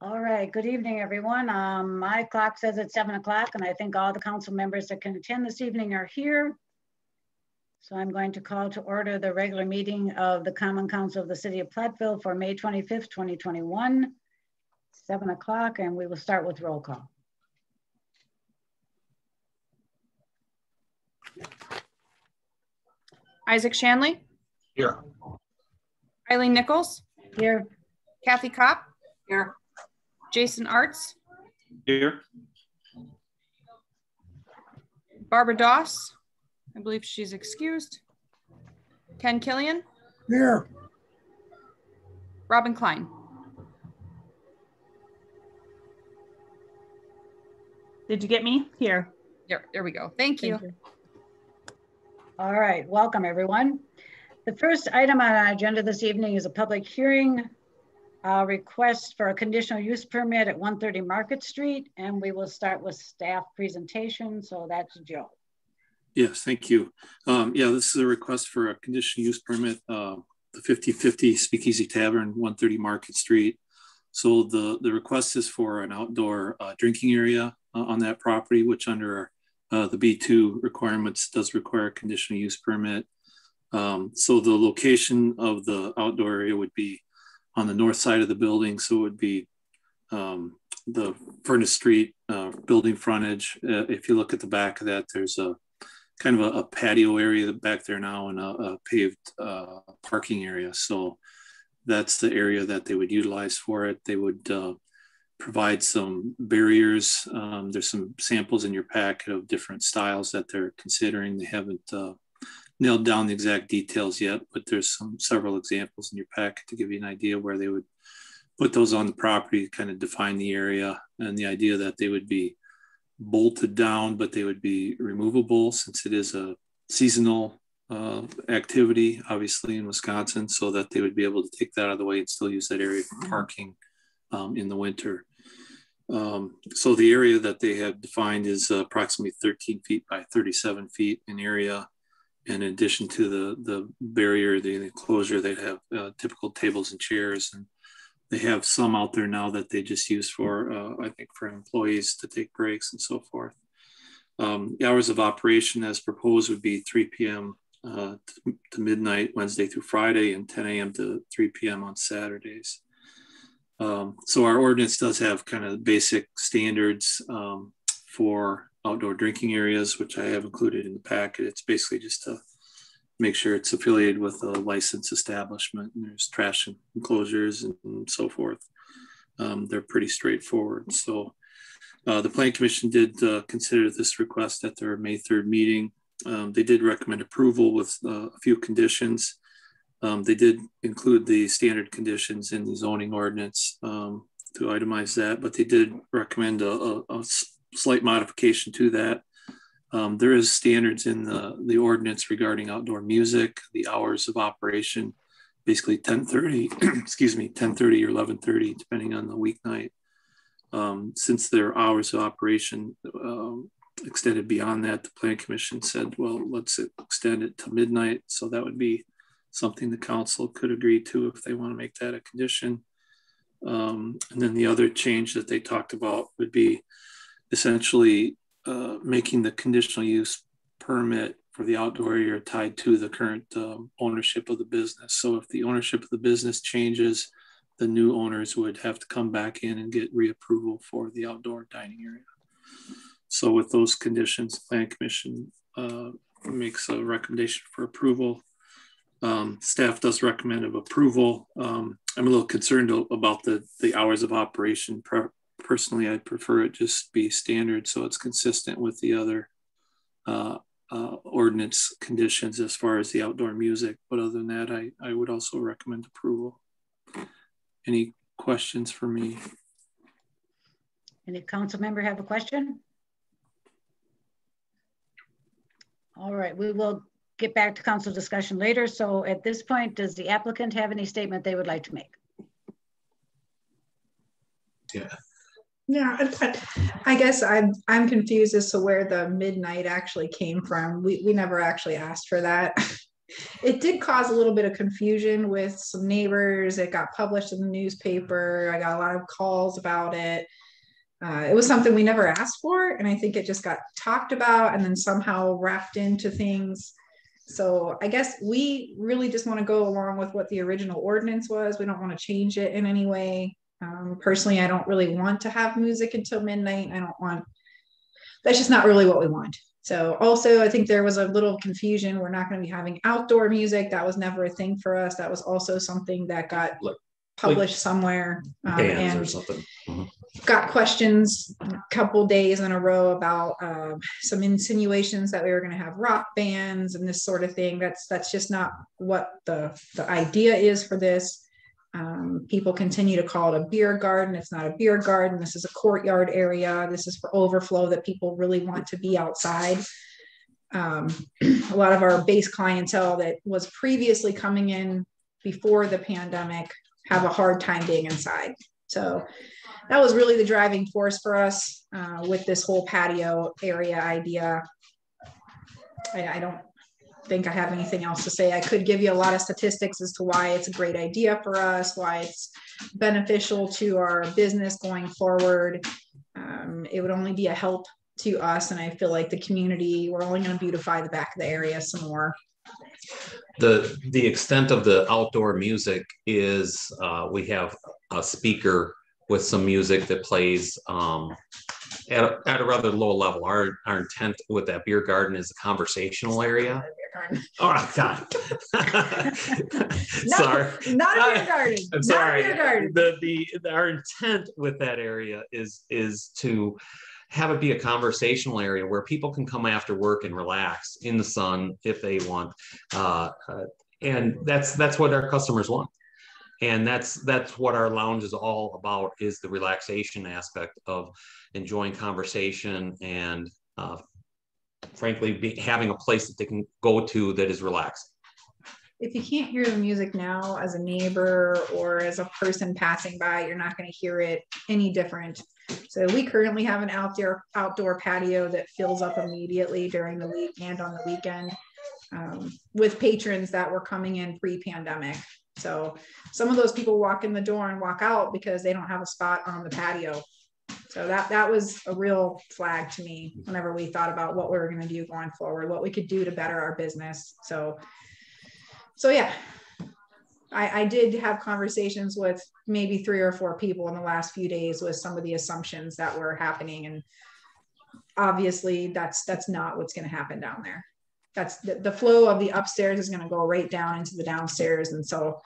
All right, good evening, everyone. My clock says it's 7 o'clock, and I think all the council members that can attend this evening are here. So I'm going to call to order the regular meeting of the Common Council of the City of Platteville for May 25th, 2021, 7 o'clock, and we will start with roll call. Isaac Shanley. Here. Eileen Nichols. Here. Kathy Kopp. Here. Jason Arts. Here. Barbara Doss. I believe she's excused. Ken Killian. Here. Robin Klein. Did you get me? Here. There we go. Thank you. All right, welcome everyone. The first item on our agenda this evening is a public hearing request for a conditional use permit at 130 Market Street, and we will start with staff presentation. So that's Joe. Yes, thank you. Yeah, this is a request for a conditional use permit, the 5050 Speakeasy Tavern, 130 Market Street. So the request is for an outdoor drinking area on that property, which under the B2 requirements does require a conditional use permit. So the location of the outdoor area would be on the north side of the building. So it would be the Furnace Street building frontage. If you look at the back of that, there's a kind of a patio area back there now and a paved parking area. So that's the area that they would utilize for it. They would provide some barriers. There's some samples in your packet of different styles that they're considering. They haven't nailed down the exact details yet, but there's several examples in your packet to give you an idea where they would put those on the property, kind of define the area, and the idea that they would be bolted down, but they would be removable since it is a seasonal activity, obviously in Wisconsin, so that they would be able to take that out of the way and still use that area for parking in the winter. So the area that they have defined is approximately 13 feet by 37 feet in area. In addition to the barrier, the enclosure, they'd have typical tables and chairs. And they have some out there now that they just use for, I think, for employees to take breaks and so forth. The hours of operation as proposed would be 3 p.m. To midnight, Wednesday through Friday, and 10 a.m. to 3 p.m. on Saturdays. So our ordinance does have kind of basic standards for outdoor drinking areas, which I have included in the packet. It's basically just to make sure it's affiliated with a licensed establishment, and there's trash enclosures and so forth. They're pretty straightforward. So the Planning Commission did consider this request at their May 3rd meeting. They did recommend approval with a few conditions. They did include the standard conditions in the zoning ordinance to itemize that, but they did recommend a slight modification to that. There is standards in the ordinance regarding outdoor music, the hours of operation, basically 10:30, excuse me, 10:30 or 11:30, depending on the weeknight. Since their hours of operation extended beyond that, the Planning Commission said, well, let's extend it to midnight. So that would be something the council could agree to if they want to make that a condition. And then the other change that they talked about would be essentially making the conditional use permit for the outdoor area tied to the current ownership of the business. So if the ownership of the business changes, the new owners would have to come back in and get reapproval for the outdoor dining area. So with those conditions, the Planning Commission makes a recommendation for approval. Staff does recommend of approval. I'm a little concerned about the hours of operation. Personally, I'd prefer it just be standard so it's consistent with the other ordinance conditions as far as the outdoor music. But other than that, I would also recommend approval. Any questions for me? Any council member have a question? All right, we will get back to council discussion later. So at this point, does the applicant have any statement they would like to make? Yeah, I guess I'm confused as to where the midnight actually came from. We never actually asked for that. it did cause a little bit of confusion with some neighbors. It got published in the newspaper. I got a lot of calls about it. It was something we never asked for, and I think it just got talked about and then somehow wrapped into things. So I guess we really just want to go along with what the original ordinance was. We don't want to change it in any way. Personally, I don't really want to have music until midnight. That's just not really what we want. So also, I think there was a little confusion. We're not going to be having outdoor music. That was never a thing for us. That was also something that got published somewhere. Bands or something. Got questions a couple days in a row about some insinuations that we were going to have rock bands and this sort of thing. That's just not what the idea is for this. People continue to call it a beer garden. It's not a beer garden. This is a courtyard area. This is for overflow that people really want to be outside. A lot of our base clientele that was previously coming in before the pandemic have a hard time being inside. So that was really the driving force for us with this whole patio area idea. I don't think I have anything else to say. I could give you a lot of statistics as to why it's a great idea for us, why it's beneficial to our business going forward. It would only be a help to us, and I feel like the community, we're only going to beautify the back of the area some more. The extent of the outdoor music is we have a speaker with some music that plays at a rather low level. Our intent with that beer garden is a conversational area. Oh God! Sorry, not a beer garden. I'm sorry. Not a beer garden. Our intent with that area is to have it be a conversational area where people can come after work and relax in the sun if they want, and that's what our customers want. And that's what our lounge is all about, is the relaxation aspect of enjoying conversation and frankly, having a place that they can go to that is relaxing. If you can't hear the music now as a neighbor or as a person passing by, you're not going to hear it any different. So we currently have an outdoor patio that fills up immediately during the week and on the weekend with patrons that were coming in pre-pandemic. So some of those people walk in the door and walk out because they don't have a spot on the patio. So that was a real flag to me whenever we thought about what we were going to do going forward, what we could do to better our business. So yeah, I did have conversations with maybe 3 or 4 people in the last few days with some of the assumptions that were happening. And obviously that's not what's going to happen down there. That's the flow of the upstairs is going to go right down into the downstairs. And so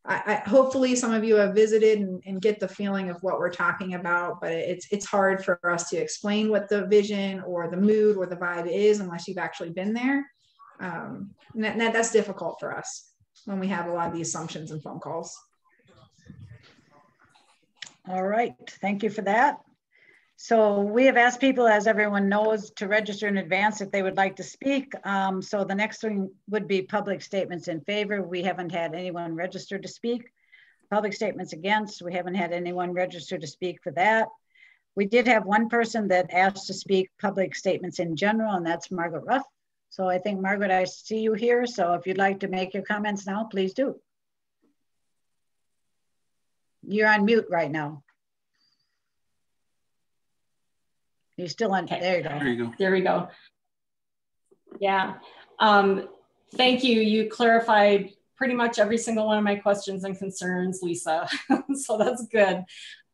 I hopefully some of you have visited and get the feeling of what we're talking about, but it's hard for us to explain what the vision or the mood or the vibe is unless you've actually been there. And that's difficult for us when we have a lot of the assumptions and phone calls. All right, thank you for that. So we have asked people, as everyone knows, to register in advance if they would like to speak. So the next thing would be public statements in favor. We haven't had anyone register to speak. Public statements against, we haven't had anyone register to speak for that. We did have one person that asked to speak public statements in general, and that's Margaret Ruff. So I think, Margaret, I see you here. So if you'd like to make your comments now, please do. You're on mute right now. You're still on, there you go. There you go. There we go. Yeah, thank you. You clarified pretty much every single one of my questions and concerns, Lisa. So that's good.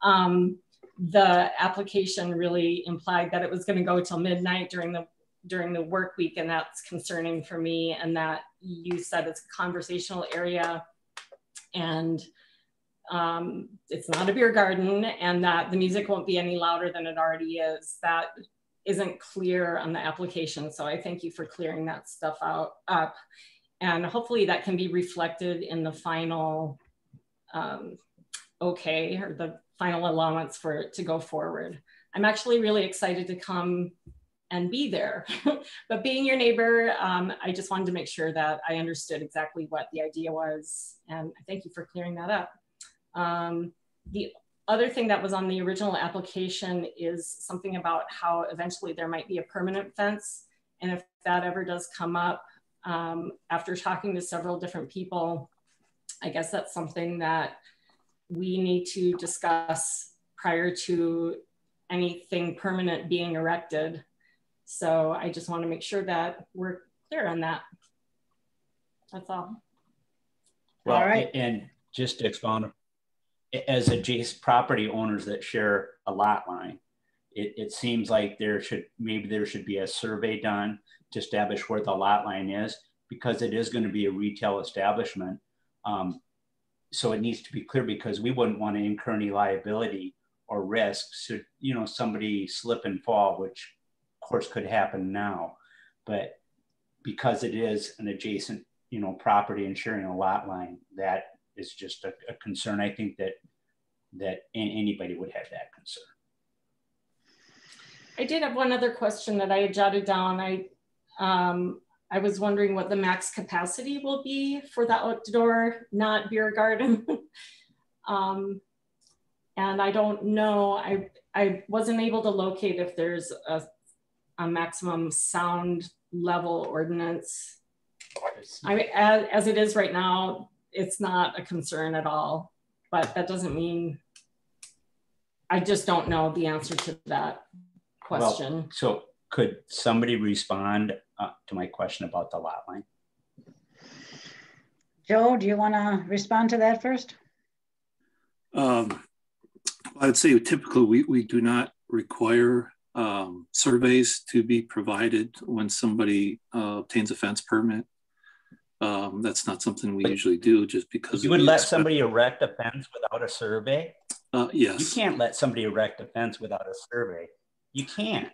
The application really implied that it was going to go till midnight during the work week, and that's concerning for me. And that you said it's a conversational area, and it's not a beer garden, and that the music won't be any louder than it already is. That isn't clear on the application. So I thank you for clearing that stuff up. And hopefully that can be reflected in the final okay, or the final allowance for it to go forward. I'm actually really excited to come and be there. But being your neighbor, I just wanted to make sure that I understood exactly what the idea was. And thank you for clearing that up. The other thing that was on the original application is something about how eventually there might be a permanent fence. And if that ever does come up, After talking to several different people, I guess that's something that we need to discuss prior to anything permanent being erected. So I just want to make sure that we're clear on that. That's all. Well, all right. And just to expound, as adjacent property owners that share a lot line, it seems like there should be a survey done to establish where the lot line is, because it is going to be a retail establishment. So it needs to be clear, because we wouldn't want to incur any liability or risk. So, you know, somebody slip and fall, which of course could happen now, but because it is an adjacent, you know, property and sharing a lot line, that is just a concern. I think that anybody would have that concern. I did have one other question that I had jotted down. I was wondering what the max capacity will be for the outdoor, not beer garden. And I don't know, I wasn't able to locate if there's a maximum sound level ordinance. I mean, as it is right now, it's not a concern at all, but that doesn't mean, I just don't know the answer to that question. Well, so could somebody respond to my question about the lot line? Joe, do you want to respond to that first? I'd say typically we do not require surveys to be provided when somebody obtains a fence permit. That's not something we usually do, just because you would let somebody erect a fence without a survey? Yes. You can't let somebody erect a fence without a survey. You can't.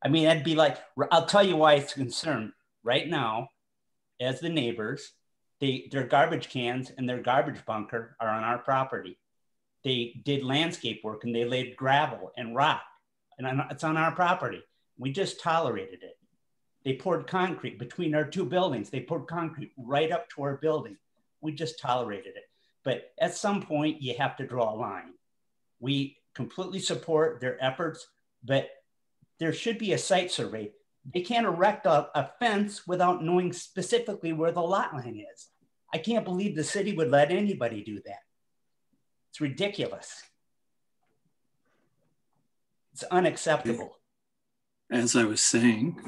I mean, that'd be like, I'll tell you why it's a concern. Right now, as the neighbors, their garbage cans and their garbage bunker are on our property. They did landscape work and they laid gravel and rock, and it's on our property. We just tolerated it. They poured concrete between our two buildings. They poured concrete right up to our building. We just tolerated it. But at some point, you have to draw a line. We completely support their efforts, but there should be a site survey. They can't erect a fence without knowing specifically where the lot line is. I can't believe the city would let anybody do that. It's ridiculous. It's unacceptable. As I was saying,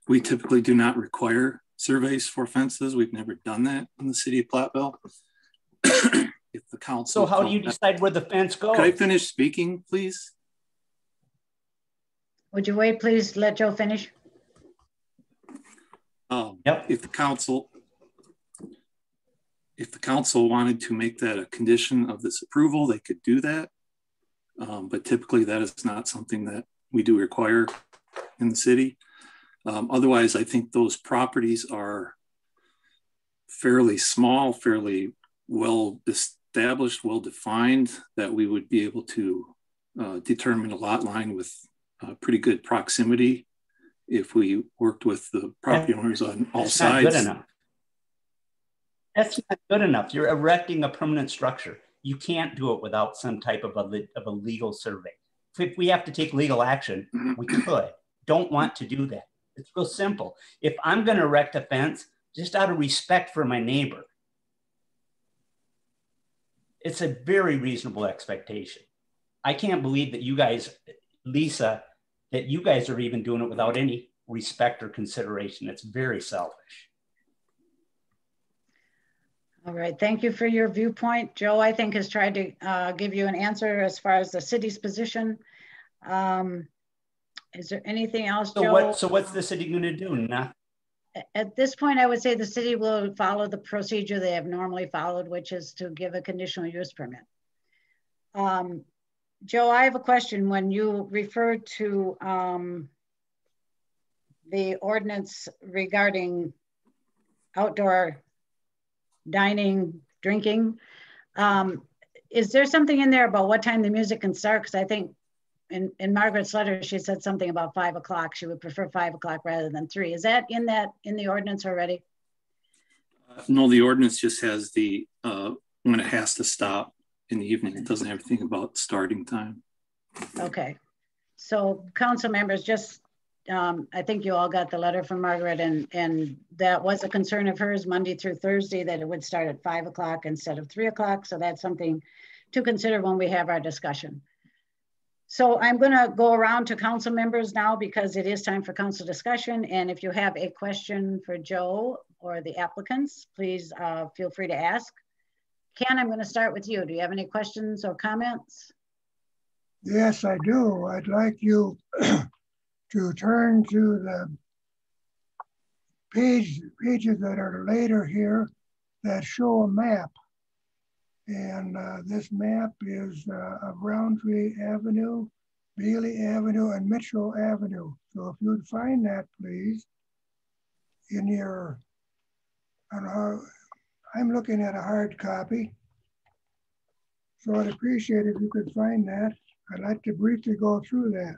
we typically do not require surveys for fences. We've never done that in the city of Platteville. If the council. So how do you decide where the fence goes? Can I finish speaking, please? Would you wait, please? Let Joe finish. Yep. If the council wanted to make that a condition of this approval, they could do that. But typically that is not something that we do require in the city. Otherwise, I think those properties are fairly small, fairly well established, well defined, that we would be able to determine a lot line with pretty good proximity if we worked with the property owners on all sides. Not good enough. That's not good enough. You're erecting a permanent structure. You can't do it without some type of a legal survey. If we have to take legal action, we could. Don't want to do that. It's real simple. If I'm going to erect a fence, just out of respect for my neighbor, it's a very reasonable expectation. I can't believe that you guys, Lisa, that you guys are even doing it without any respect or consideration. It's very selfish. All right, thank you for your viewpoint. Joe, I think, has tried to give you an answer as far as the city's position. Is there anything else, Joe? So what's the city going to do? Nothing. At this point, I would say the city will follow the procedure they have normally followed, which is to give a conditional use permit. Joe, I have a question. When you referred to the ordinance regarding outdoor dining, drinking, is there something in there about what time the music can start? Because I think in Margaret's letter, she said something about 5 o'clock. She would prefer 5 o'clock rather than 3. Is that in the ordinance already? No, the ordinance just has the when it has to stop in the evening. It doesn't have anything about starting time. Okay, so council members, just I think you all got the letter from Margaret, and that was a concern of hers Monday through Thursday, that it would start at 5 o'clock instead of 3 o'clock. So that's something to consider when we have our discussion. So I'm going to go around to council members now because it is time for council discussion. And if you have a question for Joe or the applicants, please feel free to ask. Ken, I'm going to start with you. Do you have any questions or comments? Yes, I do. I'd like you to turn to the pages that are later here that show a map. And this map is of Roundtree Avenue, Bailey Avenue, and Mitchell Avenue. So if you'd find that, please, in your, I don't know, I'm looking at a hard copy. So I'd appreciate if you could find that. I'd like to briefly go through that.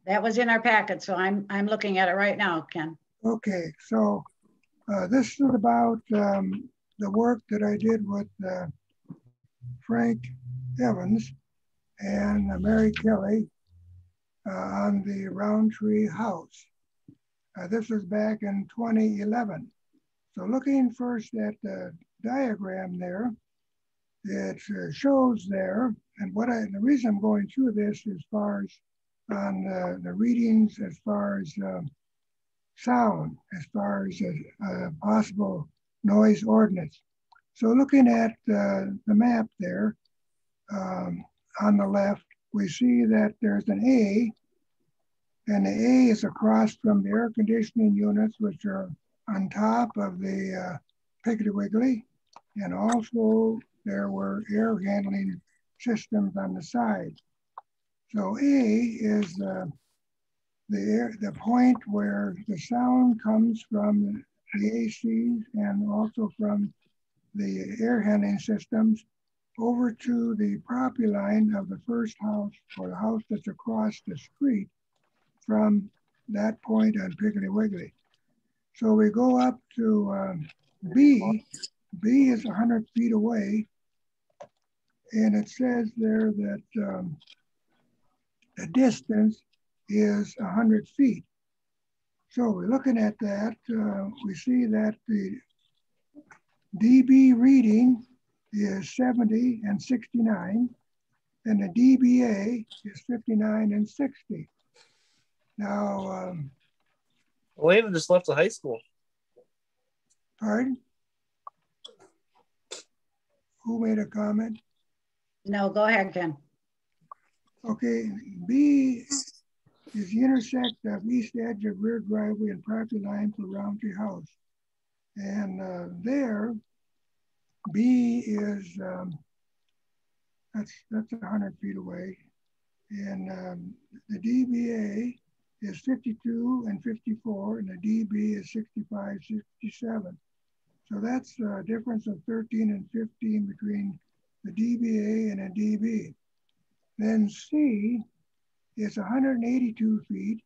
That was in our packet, so I'm looking at it right now, Ken. Okay, so this is about the work that I did with Frank Evans and Mary Kelly on the Roundtree House. This was back in 2011. So looking first at the diagram there, it shows there, and the reason I'm going through this as far as on the readings as far as sound, as far as possible noise ordinance. So looking at the map there, on the left, we see that there's an A, and the A is across from the air conditioning units, which are on top of the Piggly Wiggly, and also there were air handling systems on the side. So A is the point where the sound comes from the ACs and also from the air handling systems over to the property line of the first house, or the house that's across the street from that point on Piggly Wiggly. So we go up to B. B is 100 feet away, and it says there that the distance is 100 feet. So we're looking at that, we see that the dB reading is 70 and 69, and the dBA is 59 and 60. Now, Elena just left the high school. Pardon? Who made a comment? No, go ahead, Ken. Okay, B is the intersect of east edge of rear driveway and property line for Roundtree House. And there, B is, that's 100 feet away. And the dBA is 52 and 54, and the dB is 65, 67. So that's a difference of 13 and 15 between the dBA and a dB. Then C is 182 feet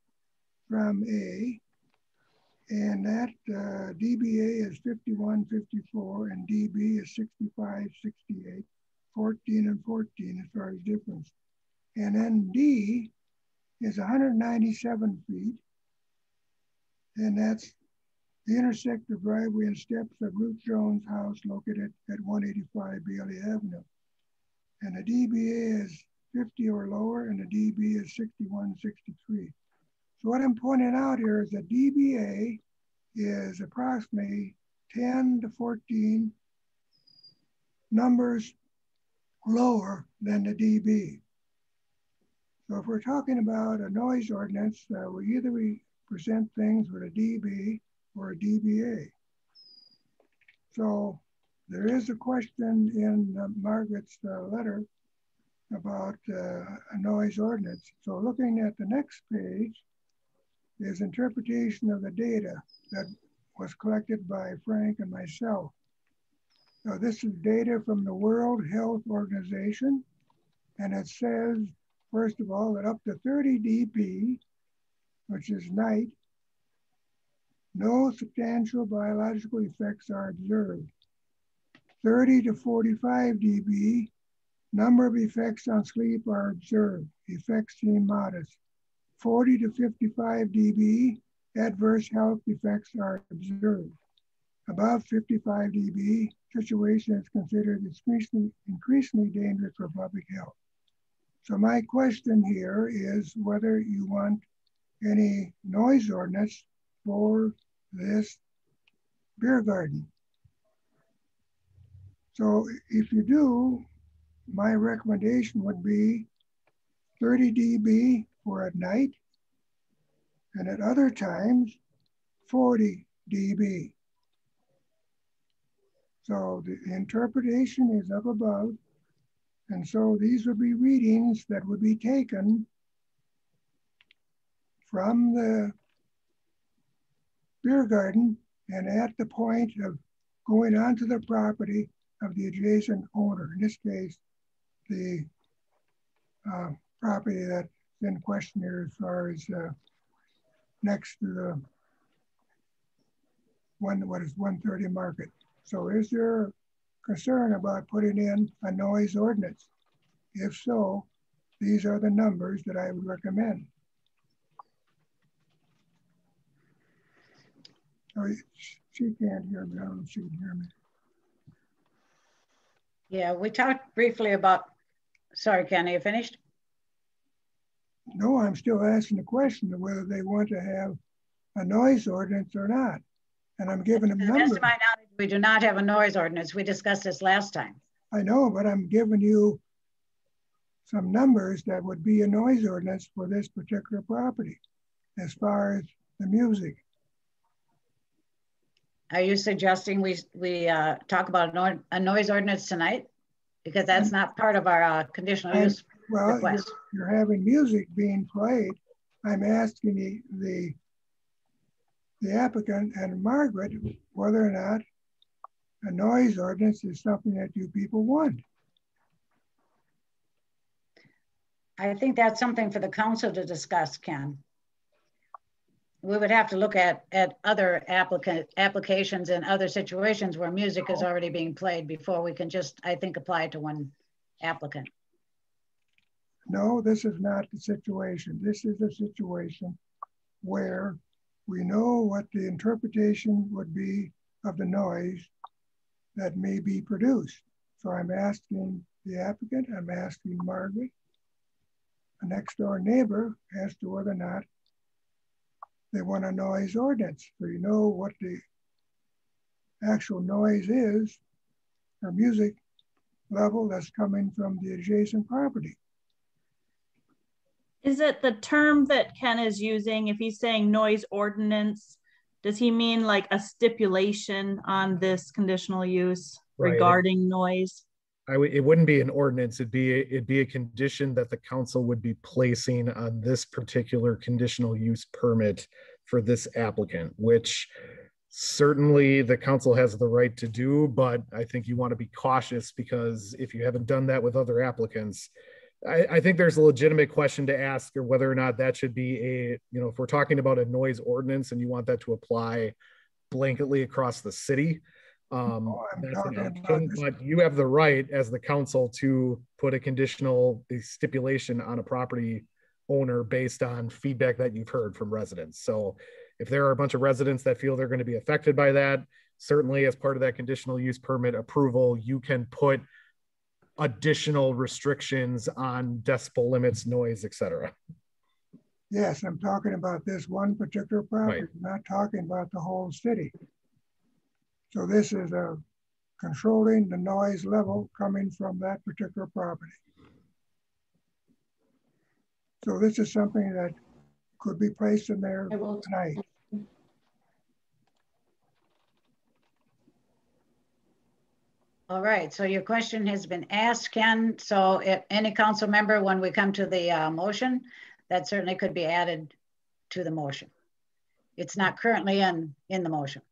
from A, and that dBA is 51, 54, and dB is 65, 68, 14 and 14 as far as difference. And then D is 197 feet, and that's the intersect of driveway and steps of Ruth Jones' house located at 185 Bailey Avenue. And the dBA is 50 or lower, and the dB is 61, 63. So what I'm pointing out here is that dBA is approximately 10 to 14 numbers lower than the dB. So if we're talking about a noise ordinance, we present things with a dB or a dBA. So there is a question in Margaret's letter about a noise ordinance. So looking at the next page is interpretation of the data that was collected by Frank and myself. Now this is data from the World Health Organization, and it says, first of all, that up to 30 dB, which is night, no substantial biological effects are observed. 30 to 45 dB, Number of effects on sleep are observed. Effects seem modest. 40 to 55 dB, adverse health effects are observed. Above 55 dB, situation is considered increasingly dangerous for public health. So my question here is whether you want any noise ordinance for this beer garden. So if you do, my recommendation would be 30 dB for at night, and at other times, 40 dB. So the interpretation is up above, and so these would be readings that would be taken from the beer garden and at the point of going onto the property of the adjacent owner, in this case, the property that's in question here as far as next to the what is 130 Market. So is there concern about putting in a noise ordinance? If so, these are the numbers that I would recommend. Oh, she can't hear me. I don't know if she can hear me. Yeah, we talked briefly about, sorry, Ken, are you finished? No, I'm still asking the question of whether they want to have a noise ordinance or not. And I'm giving them numbers. To my knowledge, we do not have a noise ordinance. We discussed this last time. I know, but I'm giving you some numbers that would be a noise ordinance for this particular property as far as the music. Are you suggesting we talk about a noise ordinance tonight? Because that's not part of our conditional use request. You're having music being played. I'm asking the applicant and Margaret whether or not a noise ordinance is something that you people want. I think that's something for the council to discuss, Ken. We would have to look at other applications and other situations where music is already being played before we can just, I think, apply it to one applicant. No, this is not the situation. This is a situation where we know what the interpretation would be of the noise that may be produced. So I'm asking the applicant, I'm asking Margaret, a next door neighbor, as to whether or not they want a noise ordinance. So you know what the actual noise is, or music level that's coming from the adjacent property. Is it the term that Ken is using? If he's saying noise ordinance, does he mean like a stipulation on this conditional use regarding noise? It wouldn't be an ordinance. It'd be a condition that the council would be placing on this particular conditional use permit for this applicant, which certainly the council has the right to do, but I think you want to be cautious, because if you haven't done that with other applicants, I think there's a legitimate question to ask, or whether or not that should be a, if we're talking about a noise ordinance and you want that to apply blanketly across the city, that's an option, but you have the right as the council to put a stipulation on a property owner based on feedback that you've heard from residents. So if there are a bunch of residents that feel they're going to be affected by that, certainly as part of that conditional use permit approval, you can put additional restrictions on decibel limits, noise, etc. Yes, I'm talking about this one particular property, right. Not talking about the whole city. So this is controlling the noise level coming from that particular property. So this is something that could be placed in there tonight. All right, so your question has been asked, Ken. So if any council member, when we come to the motion, that certainly could be added to the motion. It's not currently in the motion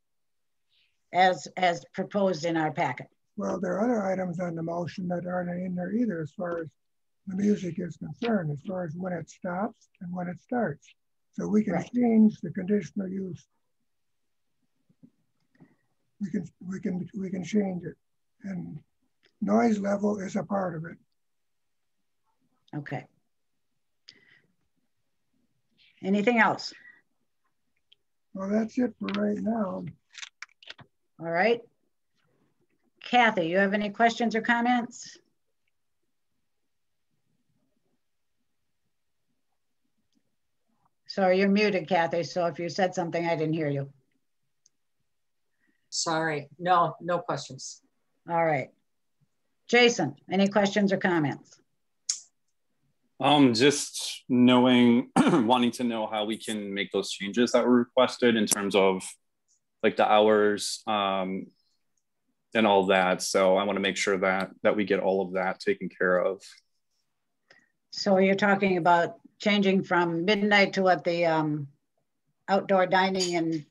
as proposed in our packet. Well, there are other items on the motion that aren't in there either, as far as the music is concerned, as far as when it stops and when it starts. So we can change the conditional use. We can change it, and noise level is a part of it. Okay. Anything else? Well, that's it for right now. All right. Kathy, you have any questions or comments? Sorry, you're muted, Kathy. So if you said something, I didn't hear you. Sorry, no questions. All right. Jason, any questions or comments? Just knowing, wanting to know how we can make those changes that were requested in terms of like the hours and all that. So I want to make sure that we get all of that taken care of. So you're talking about changing from midnight to what the outdoor dining and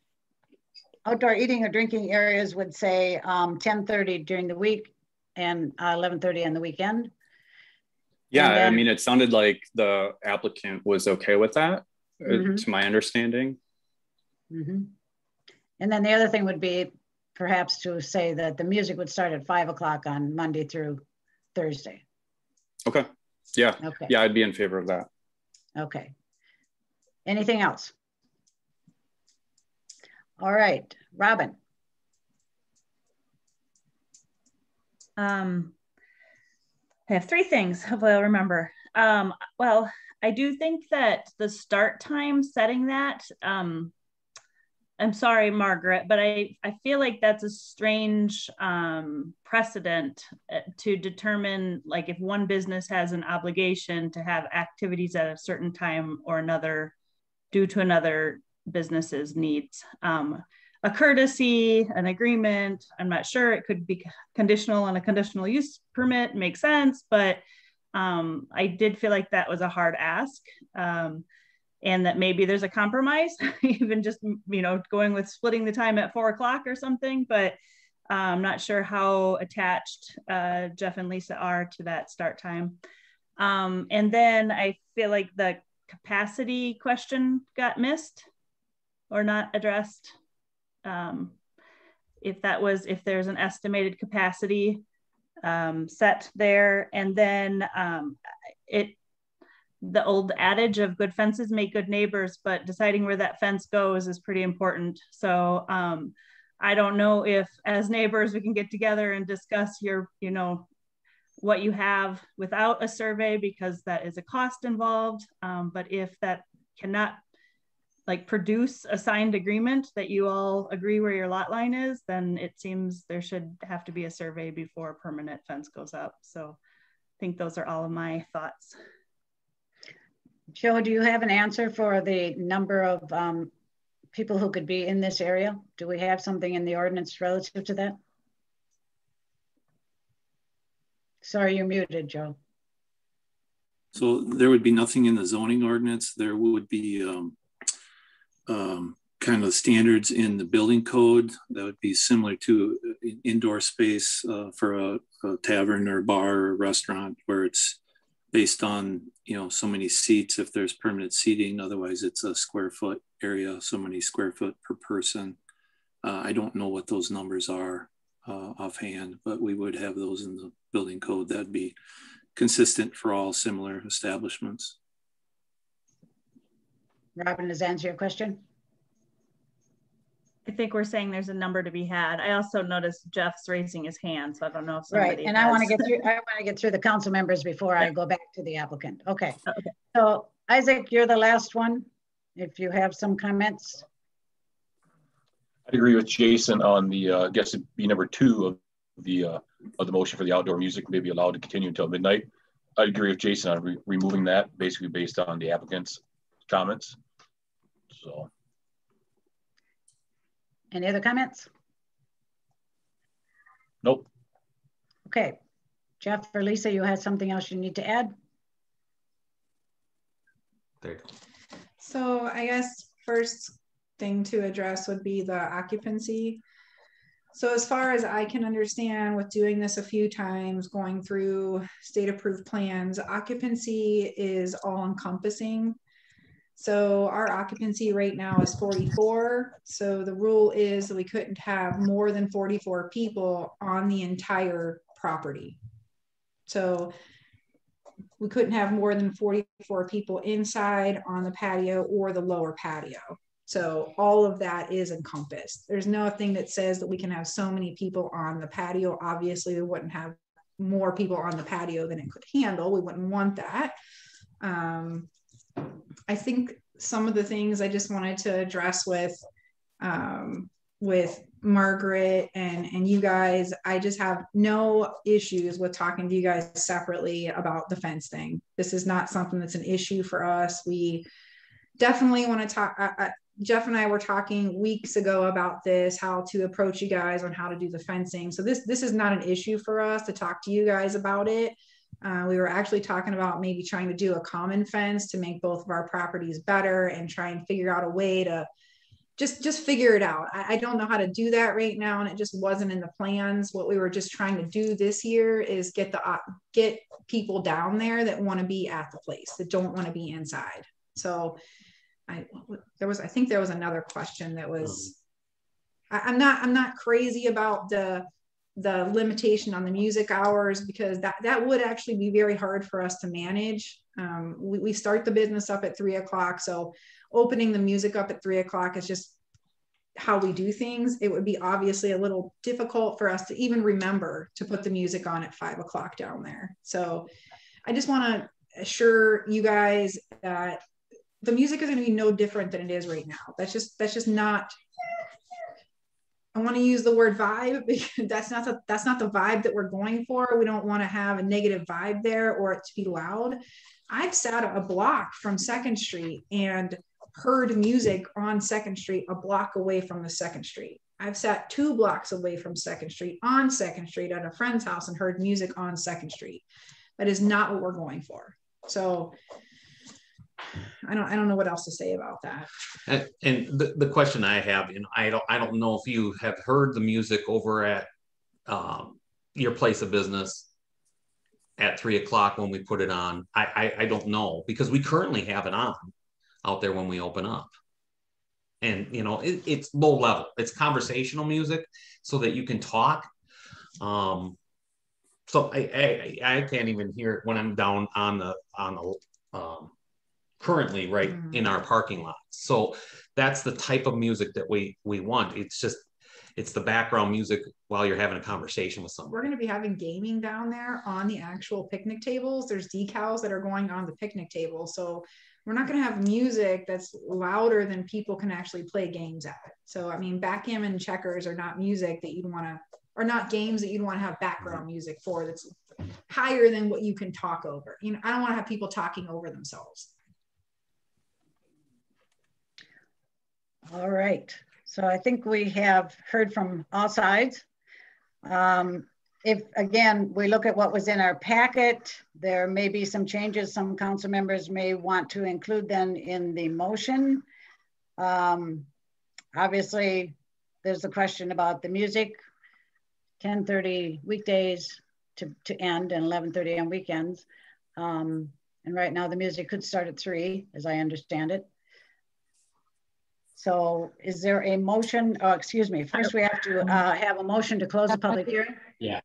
outdoor eating or drinking areas would say 10:30 during the week and 11:30 on the weekend? Yeah, then, I mean, it sounded like the applicant was okay with that, to my understanding. And then the other thing would be perhaps to say that the music would start at 5 o'clock on Monday through Thursday. Okay. Yeah. Okay. Yeah, I'd be in favor of that. Okay. Anything else? All right, Robin. I have three things, hopefully I'll remember. Well, I do think that the start time setting that, I'm sorry, Margaret, but I feel like that's a strange precedent to determine, like, if one business has an obligation to have activities at a certain time or another due to another business's needs. A courtesy, an agreement, I'm not sure, it could be conditional on a conditional use permit, makes sense, but I did feel like that was a hard ask. And that maybe there's a compromise, even just, you know, going with splitting the time at 4 o'clock or something, but I'm not sure how attached Jeff and Lisa are to that start time. And then I feel like the capacity question got missed or not addressed. If there's an estimated capacity set there, and then the old adage of good fences make good neighbors, but deciding where that fence goes is pretty important. So I don't know if as neighbors we can get together and discuss what you have without a survey, because that is a cost involved. But if that cannot produce a signed agreement that you all agree where your lot line is, then it seems there should have to be a survey before a permanent fence goes up. So I think those are all of my thoughts. Joe, do you have an answer for the number of people who could be in this area? Do we have something in the ordinance relative to that? Sorry, you're muted, Joe. So there would be nothing in the zoning ordinance. There would be kind of standards in the building code that would be similar to indoor space for a tavern or bar or restaurant, where it's based on, so many seats if there's permanent seating. Otherwise it's a square foot area, so many square foot per person. I don't know what those numbers are offhand, but we would have those in the building code. That'd be consistent for all similar establishments. Robin, does that answer your question? I think we're saying there's a number to be had. I also noticed Jeff's raising his hand, so I don't know if somebody right. And I want to get through the council members before I go back to the applicant. Okay. So Isaac, you're the last one. If you have some comments. I'd agree with Jason on the, I guess it'd be number 2 of the motion for the outdoor music may be allowed to continue until midnight. I'd agree with Jason on removing that, basically based on the applicant's comments. So. Any other comments? Nope. Okay. Jeff or Lisa, you had something else you need to add? There you go. So I guess first thing to address would be the occupancy. So as far as I can understand, with doing this a few times, going through state approved plans, occupancy is all encompassing. So our occupancy right now is 44. So the rule is that we couldn't have more than 44 people on the entire property. So we couldn't have more than 44 people inside on the patio or the lower patio. So all of that is encompassed. There's nothing that says that we can have so many people on the patio. Obviously, we wouldn't have more people on the patio than it could handle. We wouldn't want that. I think some of the things I just wanted to address with Margaret and you guys, I just have no issues with talking to you guys separately about the fence thing. This is not something that's an issue for us. We definitely want to talk. Jeff and I were talking weeks ago about this, how to approach you guys on how to do the fencing. So this is not an issue for us to talk to you guys about it. We were actually talking about maybe trying to do a common fence to make both of our properties better and try and figure out a way to just figure it out. I don't know how to do that right now, and it just wasn't in the plans. What we were just trying to do this year is get people down there that want to be at the place, that don't want to be inside. So I think there was another question that was, I'm not crazy about the limitation on the music hours, because that would actually be very hard for us to manage. We start the business up at 3 o'clock. So opening the music up at 3 o'clock is just how we do things. It would be obviously a little difficult for us to even remember to put the music on at 5 o'clock down there. So I just want to assure you guys that the music is going to be no different than it is right now. That's just not, I want to use the word vibe, because that's not the vibe that we're going for. We don't want to have a negative vibe there or it to be loud. I've sat a block from 2nd Street and heard music on 2nd Street, a block away from the 2nd Street. I've sat 2 blocks away from 2nd Street on 2nd Street at a friend's house and heard music on 2nd Street. That is not what we're going for. So I don't know what else to say about that. And the question I have, I don't know if you have heard the music over at your place of business at 3 o'clock when we put it on. I don't know, because we currently have it on out there when we open up. And it's low level. It's conversational music so that you can talk. So I can't even hear it when I'm down on the currently right in our parking lot. So that's the type of music that we want. It's the background music while you're having a conversation with someone. We're going to be having gaming down there on the actual picnic tables. There's decals that are going on the picnic table. So we're not going to have music that's louder than people can actually play games at. So, I mean, backgammon, checkers are not music that you'd want to, or not games that you'd want to have background music for that's higher than what you can talk over. I don't want to have people talking over themselves. All right. So I think we have heard from all sides. If, again, we look at what was in our packet, there may be some changes some council members may want to include then in the motion. Obviously, there's the question about the music, 10:30 weekdays to end and 11:30 on weekends. And right now the music could start at 3, as I understand it. So is there a motion? Oh, excuse me. First, we have to have a motion to close the public hearing. Yeah.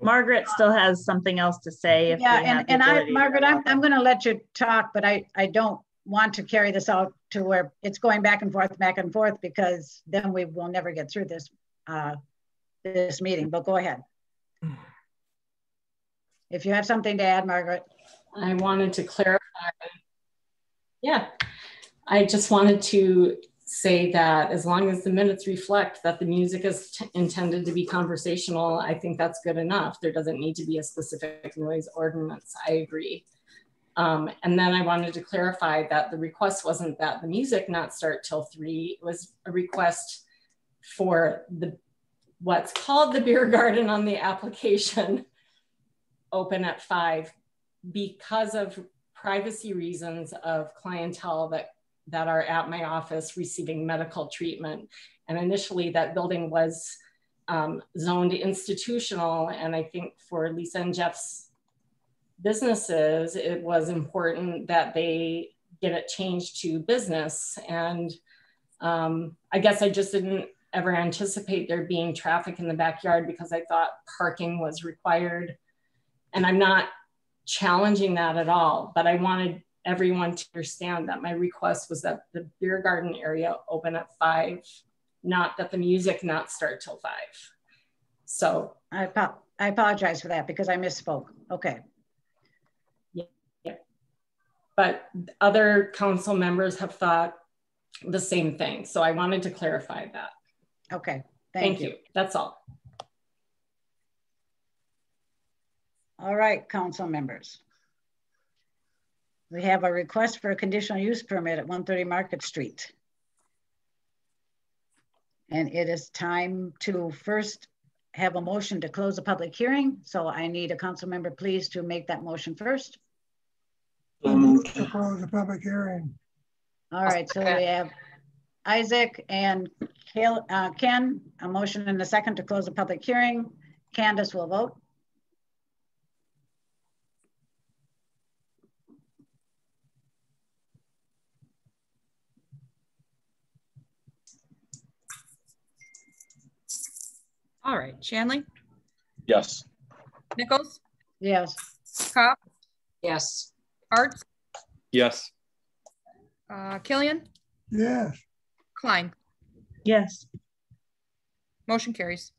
Margaret still has something else to say. If yeah, Margaret, I'm going to let you talk, but I don't want to carry this out to where it's going back and forth, because then we will never get through this this meeting. But go ahead. If you have something to add, Margaret. I wanted to clarify. Yeah, I just wanted to say that as long as the minutes reflect that the music is intended to be conversational, I think that's good enough. There doesn't need to be a specific noise ordinance. I agree. And then I wanted to clarify that the request wasn't that the music not start till 3. It was a request for what's called the beer garden on the application open at 5 because of privacy reasons of clientele that are at my office receiving medical treatment. And initially that building was zoned institutional. And I think for Lisa and Jeff's businesses, it was important that they get it changed to business. And I guess I just didn't ever anticipate there being traffic in the backyard because I thought parking was required. And I'm not challenging that at all, but I wanted everyone to understand that my request was that the beer garden area open at 5, not that the music not start till 5. So I apologize for that because I misspoke. Okay. Yeah. But other council members have thought the same thing. So I wanted to clarify that. Okay. Thank you. That's all. All right, council members. We have a request for a conditional use permit at 130 Market Street. And it is time to first have a motion to close the public hearing. So I need a council member, please, to make that motion first. So moved to close the public hearing. All right, so we have Isaac and Ken, a motion and a second to close the public hearing. Candace will vote. All right, Shanley? Yes. Nichols? Yes. Kopp? Yes. Arts? Yes. Killian? Yes. Klein? Yes. Motion carries.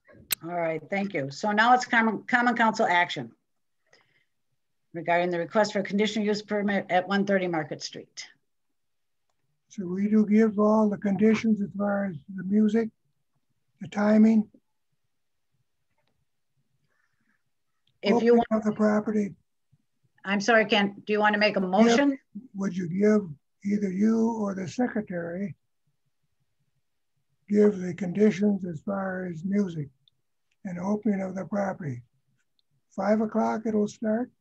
All right, thank you. So now it's common council action regarding the request for a conditional use permit at 130 Market Street. So we do give all the conditions as far as the music, the timing. If you want the property. I'm sorry, Ken, do you want to make a motion? Would you give either you or the secretary give the conditions as far as music and opening of the property? 5 o'clock it'll start?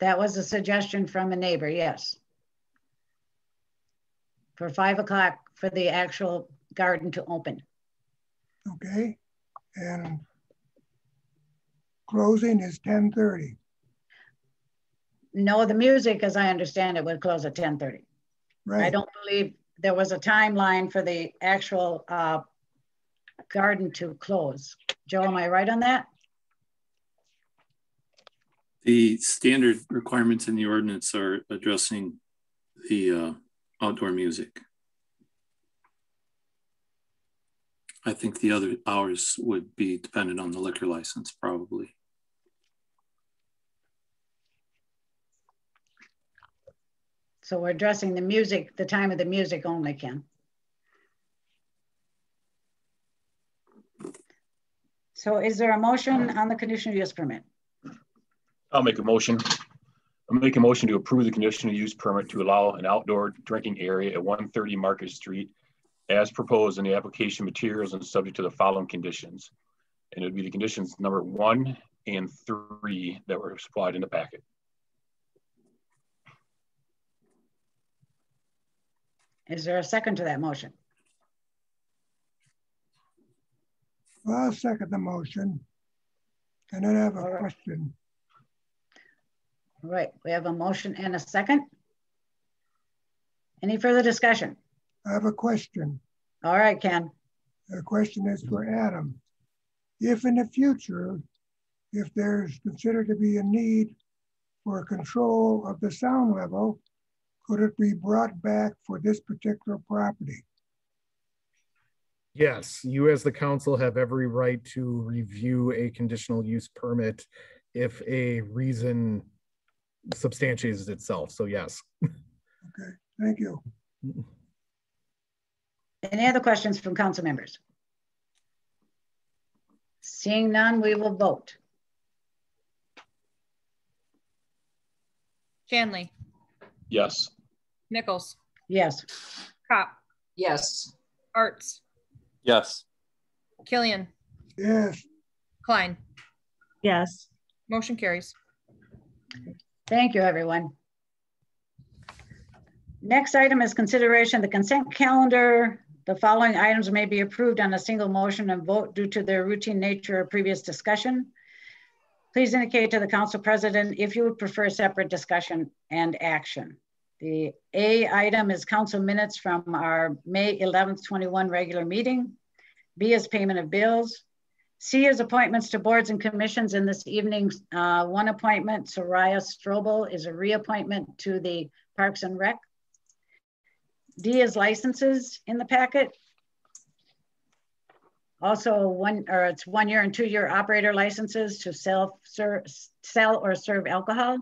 That was a suggestion from a neighbor, yes. For 5 o'clock for the actual garden to open. Okay, and closing is 10:30. No, the music, as I understand it, would close at 10:30. Right. I don't believe there was a timeline for the actual garden to close. Joe, am I right on that? The standard requirements in the ordinance are addressing the outdoor music. I think the other hours would be dependent on the liquor license, probably. So we're addressing the music, the time of the music only, Ken. So is there a motion on the conditional use permit? I'll make a motion. I'll make a motion to approve the conditional use permit to allow an outdoor drinking area at 130 Market Street as proposed in the application materials and subject to the following conditions. And it would be the conditions number 1 and 3 that were supplied in the packet. Is there a second to that motion? Well, I'll second the motion. And then I have a question. All right, we have a motion and a second. Any further discussion? I have a question. All right, Ken. The question is for Adam. If in the future, if there's considered to be a need for control of the sound level, could it be brought back for this particular property? Yes, you as the council have every right to review a conditional use permit if a reason substantiates itself. So yes. Okay, thank you. Any other questions from council members? Seeing none, we will vote. Shanley? Yes. Nichols? Yes. Kopp? Yes. Arts? Yes. Killian? Yes. Klein? Yes. Motion carries. Thank you, everyone. Next item is consideration of the consent calendar. The following items may be approved on a single motion and vote due to their routine nature of previous discussion. Please indicate to the council president if you would prefer separate discussion and action. The A item is council minutes from our May 11th, 21 regular meeting. B is payment of bills. C is appointments to boards and commissions. In this evening's one appointment, Soraya Strobel, is a reappointment to the Parks and Rec. D is licenses in the packet. Also it's 1 year and 2 year operator licenses to sell or serve alcohol.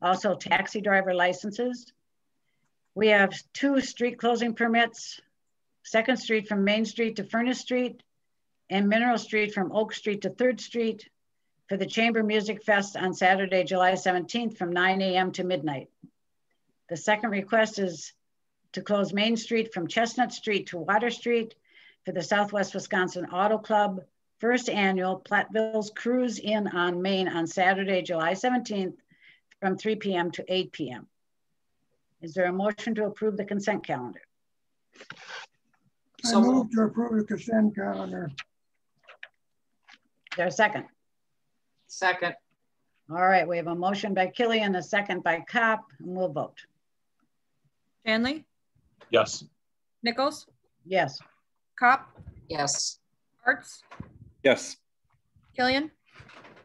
Also taxi driver licenses. We have 2 street closing permits, 2nd Street from Main Street to Furnace Street and Mineral Street from Oak Street to 3rd Street for the Chamber Music Fest on Saturday, July 17th from 9 a.m. to midnight. The second request is to close Main Street from Chestnut Street to Water Street for the Southwest Wisconsin Auto Club first annual Platteville's Cruise In on Main on Saturday, July 17th from 3 p.m. to 8 p.m. Is there a motion to approve the consent calendar? I move to approve the consent calendar. Is there a second? Second. All right, we have a motion by Killian, a second by Kopp, and we'll vote. Shanley? Yes. Nichols? Yes. Kopp? Yes. Hartz? Yes. Killian?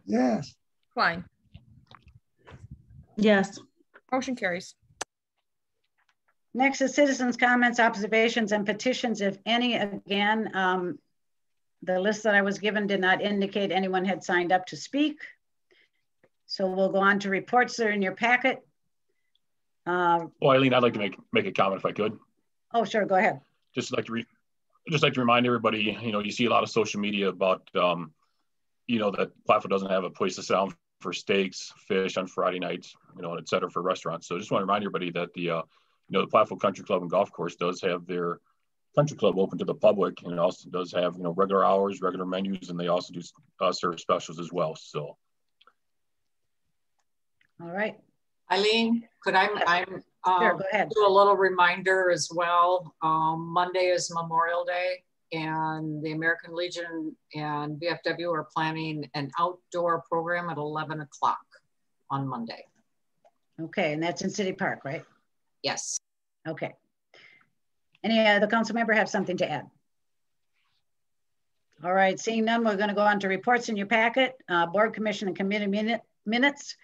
Yes. Klein? Yes. Motion carries. Next is citizens' comments, observations, and petitions, if any. Again, the list that I was given did not indicate anyone had signed up to speak. So we'll go on to reports that are in your packet. Well, Eileen, I'd like to make a comment if I could. Oh, sure, go ahead. Just like to remind everybody, you see a lot of social media about, that Platteville doesn't have a place to sit down for steaks, fish on Friday nights, et cetera, for restaurants. So I just want to remind everybody that the Platteville Country Club and Golf Course does have their country club open to the public, and it also does have, regular hours, regular menus, and they also do serve specials as well. So. All right. Eileen, could I sure, go ahead. Do a little reminder as well? Monday is Memorial Day, and the American Legion and VFW are planning an outdoor program at 11 o'clock on Monday. Okay, and that's in City Park, right? Yes. Okay. Any other council member have something to add? All right, seeing none, we're going to go on to reports in your packet. Board, commission, and committee minutes.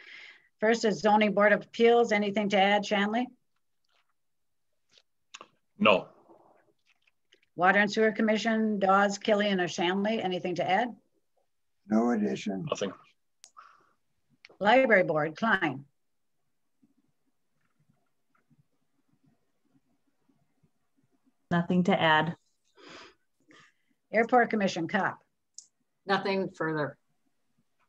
First is Zoning Board of Appeals. Anything to add, Shanley? No. Water and Sewer Commission, Dawes, Killian, or Shanley. Anything to add? No addition. Nothing. Library Board, Klein. Nothing to add. Airport Commission, Kopp. Nothing further.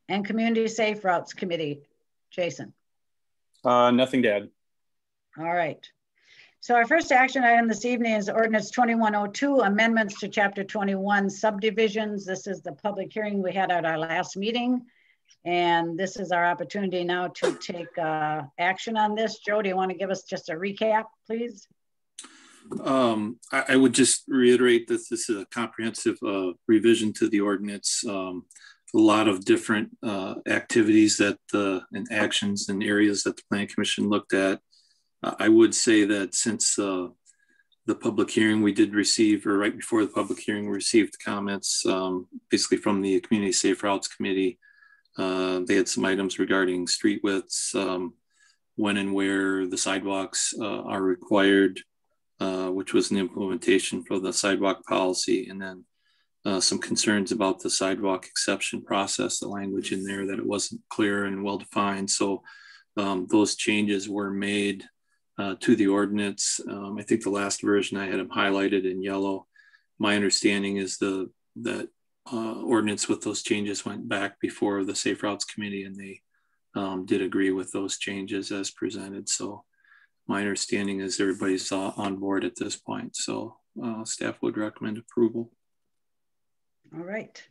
And Community Safe Routes Committee, Jason. Nothing to add. All right. So our first action item this evening is Ordinance 2102, amendments to Chapter 21 subdivisions. This is the public hearing we had at our last meeting. And this is our opportunity now to take action on this. Joe, do you want to give us just a recap, please? I would just reiterate that this is a comprehensive revision to the ordinance. A lot of different activities that and actions and areas that the Planning Commission looked at. I would say that since the public hearing we did receive, or right before the public hearing, we received comments basically from the Community Safe Routes Committee. They had some items regarding street widths, when and where the sidewalks are required, which was an implementation for the sidewalk policy, and then some concerns about the sidewalk exception process, the language in there that it wasn't clear and well defined. So those changes were made to the ordinance. I think the last version I had them highlighted in yellow. My understanding is that ordinance with those changes went back before the Safe Routes Committee, and they did agree with those changes as presented. So my understanding is everybody's on board at this point. So staff would recommend approval. All right.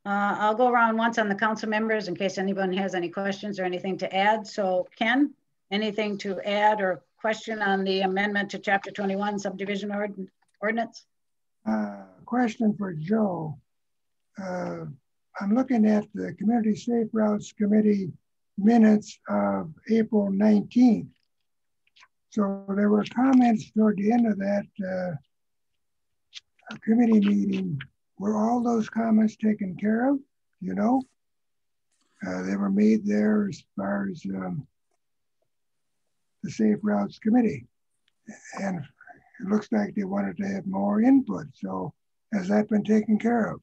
I'll go around once on the council members in case anyone has any questions or anything to add. So Ken, anything to add or question on the amendment to Chapter 21 subdivision ordinance? Question for Joe. I'm looking at the Community Safe Routes Committee minutes of April 19th. So there were comments toward the end of that committee meeting were all those comments taken care of? You know, they were made there as far as the Safe Routes Committee. And it looks like they wanted to have more input. So has that been taken care of?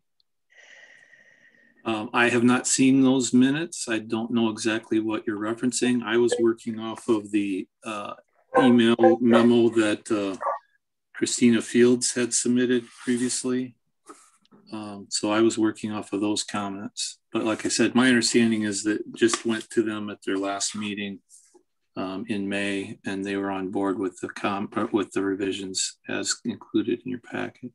I have not seen those minutes. I don't know exactly what you're referencing. I was working off of the email memo that Christina Fields had submitted previously. So I was working off of those comments. But like I said, my understanding is that just went to them at their last meeting in May, and they were on board with the revisions as included in your packet.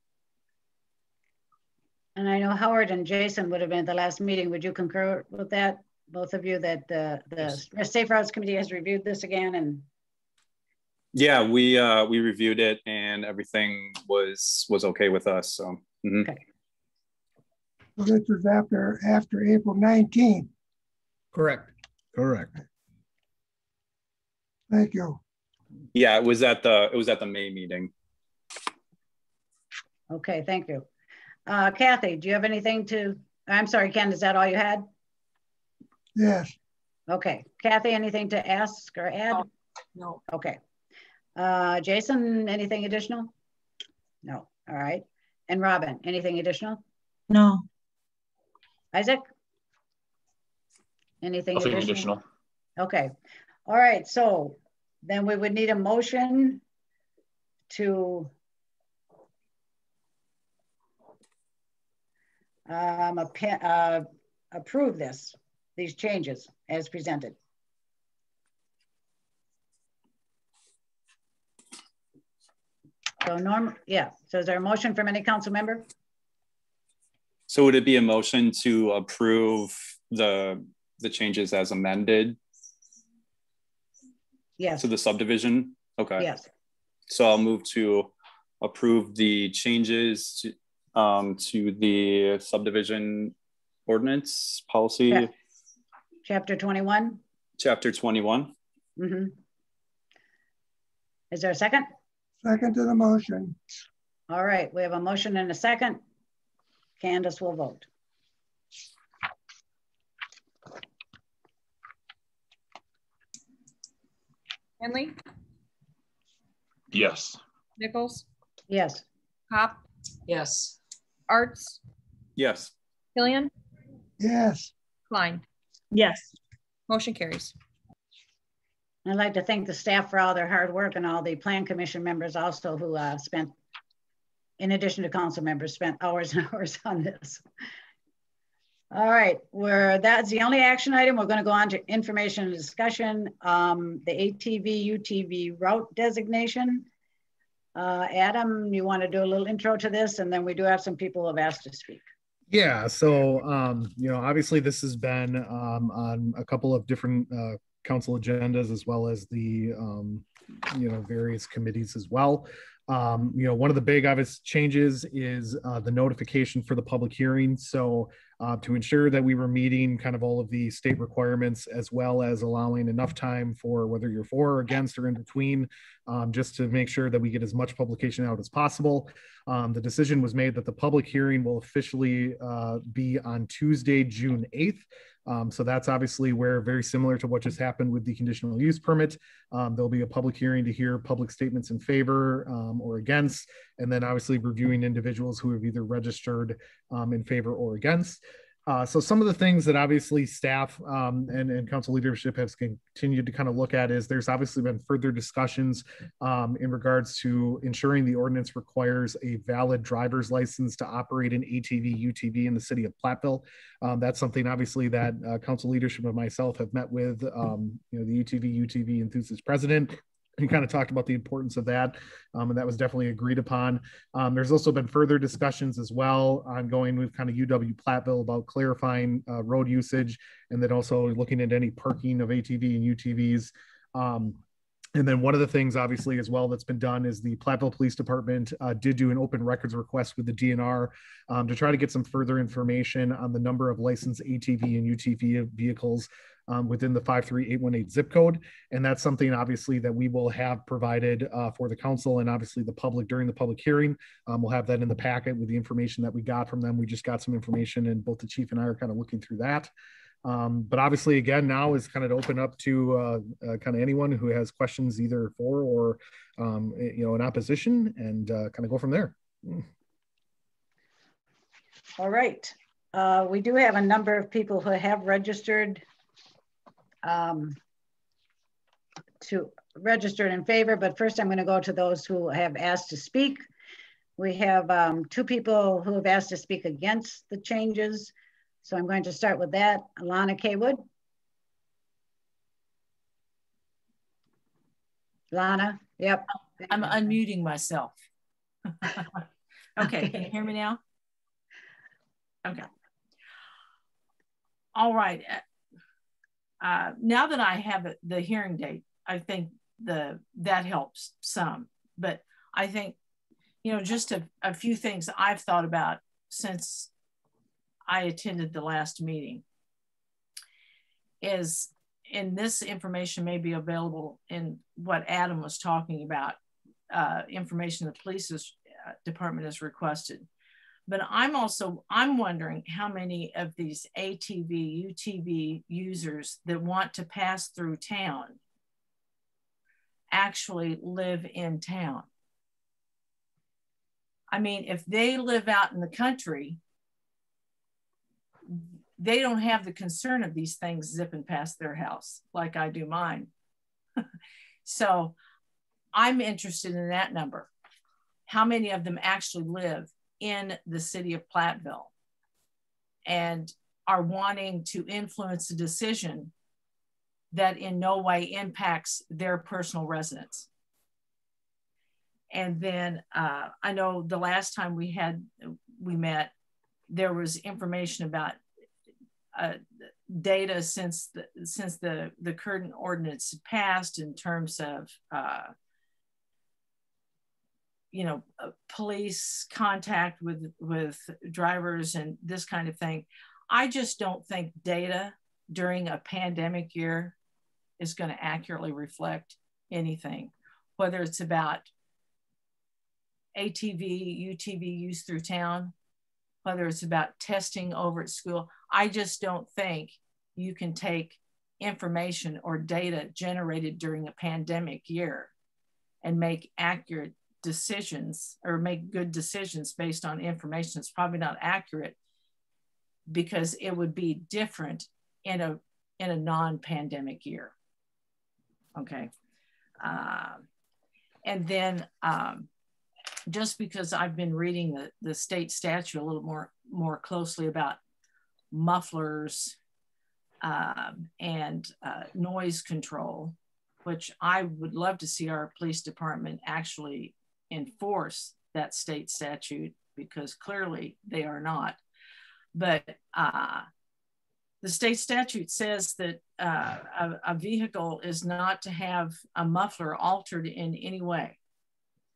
And I know Howard and Jason would have been at the last meeting. Would you concur with that, both of you, that the Safe Routes Committee has reviewed this again? And yeah, we reviewed it and everything was okay with us. So okay. So this was after April 19th. Correct. Correct. Thank you. Yeah, it was at the May meeting. Okay, thank you. Kathy, do you have anything to, I'm sorry, Ken, is that all you had? Yes. Okay, Kathy, anything to ask or add? No. Okay. Jason, anything additional? No, all right. And Robin, anything additional? No. Isaac? Anything Nothing additional? additional. Okay, all right, so then we would need a motion to approve these changes as presented. So so is there a motion from any council member? So would it be a motion to approve the changes as amended? Yes. To the subdivision? Okay. Yes. So I'll move to approve the changes to the subdivision ordinance policy. Yeah. Chapter 21. Chapter 21. Mm-hmm. Is there a second? Second to the motion. All right, we have a motion and a second. Candace will vote. Henley? Yes. Nichols? Yes. Hop? Yes. Arts? Yes. Killian? Yes. Klein? Yes. Motion carries. I'd like to thank the staff for all their hard work and all the Plan Commission members also who spent, in addition to council members, spent hours and hours on this. All right, that's the only action item. We're going to go on to information and discussion. The ATV, UTV route designation. Adam, you want to do a little intro to this? And then we do have some people who have asked to speak. Yeah, so, obviously this has been on a couple of different council agendas as well as the, various committees as well. One of the big obvious changes is the notification for the public hearing. So to ensure that we were meeting kind of all of the state requirements, as well as allowing enough time for whether you're for or against or in between, just to make sure that we get as much publication out as possible. The decision was made that the public hearing will officially be on Tuesday, June 8th. So that's obviously where, very similar to what just happened with the conditional use permit, there'll be a public hearing to hear public statements in favor or against, and then obviously reviewing individuals who have either registered in favor or against. So some of the things that obviously staff and council leadership has continued to kind of look at is there's obviously been further discussions in regards to ensuring the ordinance requires a valid driver's license to operate an ATV, UTV in the city of Platteville. That's something obviously that council leadership and myself have met with the UTV, UTV enthusiast president. And kind of talked about the importance of that, and that was definitely agreed upon. There's also been further discussions as well ongoing with kind of UW Platteville about clarifying road usage, and then also looking at any parking of ATV and UTVs. And then one of the things, obviously, as well that's been done is the Platteville Police Department did do an open records request with the DNR to try to get some further information on the number of licensed ATV and UTV vehicles within the 53818 zip code. And that's something, obviously, that we will have provided for the council and obviously the public during the public hearing. We'll have that in the packet with the information that we got from them. We just got some information, and both the chief and I are kind of looking through that. But obviously, again, now is kind of open up to kind of anyone who has questions either for or, in opposition, and kind of go from there. All right. We do have a number of people who have registered in favor, but first I'm going to go to those who have asked to speak. We have 2 people who have asked to speak against the changes. So I'm going to start with that. Alana Kaywood. Lana, yep. I'm unmuting myself. Okay, can you hear me now? Okay. All right. Now that I have the hearing date, I think that helps some. But I think, just a few things I've thought about since I attended the last meeting is, and this information may be available in what Adam was talking about, information the police department has requested. But I'm wondering how many of these ATV, UTV users that want to pass through town actually live in town. I mean, if they live out in the country, they don't have the concern of these things zipping past their house like I do mine. So I'm interested in that number. How many of them actually live in the city of Platteville and are wanting to influence a decision that in no way impacts their personal residence? And then I know the last time we met, there was information about data since the current ordinance passed in terms of police contact with drivers and this kind of thing. I just don't think data during a pandemic year is going to accurately reflect anything, whether it's about ATV, UTV use through town, whether it's about testing over at school. I just don't think you can take information or data generated during a pandemic year and make accurate decisions or make good decisions based on information that's probably not accurate, because it would be different in a non-pandemic year. Okay. And then just because I've been reading the state statute a little more closely about mufflers and noise control, which I would love to see our police department actually enforce that state statute, because clearly they are not. But the state statute says that a vehicle is not to have a muffler altered in any way.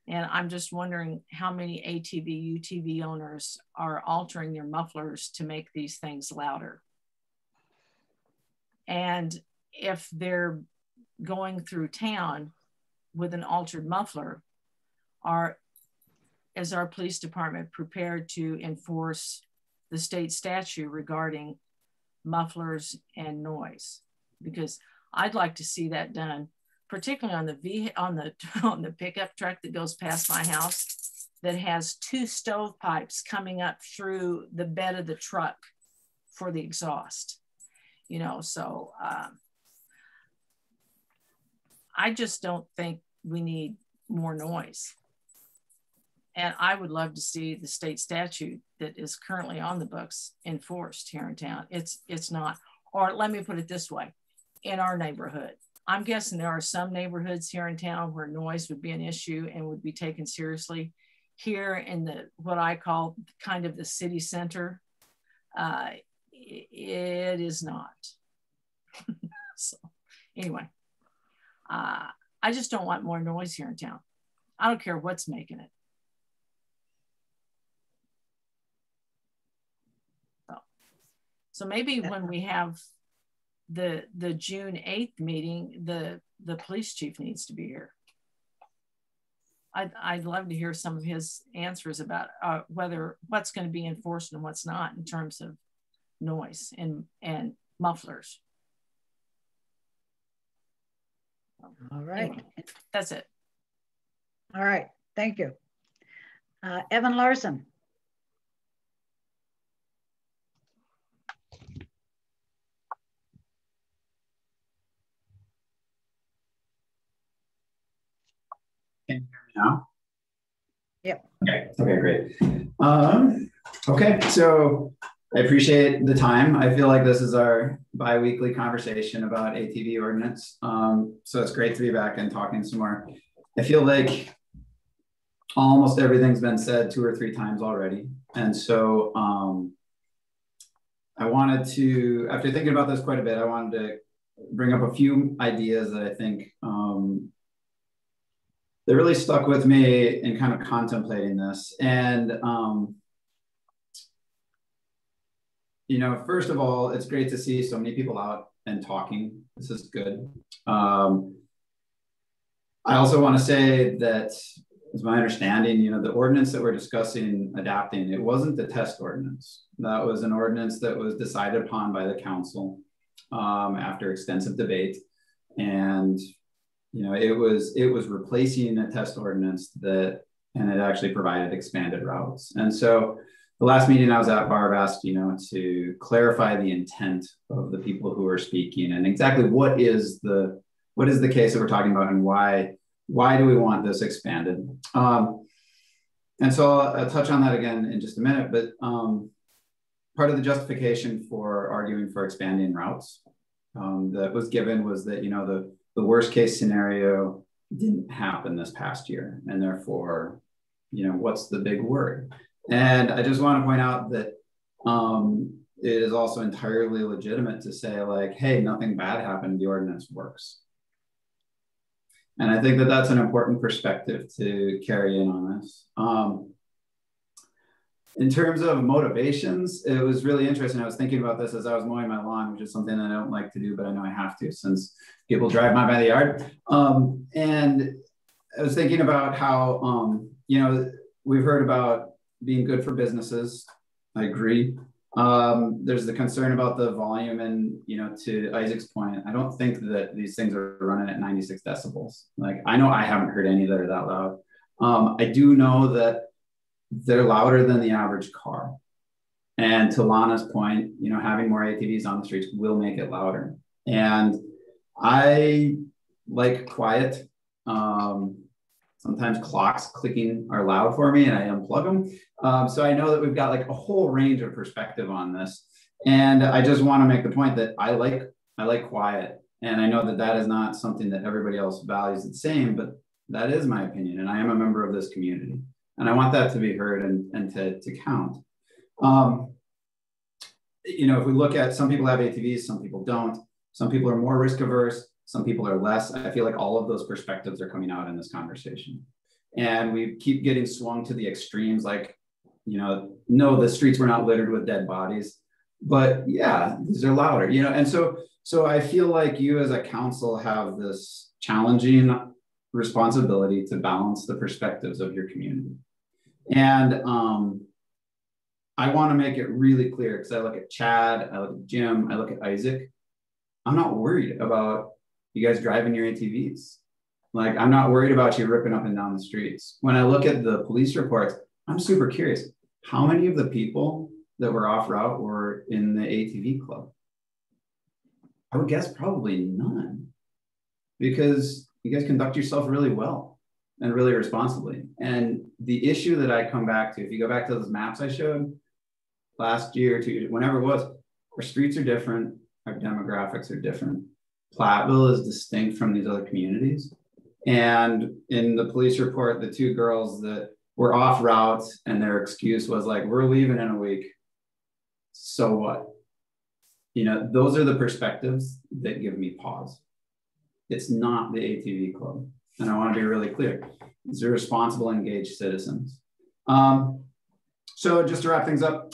And I'm just wondering how many ATV, UTV owners are altering their mufflers to make these things louder. And if they're going through town with an altered muffler, is our police department prepared to enforce the state statute regarding mufflers and noise? Because I'd like to see that done, particularly on the pickup truck that goes past my house that has 2 stovepipes coming up through the bed of the truck for the exhaust. So I just don't think we need more noise. And I would love to see the state statute that is currently on the books enforced here in town. It's not, or let me put it this way, in our neighborhood. I'm guessing there are some neighborhoods here in town where noise would be an issue and would be taken seriously. Here in what I call kind of the city center, it is not. So anyway, I I just don't want more noise here in town. I don't care what's making it. So maybe when we have the June 8th meeting, the police chief needs to be here. I'd love to hear some of his answers about whether what's going to be enforced and what's not in terms of noise and mufflers. All right. Anyway, that's it. All right. Thank you. Evan Larson. Can you hear me now? Yep. Okay, great. Okay, so I appreciate the time. I feel like this is our bi-weekly conversation about ATV ordinance. So it's great to be back and talking some more. I feel like almost everything's been said 2 or 3 times already. And so I wanted to, after thinking about this quite a bit, I wanted to bring up a few ideas that I think that really stuck with me in kind of contemplating this. And, you know, first of all, it's great to see so many people out and talking. This is good. I also want to say that, as my understanding, you know, the ordinance that we're discussing adapting, it wasn't the test ordinance. That was an ordinance that was decided upon by the council after extensive debate. And you know, it was replacing a test ordinance and it actually provided expanded routes. And so the last meeting I was at, Barb asked, you know, to clarify the intent of the people who are speaking and exactly what is the case that we're talking about and why do we want this expanded? And so I'll touch on that again in just a minute, but part of the justification for arguing for expanding routes that was given was that, you know, the worst case scenario didn't happen this past year. And therefore, you know, what's the big word? And I just want to point out that it is also entirely legitimate to say like, hey, nothing bad happened, the ordinance works. And I think that that's an important perspective to carry in on this. In terms of motivations, it was really interesting. I was thinking about this as I was mowing my lawn, which is something that I don't like to do, but I know I have to since people drive by the yard. And I was thinking about how, you know, we've heard about being good for businesses. I agree. There's the concern about the volume and, you know, to Isaac's point, I don't think that these things are running at 96 decibels. Like, I know I haven't heard any that are that loud. I do know that they're louder than the average car. And to Lana's point, you know, having more ATVs on the streets will make it louder. And I like quiet. Sometimes clocks clicking are loud for me and I unplug them. So I know that we've got like a whole range of perspective on this. And I just want to make the point that I like quiet. And I know that that is not something that everybody else values the same, but that is my opinion. And I am a member of this community. And I want that to be heard and to count. You know, if we look at, some people have ATVs, some people don't. Some people are more risk averse, some people are less. I feel like all of those perspectives are coming out in this conversation. And we keep getting swung to the extremes, like, you know, no, the streets were not littered with dead bodies, but yeah, these are louder, you know? And so I feel like you as a council have this challenging responsibility to balance the perspectives of your community. And I want to make it really clear, because I look at Chad, I look at Jim, I look at Isaac. I'm not worried about you guys driving your ATVs. Like, I'm not worried about you ripping up and down the streets. When I look at the police reports, I'm super curious. How many of the people that were off route were in the ATV club? I would guess probably none, because you guys conduct yourself really well and really responsibly. And the issue that I come back to, if you go back to those maps I showed last year, 2 years, whenever it was, our streets are different, our demographics are different. Platteville is distinct from these other communities. And in the police report, the 2 girls that were off route and their excuse was like, we're leaving in a week. So what? You know, those are the perspectives that give me pause. It's not the ATV club. And I want to be really clear. These are responsible, engaged citizens. So just to wrap things up,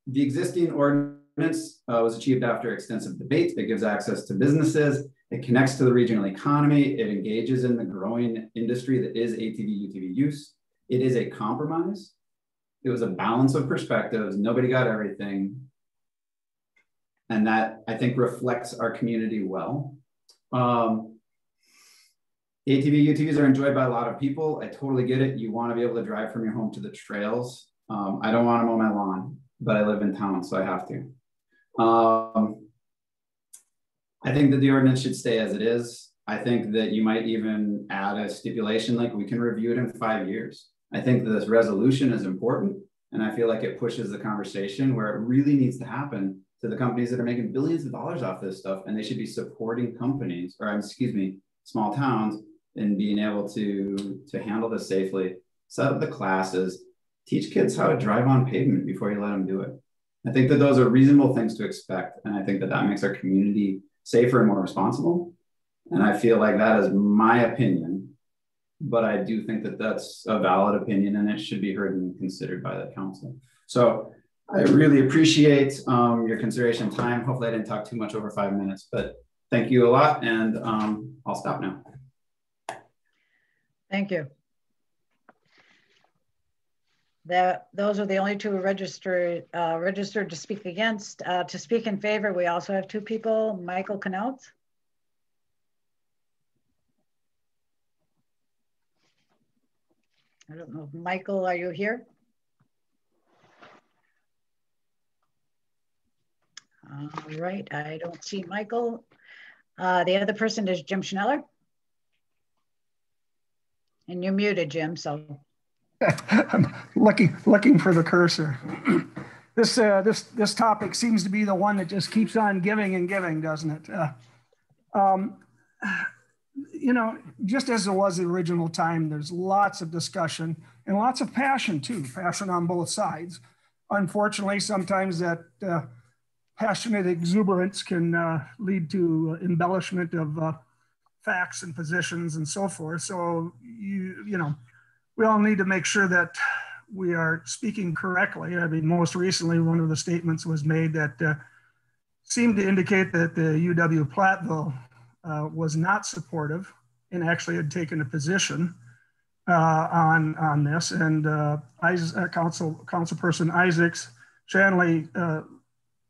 the existing ordinance was achieved after extensive debate. It gives access to businesses. It connects to the regional economy. It engages in the growing industry that is ATV, UTV use. It is a compromise. It was a balance of perspectives. Nobody got everything. And that, I think, reflects our community well. ATV, UTVs are enjoyed by a lot of people. I totally get it. You want to be able to drive from your home to the trails. I don't want to mow my lawn, but I live in town, so I have to. I think that the ordinance should stay as it is. I think that you might even add a stipulation like we can review it in 5 years. I think that this resolution is important, and I feel like it pushes the conversation where it really needs to happen to the companies that are making billions of dollars off this stuff, and they should be supporting companies, or excuse me, small towns, in being able to handle this safely, set up the classes, teach kids how to drive on pavement before you let them do it. I think that those are reasonable things to expect, and I think that that makes our community safer and more responsible. And I feel like that is my opinion, but I do think that that's a valid opinion and it should be heard and considered by the council. So I really appreciate your consideration time. Hopefully I didn't talk too much over 5 minutes, but thank you a lot, and I'll stop now. Thank you. Those are the only two registered to speak against. To speak in favor, we also have two people, Michael Knaut. I don't know, Michael, are you here? All right, I don't see Michael. The other person is Jim Schneller. And you're muted, Jim, so. I'm looking for the cursor. This topic seems to be the one that just keeps on giving and giving, doesn't it? You know, just as there was the original time, there's lots of discussion and lots of passion too, passion on both sides. Unfortunately, sometimes that passionate exuberance can lead to embellishment of facts and positions and so forth. So, you know, we all need to make sure that we are speaking correctly. I mean, most recently, one of the statements was made that seemed to indicate that the UW Platteville was not supportive and actually had taken a position on this. And Councilperson Isaacs Shanley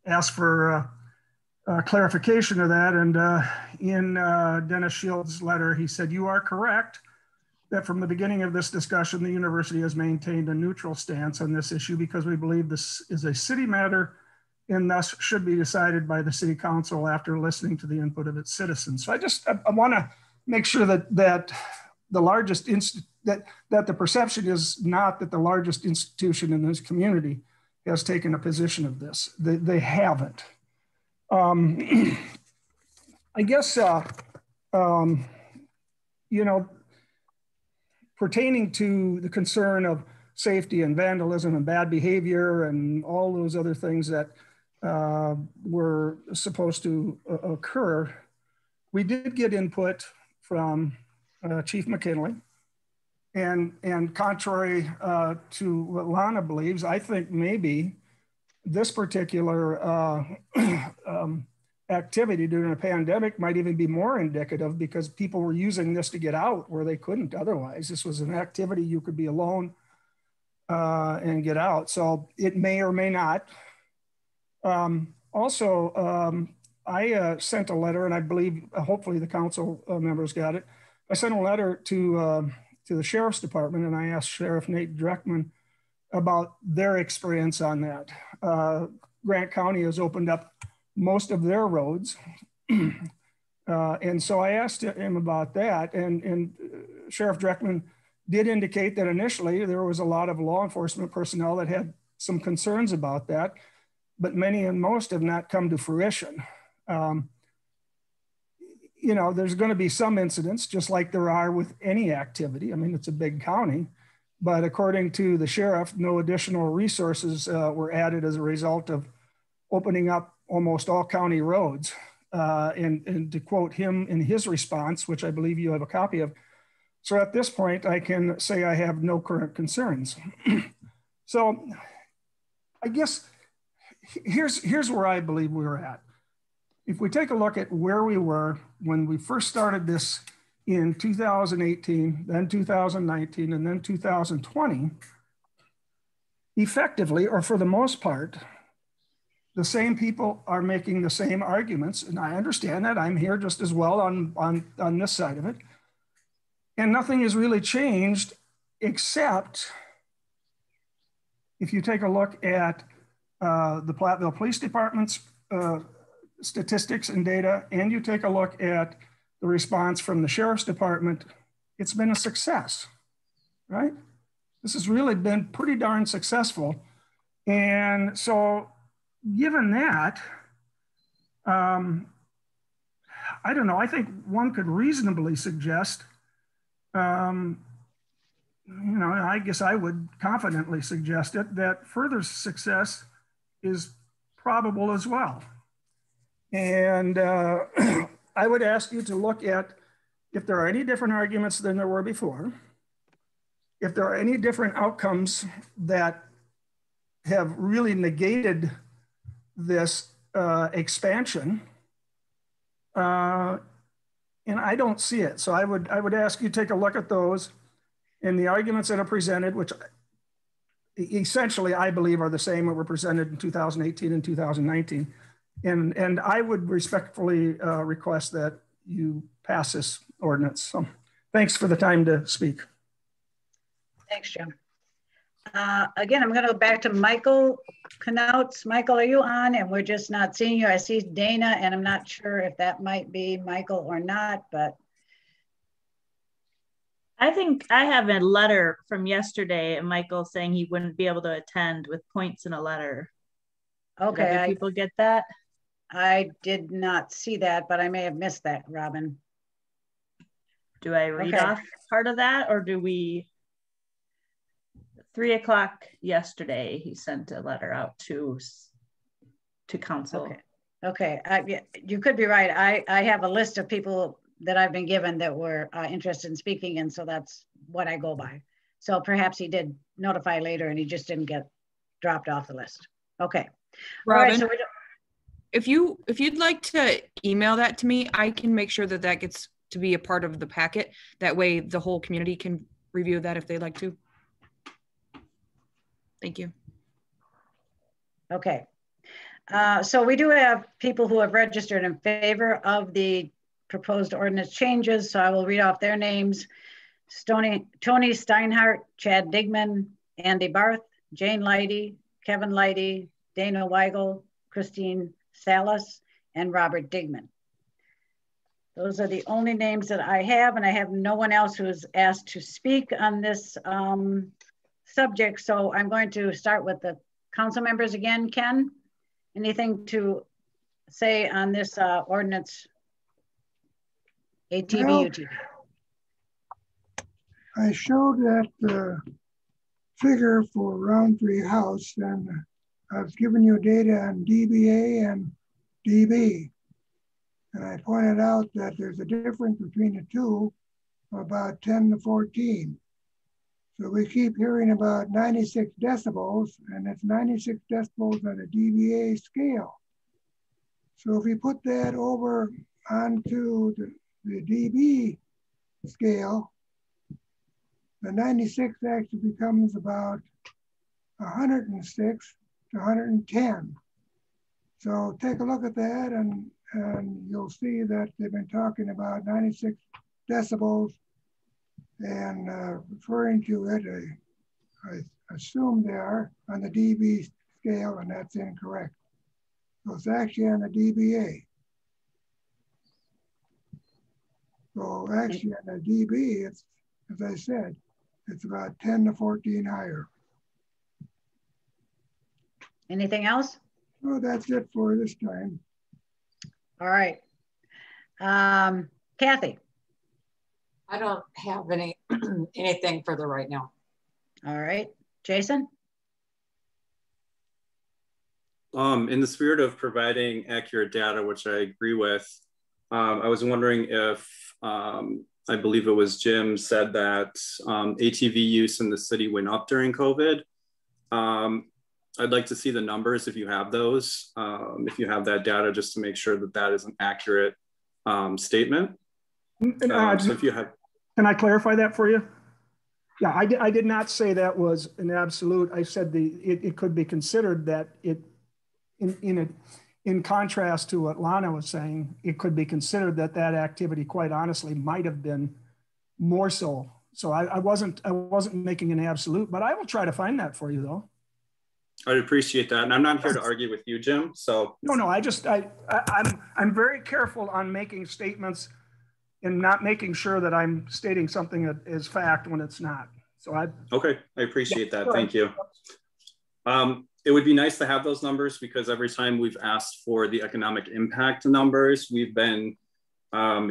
asked for clarification of that. And in Dennis Shields' letter, he said, "You are correct that from the beginning of this discussion, the university has maintained a neutral stance on this issue because we believe this is a city matter and thus should be decided by the city council after listening to the input of its citizens." So I want to make sure that the largest that the perception is not that the largest institution in this community has taken a position of this. They haven't. I guess you know, pertaining to the concern of safety and vandalism and bad behavior and all those other things that were supposed to occur, we did get input from Chief McKinley. And contrary to what Lana believes, I think maybe this particular activity during a pandemic might even be more indicative because people were using this to get out where they couldn't otherwise. This was an activity you could be alone and get out. So it may or may not. Also, I sent a letter, and I believe hopefully the council members got it. I sent a letter to the Sheriff's Department, and I asked Sheriff Nate Dreckman about their experience on that. Grant County has opened up most of their roads. And so I asked him about that, and Sheriff Dreckman did indicate that initially there was a lot of law enforcement personnel that had some concerns about that, but many and most have not come to fruition. You know, there's going to be some incidents, just like there are with any activity. I mean, it's a big county, but according to the sheriff, no additional resources were added as a result of opening up almost all county roads. and to quote him in his response, which I believe you have a copy of. So at this point, I can say I have no current concerns. So I guess here's where I believe we're at. If we take a look at where we were when we first started this in 2018, then 2019, and then 2020, effectively, or for the most part, the same people are making the same arguments. And I understand that. I'm here just as well on this side of it. And nothing has really changed, except if you take a look at the Platteville Police Department's statistics and data, and you take a look at the response from the Sheriff's Department, it's been a success, right? This has really been pretty darn successful. And so given that, I don't know, I think one could reasonably suggest, you know, I guess I would confidently suggest it, that further success is probable as well. And I would ask you to look at if there are any different arguments than there were before, if there are any different outcomes that have really negated this expansion, and I don't see it. So I would ask you to take a look at those and the arguments that are presented, which essentially I believe are the same that were presented in 2018 and 2019. And I would respectfully request that you pass this ordinance. So thanks for the time to speak. Thanks, Jim. Again, I'm going to go back to Michael Knauts. Michael, are you on? And we're just not seeing you. I see Dana, and I'm not sure if that might be Michael or not, but. I think I have a letter from yesterday, Michael, saying he wouldn't be able to attend with points in a letter. Okay. Did other people get that? I did not see that, but I may have missed that, Robin. Do I read off part of that, or do we? 3 o'clock yesterday, he sent a letter out to council. Okay. You could be right. I have a list of people that I've been given that were interested in speaking, and so that's what I go by. So perhaps he did notify later, and he just didn't get dropped off the list. Okay. Robin, all right, so if you'd like to email that to me, I can make sure that that gets to be a part of the packet. That way the whole community can review that if they'd like to. Thank you. Okay. So we do have people who have registered in favor of the proposed ordinance changes. So I will read off their names. Tony Steinhardt, Chad Digman, Andy Barth, Jane Leidy, Kevin Leidy, Dana Weigel, Christine Salas, and Robert Digman. Those are the only names that I have, and I have no one else who is asked to speak on this subject. So I'm going to start with the council members again. Ken, anything to say on this ordinance, ATV, well, UTV? I showed that figure for Roundtree House, and I've given you data on DBA and DB. And I pointed out that there's a difference between the two of about 10 to 14. So we keep hearing about 96 decibels, and it's 96 decibels on a DBA scale. So if we put that over onto the DB scale, the 96 actually becomes about 106 to 110. So take a look at that, and you'll see that they've been talking about 96 decibels and referring to it, I assume they are on the DB scale, and that's incorrect. So it's actually on the DBA. So actually on the DB, it's, as I said, it's about 10 to 14 higher. Anything else? Well, that's it for this time. All right. Kathy. I don't have anything further right now. All right. Jason? In the spirit of providing accurate data, which I agree with, I was wondering if, I believe it was Jim said that ATV use in the city went up during COVID. I'd like to see the numbers if you have those, if you have that data, just to make sure that that is an accurate statement. So if you have, can I clarify that for you? Yeah, I did not say that was an absolute. I said it could be considered that it, in contrast to what Lana was saying, it could be considered that that activity, quite honestly, might have been more so. So I wasn't making an absolute, but I will try to find that for you though. I'd appreciate that, and I'm not here to argue with you, Jim. So no, I'm very careful on making statements and not making sure that I'm stating something that is fact when it's not. So okay, I appreciate that. Thank you. It would be nice to have those numbers, because every time we've asked for the economic impact numbers, we've been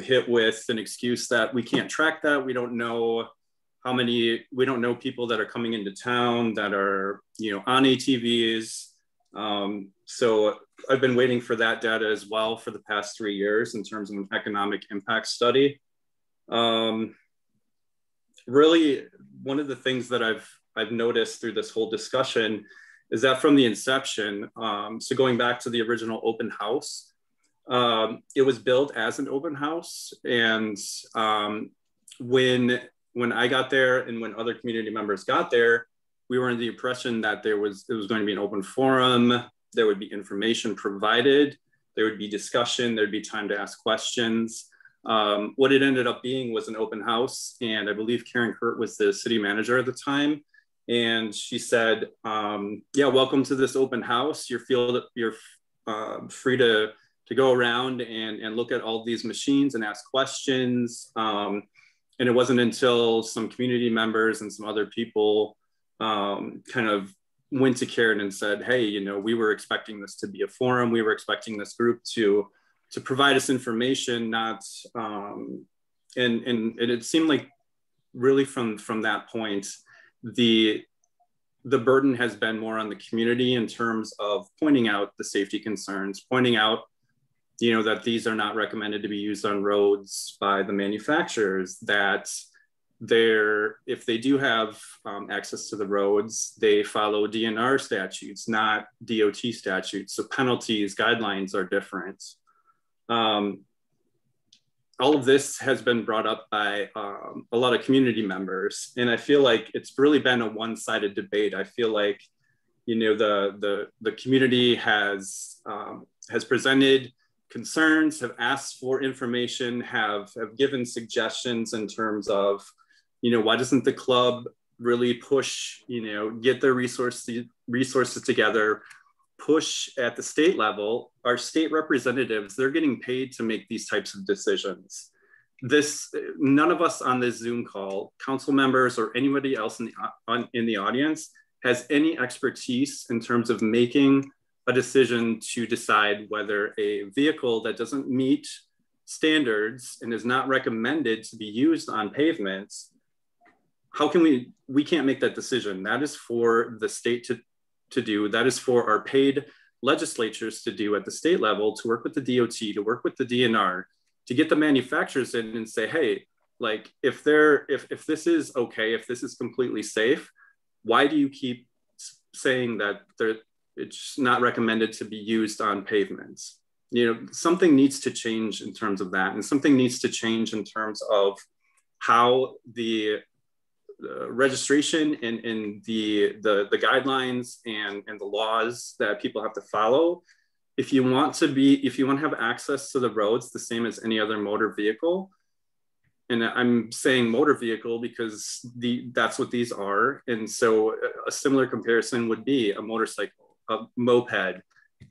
hit with an excuse that we can't track that. We don't know how many, we don't know people that are coming into town that are, on ATVs. So I've been waiting for that data as well for the past 3 years in terms of an economic impact study. Really, one of the things that I've noticed through this whole discussion is that from the inception, so going back to the original open house, it was built as an open house. And when I got there and when other community members got there, we were in the impression that it was going to be an open forum. There would be information provided. There would be discussion. There'd be time to ask questions. What it ended up being was an open house. And I believe Karen Kurt was the city manager at the time. And she said, yeah, welcome to this open house. You're free to go around and look at all these machines and ask questions. And it wasn't until some community members and some other people kind of went to Karen and said, hey, we were expecting this to be a forum. We were expecting this group to provide us information, not, and it seemed like really from that point, the burden has been more on the community in terms of pointing out the safety concerns, pointing out, that these are not recommended to be used on roads by the manufacturers, that if they do have access to the roads, they follow DNR statutes, not DOT statutes. So penalties, guidelines are different. All of this has been brought up by a lot of community members. And I feel like it's really been a one-sided debate. I feel like, the community has presented concerns, have asked for information, have given suggestions in terms of, why doesn't the club really push, get their resources together, push at the state level. Our state representatives, they're getting paid to make these types of decisions. None of us on this Zoom call, council members or anybody else in the audience, has any expertise in terms of making a decision to decide whether a vehicle that doesn't meet standards and is not recommended to be used on pavements, how can we can't make that decision. That is for the state to do. That is for our paid legislatures to do at the state level, to work with the DOT, to work with the DNR, to get the manufacturers in and say, hey, like if this is okay, if this is completely safe, why do you keep saying that it's not recommended to be used on pavements? Something needs to change in terms of that, and something needs to change in terms of how the registration and the guidelines and the laws that people have to follow. If you want to have access to the roads the same as any other motor vehicle, and I'm saying motor vehicle because that's what these are. And so a similar comparison would be a motorcycle, a moped,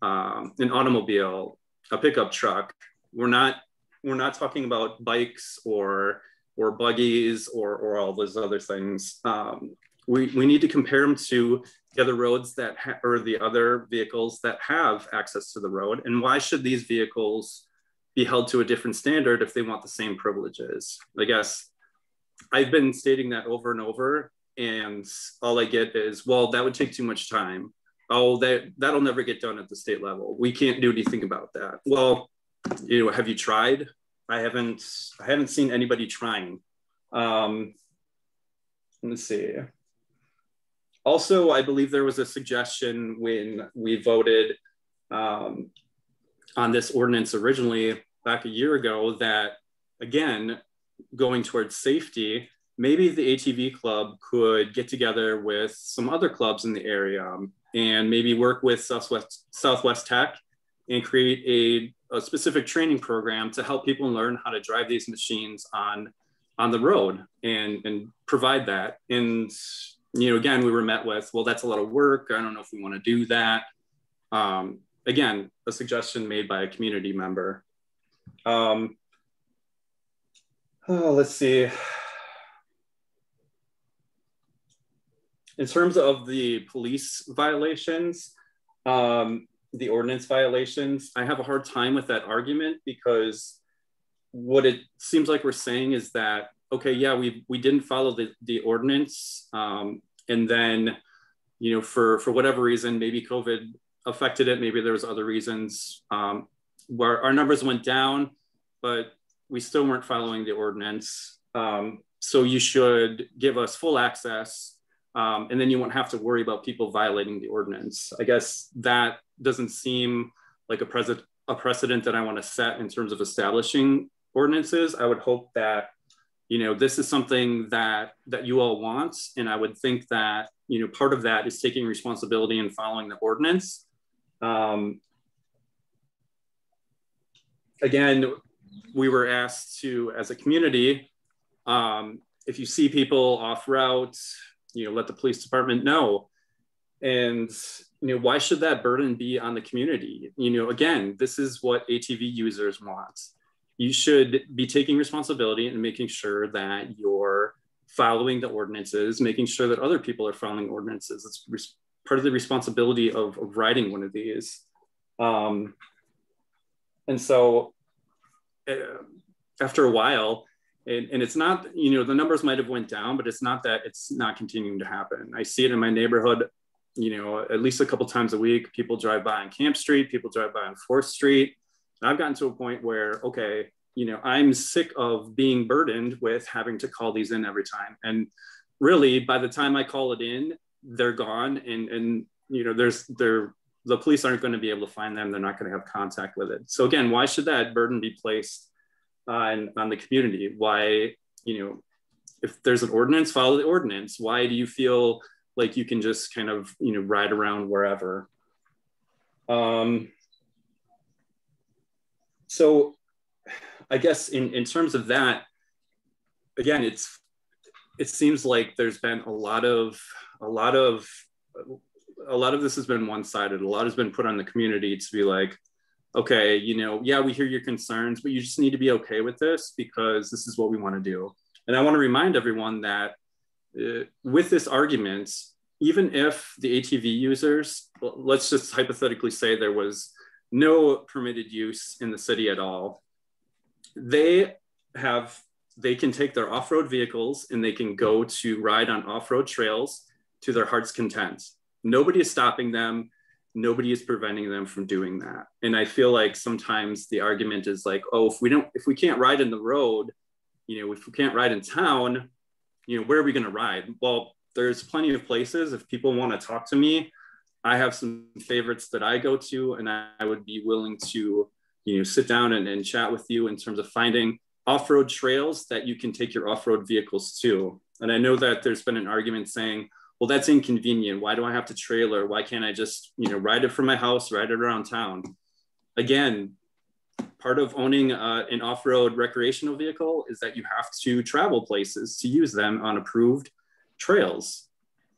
an automobile, a pickup truck. We're not talking about bikes or buggies or all those other things. We need to compare them to the other roads or the other vehicles that have access to the road. And why should these vehicles be held to a different standard if they want the same privileges? I guess I've been stating that over and over, and all I get is, well, that would take too much time. oh, that'll never get done at the state level. We can't do anything about that. Well, you know, have you tried? I haven't seen anybody trying. Let's see. Also, I believe there was a suggestion when we voted on this ordinance originally back a year ago that, again, going towards safety, maybe the ATV club could get together with some other clubs in the area and maybe work with Southwest Tech and create a specific training program to help people learn how to drive these machines on the road and provide that. And, you know, again, we were met with, well, that's a lot of work. I don't know if we want to do that. Again, a suggestion made by a community member. Let's see. In terms of the police violations, the ordinance violations, I have a hard time with that argument because what it seems like we're saying is that, okay, yeah, we didn't follow the ordinance. And then, you know, for whatever reason, maybe COVID affected it. Maybe there was other reasons where our numbers went down, but we still weren't following the ordinance. So you should give us full access and then you won't have to worry about people violating the ordinance. I guess that doesn't seem like a precedent that I want to set in terms of establishing ordinances. I would hope that, you know, this is something that you all want. And I would think that, you know, part of that is taking responsibility and following the ordinance. Again, we were asked to, as a community, if you see people off route, you know, let the police department know. And, you know, why should that burden be on the community? You know, again, this is what ATV users want. You should be taking responsibility and making sure that you're following the ordinances, making sure that other people are following ordinances. It's part of the responsibility of riding one of these. And so after a while, and it's not, you know, the numbers might have went down, but it's not that it's not continuing to happen. I see it in my neighborhood, you know, at least a couple times a week. People drive by on Camp Street, people drive by on 4th Street. And I've gotten to a point where, okay, you know, I'm sick of being burdened with having to call these in every time. And really, by the time I call it in, they're gone. And you know, the police aren't going to be able to find them. They're not going to have contact with it. So again, why should that burden be placed on the community? Why, you know, if there's an ordinance, follow the ordinance. Why do you feel like you can just kind of, you know, ride around wherever? So I guess in terms of that, again, it seems like there's been a lot of this has been one-sided. A lot has been put on the community to be like, okay, you know, yeah, we hear your concerns, but you just need to be okay with this because this is what we want to do. And I want to remind everyone that with this argument, even if the ATV users, let's just hypothetically say there was no permitted use in the city at all, they can take their off-road vehicles and they can go to ride on off-road trails to their heart's content. Nobody is stopping them. Nobody is preventing them from doing that. And I feel like sometimes the argument is like, oh, if we can't ride in the road, you know, if we can't ride in town, you know, where are we going to ride? Well, there's plenty of places. If people want to talk to me, I have some favorites that I go to, and I would be willing to, you know, sit down and chat with you in terms of finding off-road trails that you can take your off-road vehicles to. And I know that there's been an argument saying, well, that's inconvenient. Why do I have to trailer? Why can't I just, you know, ride it from my house, ride it around town? Again, part of owning an off-road recreational vehicle is that you have to travel places to use them on approved trails.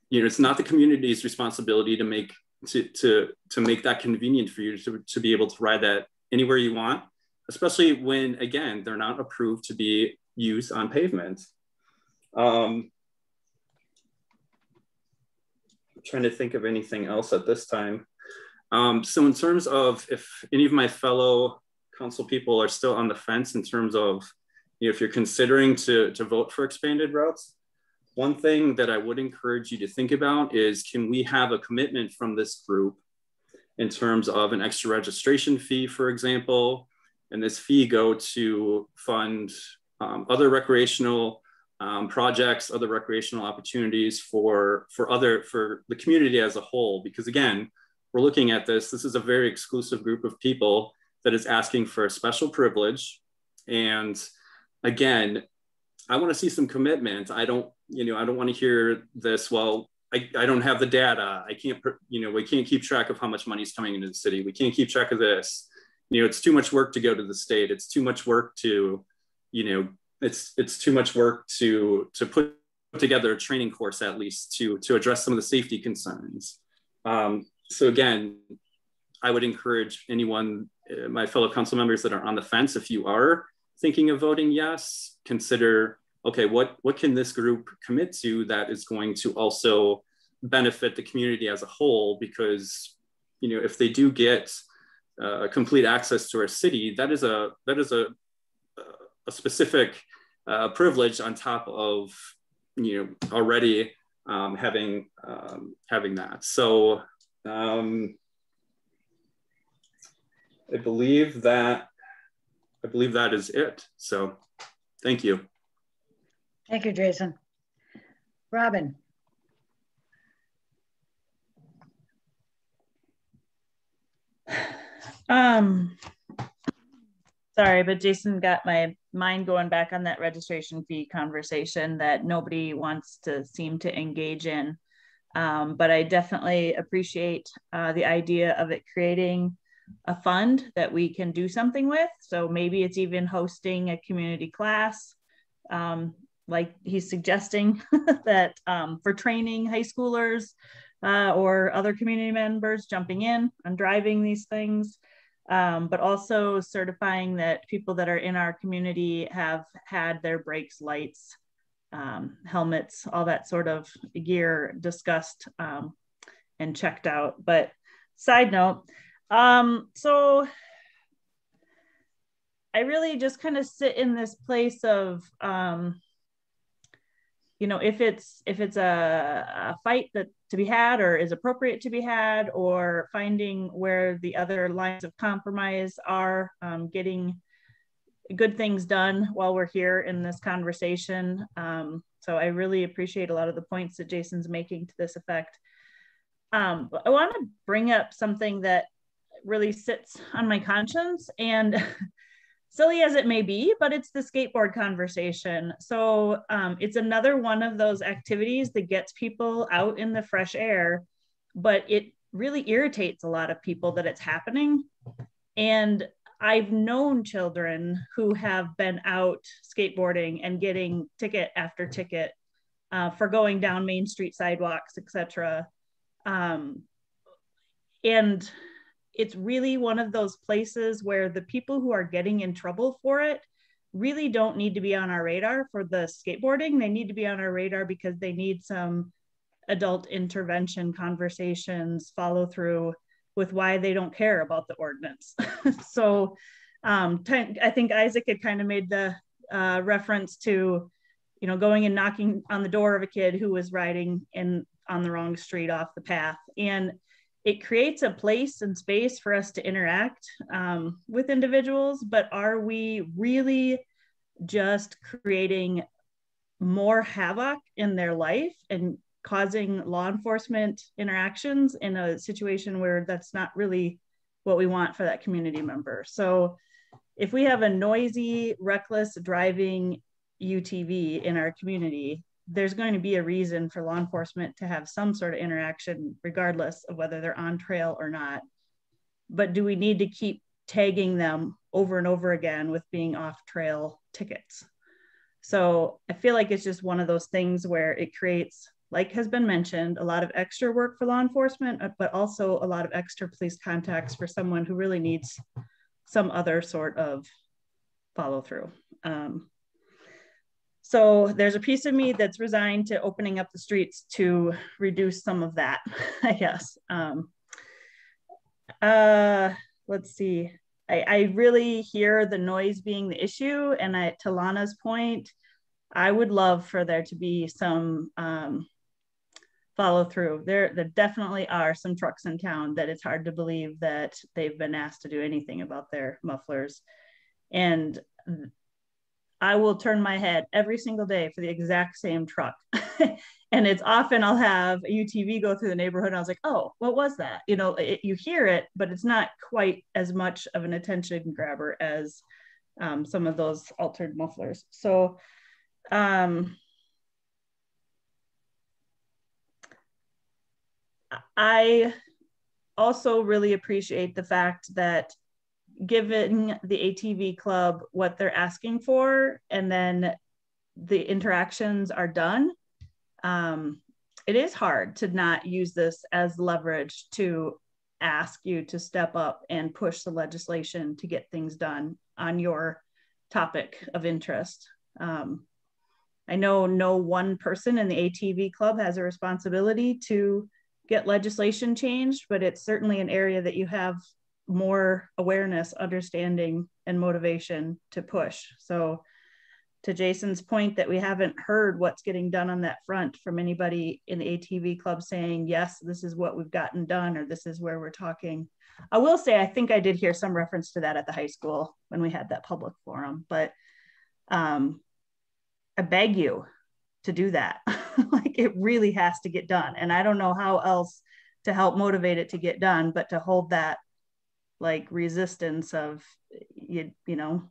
You know, it's not the community's responsibility to make that convenient for you to be able to ride that anywhere you want, especially when, again, they're not approved to be used on pavement. I'm trying to think of anything else at this time. So in terms of if any of my fellow council people are still on the fence in terms of, you know, if you're considering to vote for expanded routes, One thing that I would encourage you to think about is, can we have a commitment from this group in terms of an extra registration fee, for example, and this fee go to fund other recreational projects, other recreational opportunities for the community as a whole? Because again, we're looking at this is a very exclusive group of people that is asking for a special privilege. And again, I want to see some commitment. I don't want to hear this, well, I don't have the data. I can't, we can't keep track of how much money is coming into the city. We can't keep track of this. It's too much work to go to the state. It's too much work to, it's too much work to put together a training course, at least to address some of the safety concerns. So again, I would encourage anyone, my fellow council members that are on the fence, if you are thinking of voting yes, consider, okay, what can this group commit to that is going to also benefit the community as a whole? Because, if they do get complete access to our city, that is a specific privilege on top of, already having that. So I believe that is it. So thank you. Thank you, Jason. Robin. Sorry, but Jason got my mind going back on that registration fee conversation that nobody wants to seem to engage in. But I definitely appreciate the idea of it creating a fund that we can do something with. So maybe it's even hosting a community class, like he's suggesting that for training high schoolers or other community members jumping in and driving these things, but also certifying that people that are in our community have had their brakes, lights, helmets, all that sort of gear discussed and checked out. But side note, so I really just kind of sit in this place of, if it's a fight that to be had or is appropriate to be had, or finding where the other lines of compromise are, getting good things done while we're here in this conversation. So I really appreciate a lot of the points that Jason's making to this effect. But I want to bring up something that really sits on my conscience, and silly as it may be, but it's the skateboard conversation. So it's another one of those activities that gets people out in the fresh air, but it really irritates a lot of people that it's happening. And I've known children who have been out skateboarding and getting ticket after ticket for going down Main Street sidewalks, etc. And it's really one of those places where the people who are getting in trouble for it really don't need to be on our radar for the skateboarding. They need to be on our radar because they need some adult intervention conversations, follow through with why they don't care about the ordinance. So I think Isaac had kind of made the reference to, going and knocking on the door of a kid who was riding on the wrong street off the path. And it creates a place and space for us to interact with individuals, but are we really just creating more havoc in their life and causing law enforcement interactions in a situation where that's not really what we want for that community member? So if we have a noisy, reckless driving UTV in our community, there's going to be a reason for law enforcement to have some sort of interaction, regardless of whether they're on trail or not. But do we need to keep tagging them over and over again with being off trail tickets? So I feel like it's just one of those things where it creates, like has been mentioned, a lot of extra work for law enforcement, but also a lot of extra police contacts for someone who really needs some other sort of follow through. So there's a piece of me that's resigned to opening up the streets to reduce some of that, I guess. Let's see. I really hear the noise being the issue. And to Lana's point, I would love for there to be some follow through. There definitely are some trucks in town that it's hard to believe that they've been asked to do anything about their mufflers. And I will turn my head every single day for the exact same truck. And it's often I'll have a UTV go through the neighborhood and I was like, oh, what was that? You know, you hear it, but it's not quite as much of an attention grabber as some of those altered mufflers. So I also really appreciate the fact that giving the ATV club what they're asking for and then the interactions are done. It is hard to not use this as leverage to ask you to step up and push the legislation to get things done on your topic of interest. I know no one person in the ATV club has a responsibility to get legislation changed, but it's certainly an area that you have more awareness, understanding, and motivation to push. So to Jason's point that we haven't heard what's getting done on that front from anybody in the ATV club saying, yes, this is what we've gotten done, or this is where we're talking. I will say, I think I did hear some reference to that at the high school when we had that public forum, but I beg you to do that. Like, it really has to get done. And I don't know how else to help motivate it to get done, but to hold that like resistance of, you know,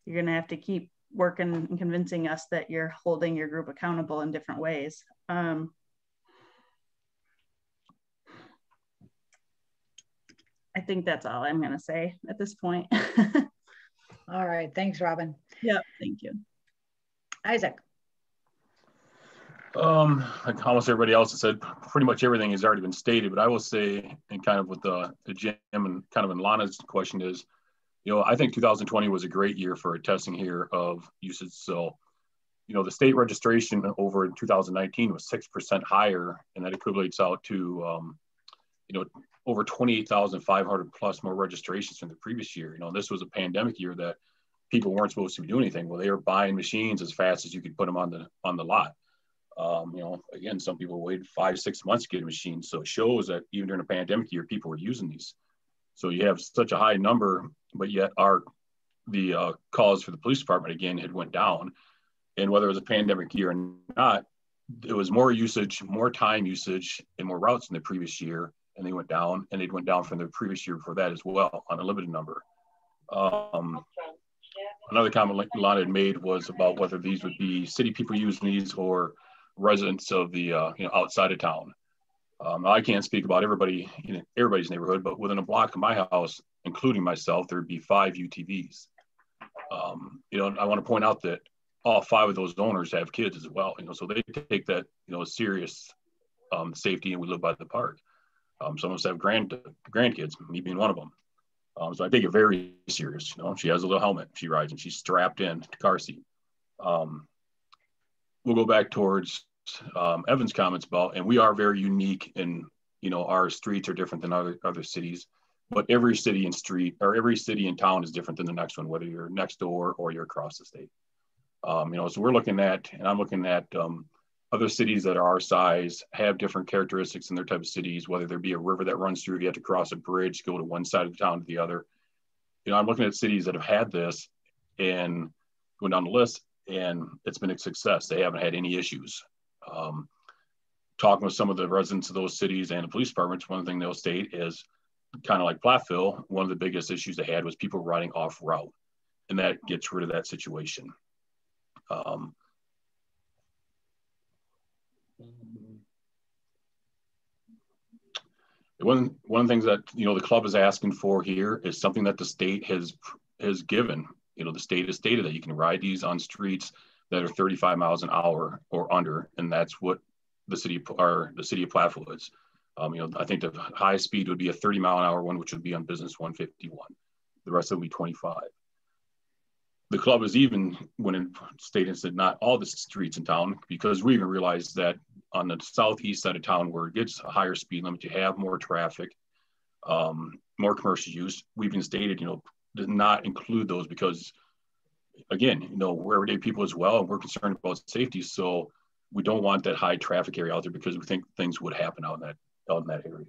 you're going to have to keep working and convincing us that you're holding your group accountable in different ways. I think that's all I'm going to say at this point. All right. Thanks, Robin. Yeah, thank you. Isaac. Like almost everybody else has said, pretty much everything has already been stated, but I will say, and kind of with the Jim and kind of in Lana's question is, you know, I think 2020 was a great year for testing here of usage. So, you know, the state registration over in 2019 was 6% higher, and that equates out to, you know, over 28,500 plus more registrations from the previous year. You know, this was a pandemic year that people weren't supposed to be doing anything. Well, they were buying machines as fast as you could put them on the lot. You know, again, some people waited 5-6 months to get a machine. So it shows that even during a pandemic year, people were using these. So you have such a high number, but yet the calls for the police department again had went down. And whether it was a pandemic year or not, it was more usage, more time usage, and more routes than the previous year. And they went down, and they went down from the previous year before that as well on a limited number. Another comment Lana had made was about whether these would be city people using these or residents of the you know, outside of town. I can't speak about everybody in everybody's neighborhood, but within a block of my house, including myself, there'd be 5 UTVs. You know, I want to point out that all 5 of those owners have kids as well. You know, so they take that, you know, serious safety, and we live by the park. Some of us have grandkids, me being one of them. So I take it very serious. You know, she has a little helmet she rides, and she's strapped in to car seat. We'll go back towards Evan's comments about, and we are very unique in, you know, our streets are different than other cities, but every city and street or every city and town is different than the next one, whether you're next door or you're across the state. You know, so we're looking at, and I'm looking at other cities that are our size, have different characteristics in their type of cities, whether there be a river that runs through, you have to cross a bridge, go to one side of the town to the other. You know, I'm looking at cities that have had this and going down the list, and it's been a success. They haven't had any issues. Talking with some of the residents of those cities and the police departments, one thing they'll state is kind of like Platteville, one of the biggest issues they had was people riding off route, and that gets rid of that situation. One of the things that, you know, the club is asking for here is something that the state has given. You know, the state has stated that you can ride these on streets that are 35 miles an hour or under, and that's what the city of Platteville is. You know, I think the highest speed would be a 30-mile-an-hour one, which would be on Business 151. The rest of it would be 25. The club is even when it stated that not all the streets in town, because we even realized that on the southeast side of town where it gets a higher speed limit, you have more traffic, more commercial use. We've been stated, you know, did not include those because again, you know, we're everyday people as well, and we're concerned about safety. So we don't want that high traffic area out there because we think things would happen out in that area.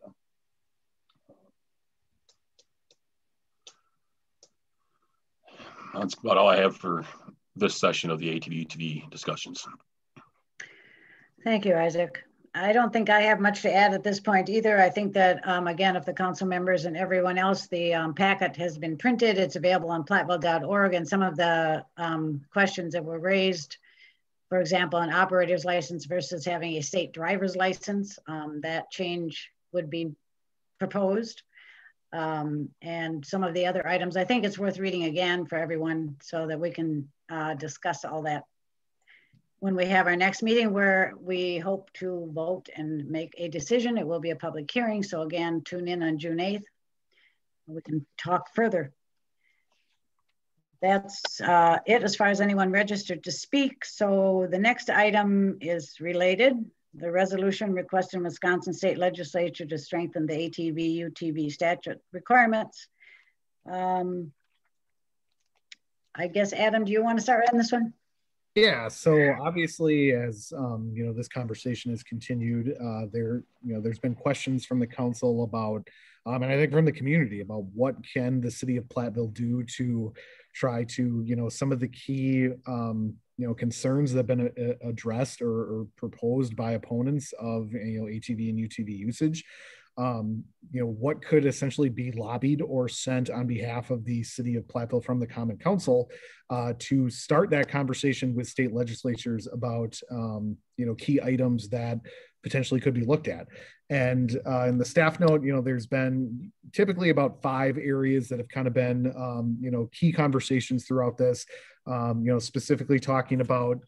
That's about all I have for this session of the ATV-UTV discussions. Thank you, Isaac. I don't think I have much to add at this point either. I think that, again, if the council members and everyone else, the packet has been printed, it's available on platteville.org, and some of the questions that were raised, for example, an operator's license versus having a state driver's license, that change would be proposed. And some of the other items, I think it's worth reading again for everyone so that we can discuss all that when we have our next meeting, where we hope to vote and make a decision. It will be a public hearing. So again, tune in on June 8th. We can talk further. That's it as far as anyone registered to speak. So the next item is related. The resolution requesting Wisconsin State Legislature to strengthen the ATV-UTV statute requirements. I guess, Adam, do you want to start on this one? Yeah, so obviously, as you know, this conversation has continued. There's been questions from the council about, and I think from the community, about what can the city of Platteville do to try to, you know, some of the key, concerns that have been addressed or proposed by opponents of, ATV and UTV usage. What could essentially be lobbied or sent on behalf of the city of Platteville from the Common Council to start that conversation with state legislatures about, key items that potentially could be looked at. And in the staff note, there's been typically about 5 areas that have kind of been, key conversations throughout this, specifically talking about,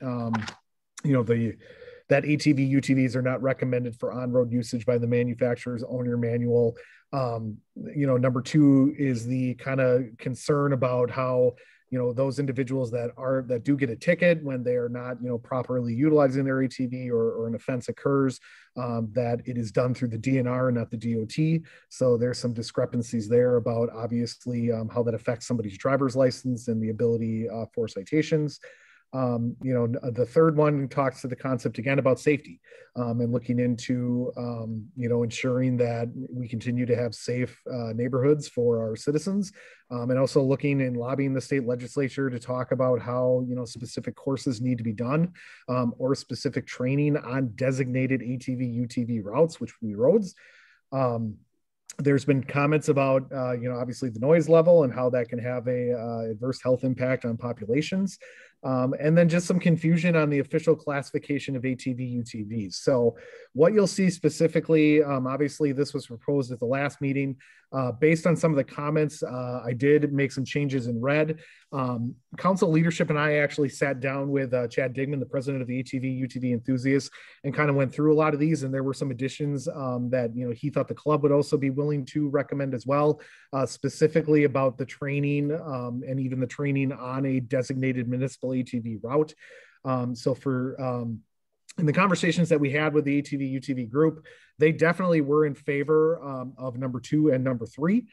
that ATV UTVs are not recommended for on-road usage by the manufacturer's owner manual. Number 2 is the kind of concern about how, those individuals that do get a ticket when they are not, properly utilizing their ATV or an offense occurs, that it is done through the DNR and not the DOT. So there's some discrepancies there about obviously how that affects somebody's driver's license and the ability for citations. The third one talks to the concept again about safety and looking into, ensuring that we continue to have safe neighborhoods for our citizens, and also looking and lobbying the state legislature to talk about how, specific courses need to be done or specific training on designated ATV, UTV routes, which would be roads. There's been comments about, obviously the noise level and how that can have a adverse health impact on populations. And then just some confusion on the official classification of ATV UTVs. So what you'll see specifically, obviously this was proposed at the last meeting. Based on some of the comments, I did make some changes in red. Council leadership and I actually sat down with Chad Digman, the president of the ATV UTV enthusiasts, and kind of went through a lot of these. And there were some additions that he thought the club would also be willing to recommend as well, specifically about the training and even the training on a designated municipal ATV route. In the conversations that we had with the ATV UTV group, they definitely were in favor of number 2 and number 3.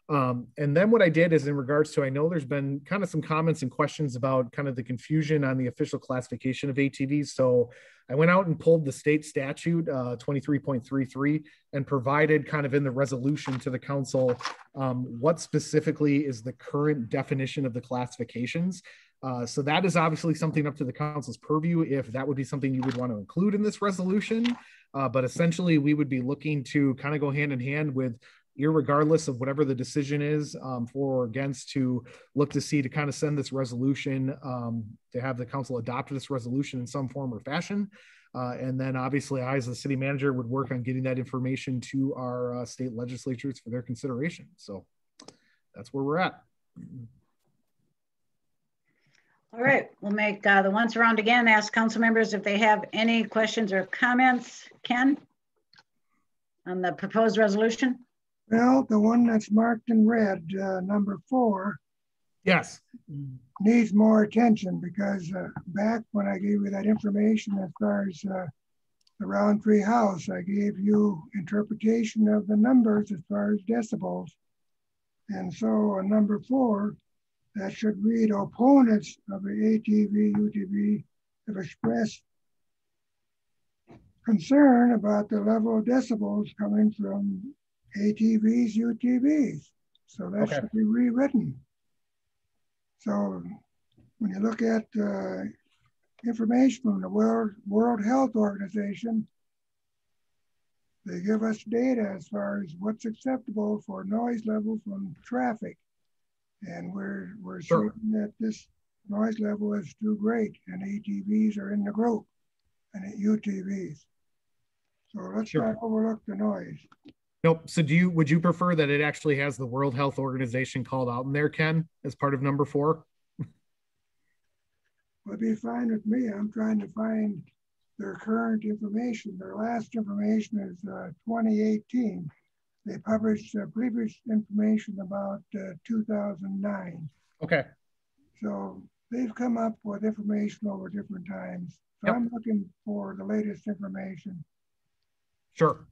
And then what I did is in regards to, I know there's been kind of some comments and questions about kind of the confusion on the official classification of ATVs. So I went out and pulled the state statute 23.33 and provided kind of in the resolution to the council what specifically is the current definition of the classifications. So that is obviously something up to the council's purview if that would be something you would want to include in this resolution. But essentially we would be looking to kind of go hand in hand with, irregardless of whatever the decision is for or against, to look to see to kind of send this resolution to have the council adopt this resolution in some form or fashion. And then obviously I, as the city manager, would work on getting that information to our state legislatures for their consideration. So that's where we're at. All right, we'll make the once around again, ask council members if they have any questions or comments. Ken, on the proposed resolution? Well, the one that's marked in red, number 4. Yes. Needs more attention because back when I gave you that information as far as the round tree house, I gave you interpretation of the numbers as far as decibels. And so on number 4, that should read opponents of the ATV, UTV have expressed concern about the level of decibels coming from ATVs, UTVs. So that should be rewritten. So when you look at information from the World Health Organization, they give us data as far as what's acceptable for noise level from traffic. And we're seeing that this noise level is too great, and ATVs are in the group, and UTVs. So let's not overlook the noise. Nope. So would you prefer that it actually has the World Health Organization called out in there, Ken, as part of number 4? Would be fine with me. I'm trying to find their current information. Their last information is 2018. They published previous information about 2009. Okay. So they've come up with information over different times. So I'm looking for the latest information. Sure.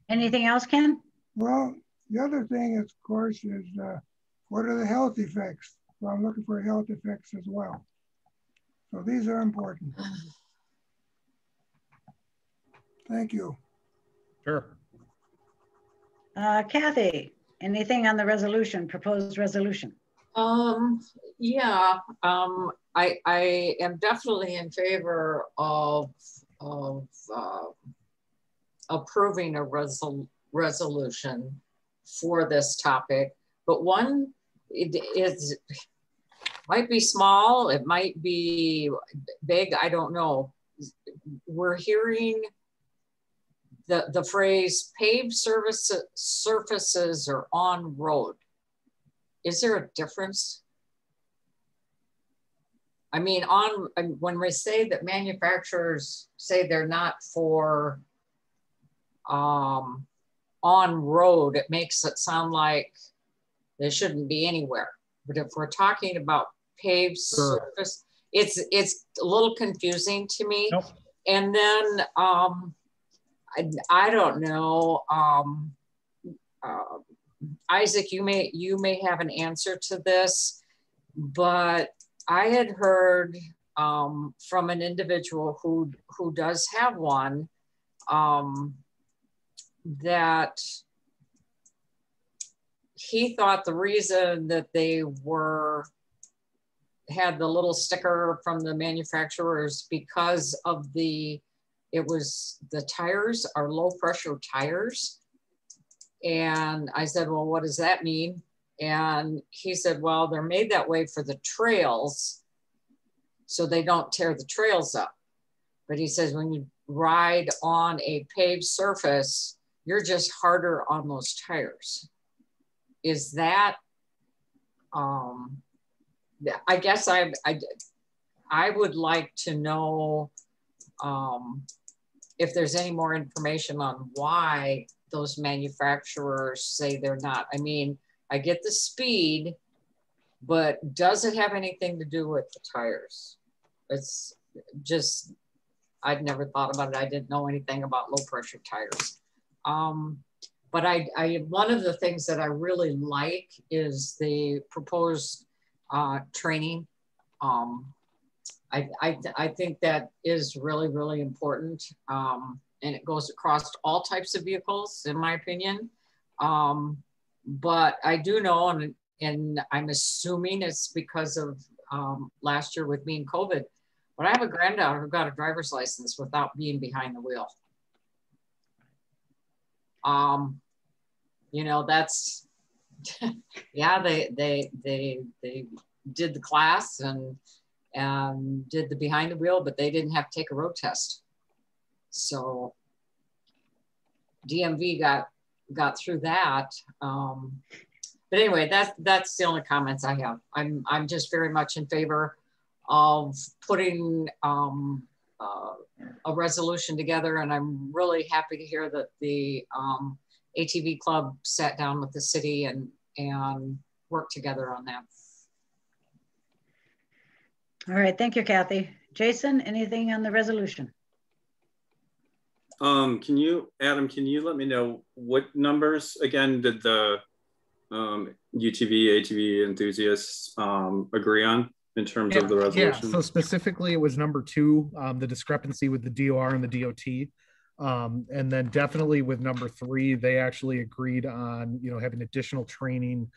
Anything else, Ken? Well, the other thing, of course, is what are the health effects? So I'm looking for health effects as well. So these are important. Thank you. Sure. Kathy, anything on the resolution, proposed resolution? Yeah, I am definitely in favor of approving a resolution for this topic, but one, it might be small, it might be big, I don't know. We're hearing the phrase paved surfaces or on road. Is there a difference? I mean, when we say that manufacturers say they're not for on road, it makes it sound like they shouldn't be anywhere. But if we're talking about paved surface, it's a little confusing to me. Nope. And then I don't know, Isaac, you may have an answer to this, but I had heard from an individual who does have one, that he thought the reason that they had the little sticker from the manufacturers because of the tires are low pressure tires. And I said, well, what does that mean? And he said, well, they're made that way for the trails so they don't tear the trails up. But he says, when you ride on a paved surface, you're just harder on those tires. Is that, I guess I would like to know if there's any more information on why those manufacturers say they're not. I mean, I get the speed, but does it have anything to do with the tires? It's just, I'd never thought about it. I didn't know anything about low pressure tires. But one of the things that I really like is the proposed training. I think that is really, really important. And it goes across all types of vehicles, in my opinion. But I do know, and I'm assuming it's because of last year with me and COVID, but I have a granddaughter who got a driver's license without being behind the wheel. You know, that's, yeah, they did the class and did the behind the wheel, but they didn't have to take a road test. So DMV got through that. But anyway, that's the only comments I have. I'm just very much in favor of putting a resolution together, and I'm really happy to hear that the ATV club sat down with the city and worked together on that. All right, thank you, Kathy. Jason, anything on the resolution? Adam, can you let me know what numbers again did the UTV, ATV enthusiasts agree on in terms of the resolution? Yeah, so specifically it was number 2, the discrepancy with the DOR and the DOT. And then definitely with number 3, they actually agreed on, having additional training,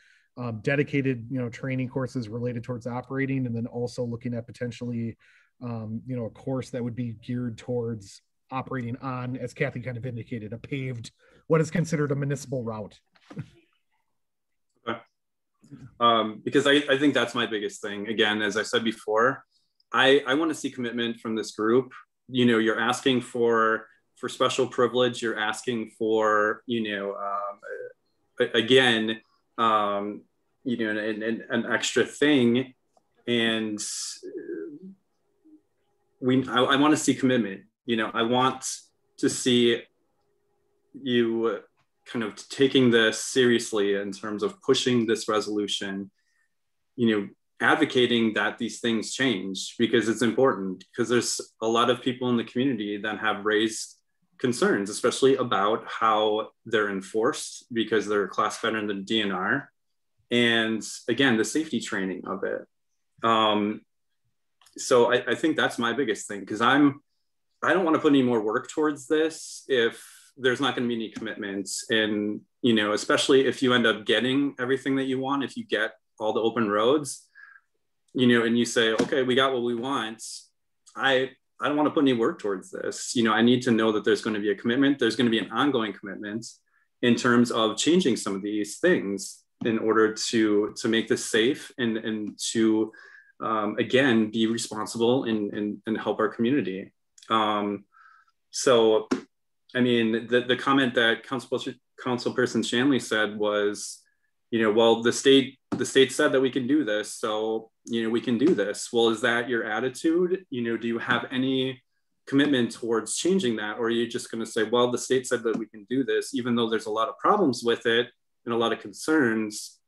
dedicated, training courses related towards operating, and then also looking at potentially, a course that would be geared towards operating on, as Kathy kind of indicated, a paved, what is considered a municipal route. Okay. Because I think that's my biggest thing. Again, as I said before, I want to see commitment from this group. You're asking for special privilege. You're asking for, again, an extra thing. And I want to see commitment. I want to see you kind of taking this seriously in terms of pushing this resolution, advocating that these things change, because it's important, because there's a lot of people in the community that have raised concerns, especially about how they're enforced because they're classified under the DNR. And again, the safety training of it. So I think that's my biggest thing, because I don't want to put any more work towards this if there's not going to be any commitments. And, especially if you end up getting everything that you want, if you get all the open roads, and you say, okay, we got what we want. I don't want to put any work towards this. I need to know that there's going to be a commitment. There's going to be an ongoing commitment in terms of changing some of these things in order to make this safe and to, again, be responsible and help our community. So, I mean, the comment that Councilperson Shanley said was, well, the state said that we can do this, so, we can do this. Well, is that your attitude? Do you have any commitment towards changing that? Or are you just going to say, well, the state said that we can do this, even though there's a lot of problems with it and a lot of concerns?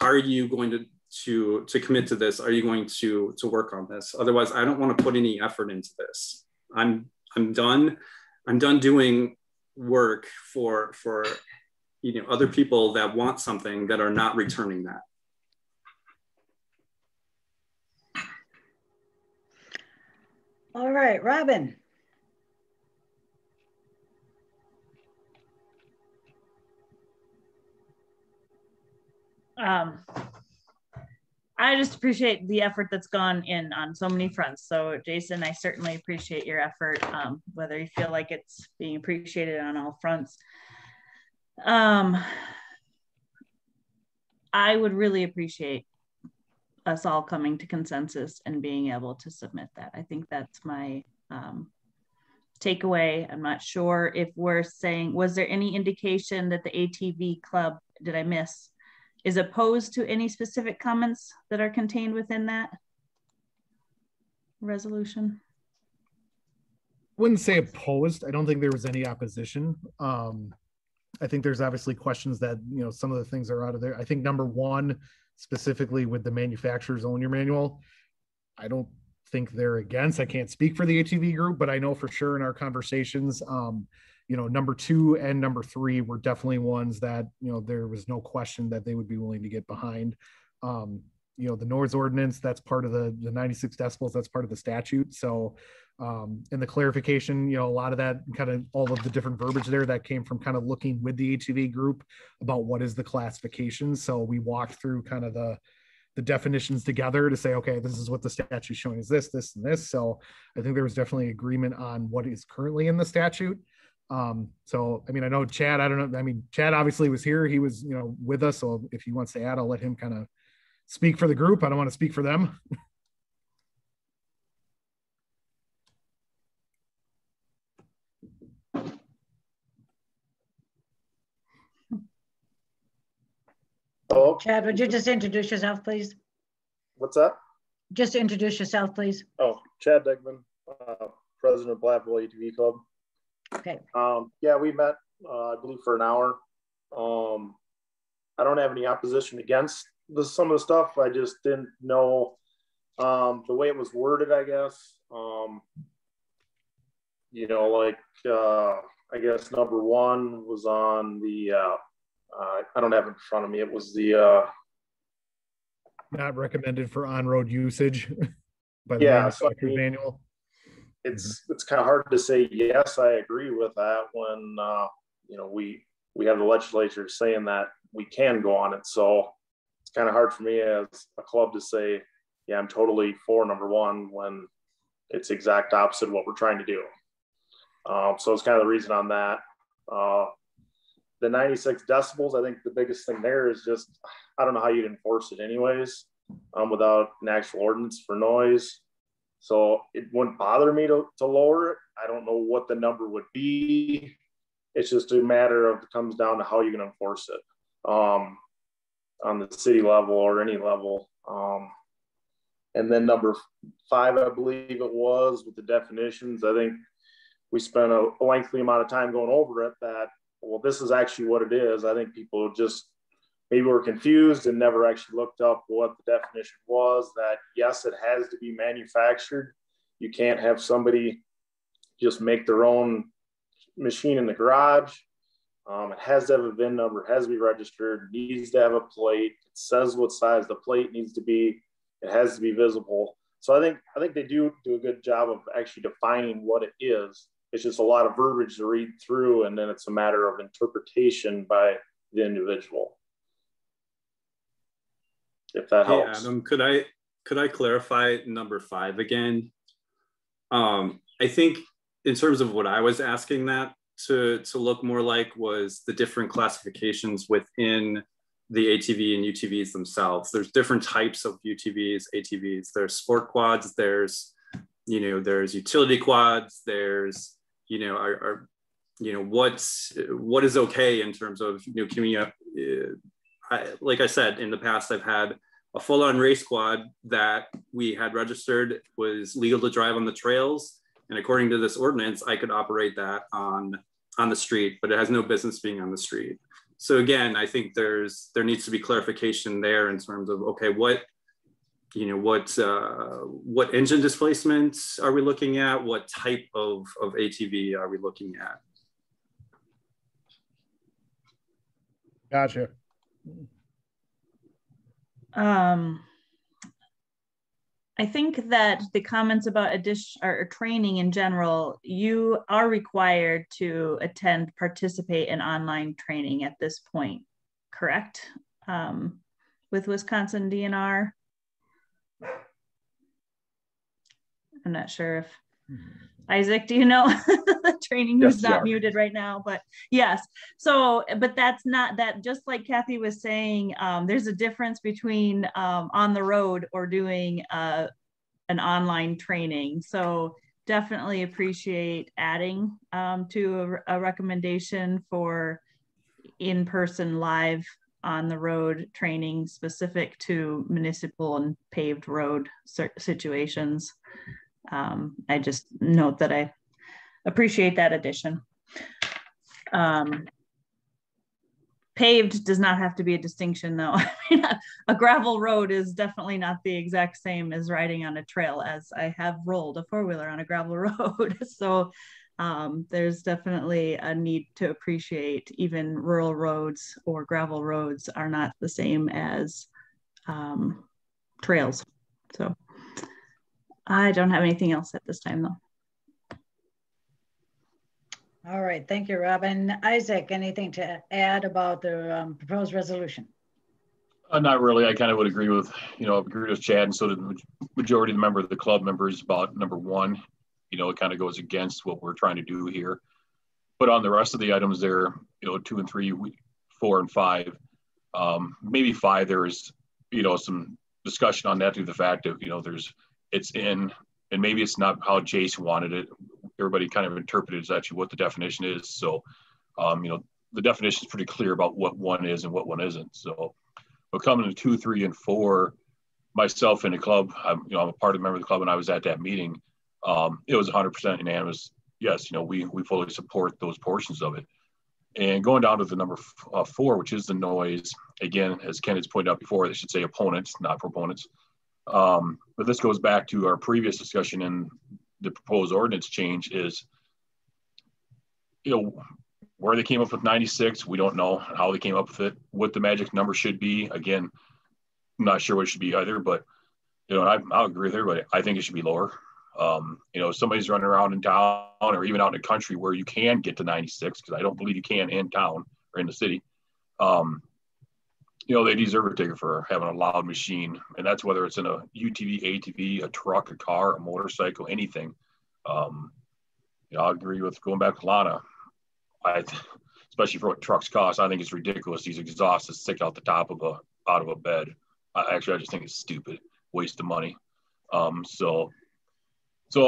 Are you going to commit to this? Are you going to work on this? Otherwise, I don't want to put any effort into this. I'm done doing work for other people that want something that are not returning that. All right, Robin. I just appreciate the effort that's gone in on so many fronts. So Jason, I certainly appreciate your effort, whether you feel like it's being appreciated on all fronts. I would really appreciate us all coming to consensus and being able to submit that. I think that's my takeaway. I'm not sure if we're saying, was there any indication that the ATV club, did I miss, is opposed to any specific comments that are contained within that resolution? Wouldn't say opposed. I don't think there was any opposition. I think there's obviously questions that, some of the things are out of there. I think number 1, specifically with the manufacturer's owner manual, I don't think they're against. I can't speak for the ATV group, but I know for sure in our conversations, number 2 and number 3 were definitely ones that, there was no question that they would be willing to get behind. The noise ordinance, that's part of the 96 decibels, that's part of the statute. So, and the clarification, a lot of that kind of all of the different verbiage there that came from kind of looking with the ATV group about what is the classification. So we walked through kind of the definitions together to say, okay, this is what the statute is showing is this, this, and this. So I think there was definitely agreement on what is currently in the statute. So, I mean, I know Chad, I don't know. I mean, Chad obviously was here. He was, with us. So if he wants to add, I'll let him kind of speak for the group. I don't want to speak for them. Hello? Chad, would you just introduce yourself, please? What's that? Just introduce yourself, plee. Oh, Chad Degman, president of Platteville ATV Club. Okay. Yeah, we met, I believe, for an hour. I don't have any opposition against some of the stuff. I just didn't know the way it was worded, I guess. I guess number 1 was on the I don't have it in front of me. It was the not recommended for on-road usage by the manufacturer's manual. It's kind of hard to say yes, I agree with that when you know, we have the legislature saying that we can go on it. So it's kind of hard for me as a club to say, yeah, I'm totally for number one when it's exact opposite of what we're trying to do. So it's kind of the reason on that. The 96 decibels, I think the biggest thing there is just, I don't know how you'd enforce it anyways, without an actual ordinance for noise. So it wouldn't bother me to lower it. I don't know what the number would be. It's just a matter of, it comes down to how you're going to enforce it on the city level or any level. And then number 5, I believe it was, with the definitions. I think we spent a lengthy amount of time going over it that, well, this is actually what it is. I think people just maybe were confused and never actually looked up what the definition was, that yes, it has to be manufactured. You can't have somebody just make their own machine in the garage. It has to have a VIN number, it has to be registered, needs to have a plate. It says what size the plate needs to be. It has to be visible. So I think they do a good job of actually defining what it is. It's just a lot of verbiage to read through, and then it's a matter of interpretation by the individual. If that helps. Adam, could I clarify number 5 again? I think in terms of what I was asking that to look more like was the different classifications within the ATV and UTVs themselves. There's different types of UTVs, ATVs. There's sport quads. There's utility quads. There's what is okay in terms of like I said, in the past, I've had a full-on race quad that we had registered, was legal to drive on the trails. And according to this ordinance, I could operate that on the street, but it has no business being on the street. So again, I think there needs to be clarification there in terms of, okay, what engine displacements are we looking at? What type of ATV are we looking at? Gotcha. I think that the comments about training in general, you are required to participate in online training at this point, correct? With Wisconsin DNR. I'm not sure if Isaac, do you know the training who's yes, not muted right now, but yes. So, but that's not that, just like Kathy was saying, there's a difference between on the road or doing an online training. So definitely appreciate adding to a recommendation for in-person live on the road training specific to municipal and paved road situations. I just note that I appreciate that addition. Paved does not have to be a distinction though. I mean, a gravel road is definitely not the exact same as riding on a trail, as I have rolled a four-wheeler on a gravel road. So there's definitely a need to appreciate even rural roads or gravel roads are not the same as trails. So I don't have anything else at this time though. All right, thank you, Robin. Isaac, anything to add about the proposed resolution? Not really. I kind of would agree with Chad, and so did the majority of the club members about number 1. It kind of goes against what we're trying to do here. But on the rest of the items there, 2 and 3, 4 and 5, maybe 5, there's, some discussion on that through the fact of, it's in, and maybe it's not how Jason wanted it. Everybody kind of interpreted as actually what the definition is. So, the definition is pretty clear about what one is and what one isn't. So, but coming to 2, 3, and 4, myself and the club, I'm a part of the member of the club, and I was at that meeting. It was 100% unanimous. Yes, we fully support those portions of it. And going down to the number 4, which is the noise, again, as Ken has pointed out before, they should say opponents, not proponents. But this goes back to our previous discussion in the proposed ordinance change is, Where they came up with 96, we don't know how they came up with it. What the magic number should be, again, I'm not sure what it should be either, but you know, I'll agree with everybody. I think it should be lower. You know, somebody's running around in town or even out in the country where you can get to 96, because I don't believe you can in town or in the city. You know, they deserve a ticket for having a loud machine, and that's whether it's in a UTV, ATV, a truck, a car, a motorcycle, anything. You know, I agree with going back to Lana. Especially for what trucks cost, I think it's ridiculous. These exhausts that stick out the top of a bed. I just think it's stupid, waste of money. So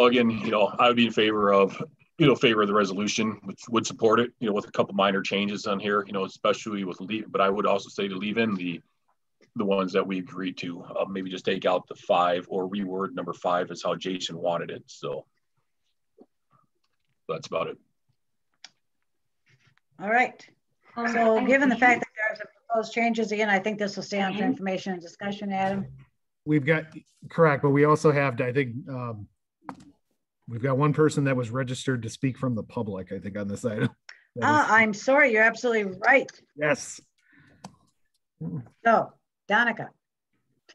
again, you know, I would be in favor of the resolution, would support it, you know, with a couple minor changes on here, you know, especially with but I would also say to leave in the ones that we agreed to, maybe just take out the 5 or reword number 5 as how Jason wanted it. So that's about it. All right. So given the fact that there's a proposed changes, again, I think this will stay on for information and discussion, Adam. We've got, correct, but we also have, I think, we've got one person that was registered to speak from the public, I think, on this item. I'm sorry, you're absolutely right. Yes. So, Donica.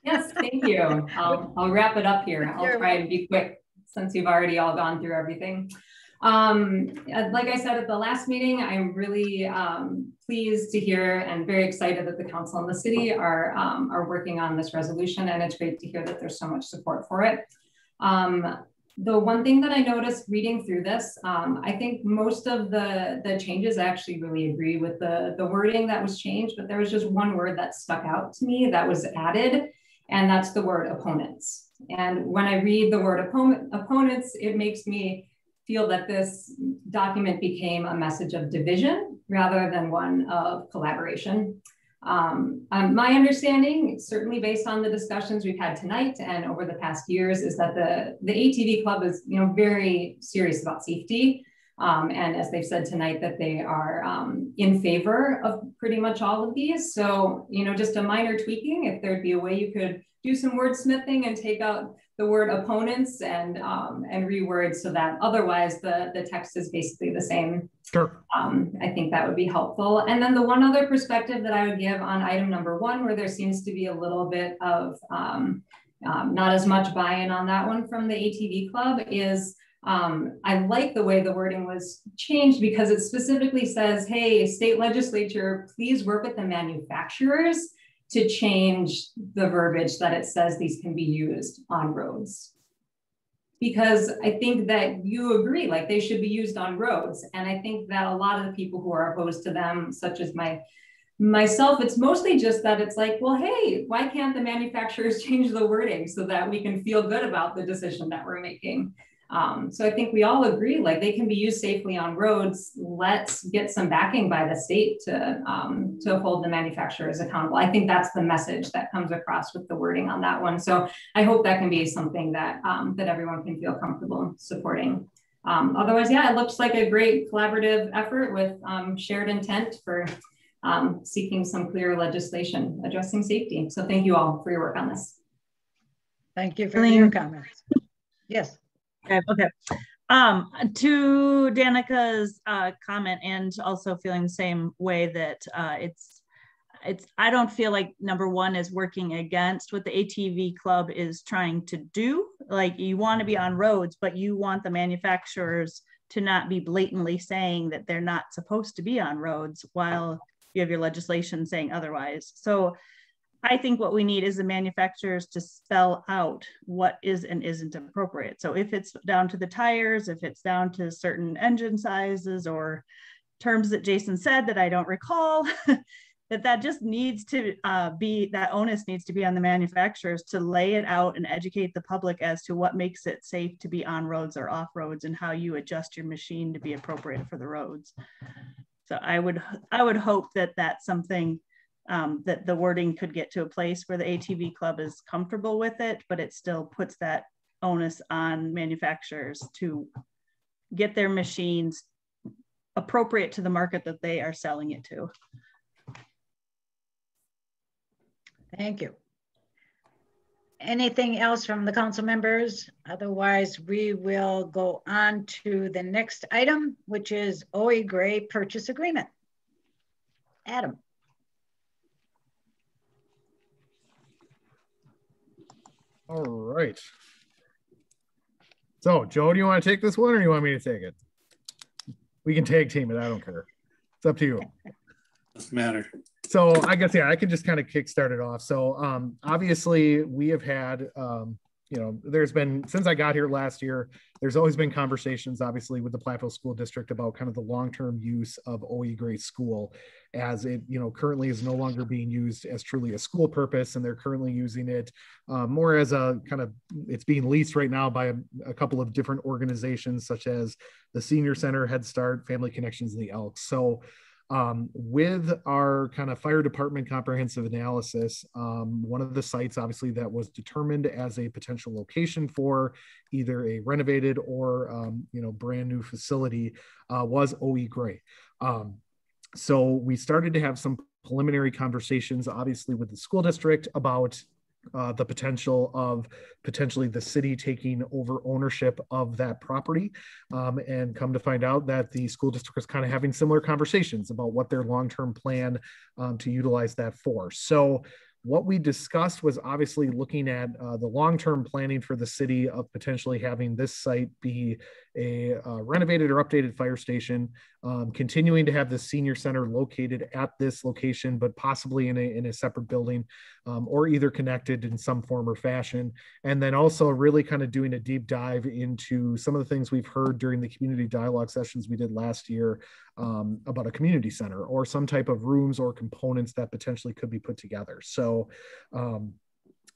Yes, thank you. I'll wrap it up here. I'll try and be quick since you've already all gone through everything. Like I said at the last meeting, I'm really pleased to hear and very excited that the council and the city are working on this resolution, and it's great to hear that there's so much support for it. The one thing that I noticed reading through this, I think most of the changes I actually really agree with the wording that was changed, but there was just one word that stuck out to me that was added, and that's the word opponents. And when I read the word opponents, it makes me feel that this document became a message of division rather than one of collaboration. My understanding, certainly based on the discussions we've had tonight and over the past years, is that the ATV Club is, you know, very serious about safety. And as they've said tonight, that they are in favor of pretty much all of these. So, you know, just a minor tweaking, if there'd be a way you could do some wordsmithing and take out the word opponents and reword so that otherwise the text is basically the same. Sure. I think that would be helpful. And then the one other perspective that I would give on item number 1, where there seems to be a little bit of not as much buy-in on that one from the ATV Club, is I like the way the wording was changed, because it specifically says, hey, state legislature, please work with the manufacturers to change the verbiage that it says these can be used on roads. Because I think that you agree, like they should be used on roads. And I think that a lot of the people who are opposed to them, such as myself, it's mostly just that it's like, well, hey, why can't the manufacturers change the wording so that we can feel good about the decision that we're making? So I think we all agree, like they can be used safely on roads. Let's get some backing by the state to hold the manufacturers accountable. I think that's the message that comes across with the wording on that one. So I hope that can be something that that everyone can feel comfortable supporting. Otherwise, yeah, it looks like a great collaborative effort with shared intent for seeking some clear legislation addressing safety. So thank you all for your work on this. Thank you for your comments. Yes. Okay. To Danica's comment, and also feeling the same way that I don't feel like number 1 is working against what the ATV Club is trying to do. Like, you want to be on roads, but you want the manufacturers to not be blatantly saying that they're not supposed to be on roads while you have your legislation saying otherwise. So I think what we need is the manufacturers to spell out what is and isn't appropriate. So if it's down to the tires, if it's down to certain engine sizes or terms that Jason said that I don't recall, that just needs to that onus needs to be on the manufacturers to lay it out and educate the public as to what makes it safe to be on roads or off roads and how you adjust your machine to be appropriate for the roads. So I would hope that that's something that the wording could get to a place where the ATV Club is comfortable with it, but it still puts that onus on manufacturers to get their machines appropriate to the market that they are selling it to. Thank you. Anything else from the council members? Otherwise, we will go on to the next item, which is OE Gray purchase agreement. Adam. All right. So, Joe, do you want to take this one or do you want me to take it? We can tag team it. I don't care. It's up to you. Doesn't matter. So I guess, yeah, I can just kind of kickstart it off. So obviously we have had, there's been, since I got here last year, there's always been conversations, obviously, with the Platteville School District about kind of the long-term use of OE Gray School, as it, currently is no longer being used as truly a school purpose, and they're currently using it more as a kind of, it's being leased right now by a couple of different organizations, such as the Senior Center, Head Start, Family Connections, and the Elks. So with our kind of fire department comprehensive analysis, one of the sites obviously that was determined as a potential location for either a renovated or brand new facility was OE Gray. So we started to have some preliminary conversations, obviously, with the school district about the potential of potentially the city taking over ownership of that property, and come to find out that the school district is kind of having similar conversations about what their long-term plan to utilize that for. So what we discussed was obviously looking at the long-term planning for the city of potentially having this site be a renovated or updated fire station, continuing to have the senior center located at this location, but possibly in a separate building, or either connected in some form or fashion. And then also really kind of doing a deep dive into some of the things we've heard during the community dialogue sessions we did last year about a community center or some type of rooms or components that potentially could be put together. So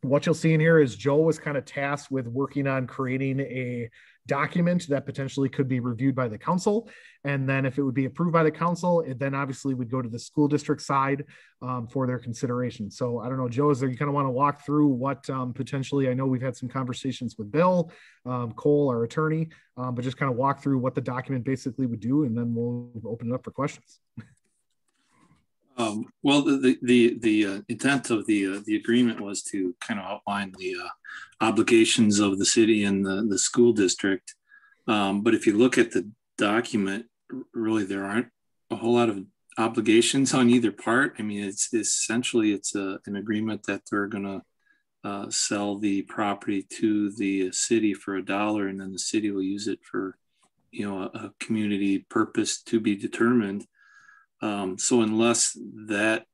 what you'll see in here is Joe was kind of tasked with working on creating a document that potentially could be reviewed by the council. And then if it would be approved by the council, it then obviously would go to the school district side for their consideration. So I don't know, Joe, is there, you kind of want to walk through what potentially, I know we've had some conversations with Bill, Cole, our attorney, but just kind of walk through what the document basically would do, and then we'll open it up for questions. Well, the intent of the agreement was to kind of outline the obligations of the city and the school district. But if you look at the document, really there aren't a whole lot of obligations on either part. I mean, it's essentially an agreement that they're going to sell the property to the city for $1, and then the city will use it for a community purpose to be determined. So unless that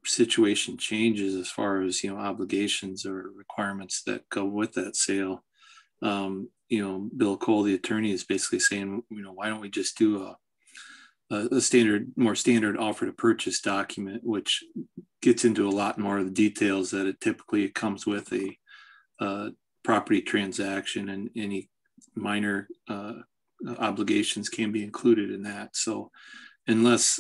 situation changes as far as, obligations or requirements that go with that sale, Bill Cole, the attorney, is basically saying, why don't we just do a more standard offer to purchase document, which gets into a lot more of the details that it typically comes with a property transaction, and any minor obligations can be included in that. So unless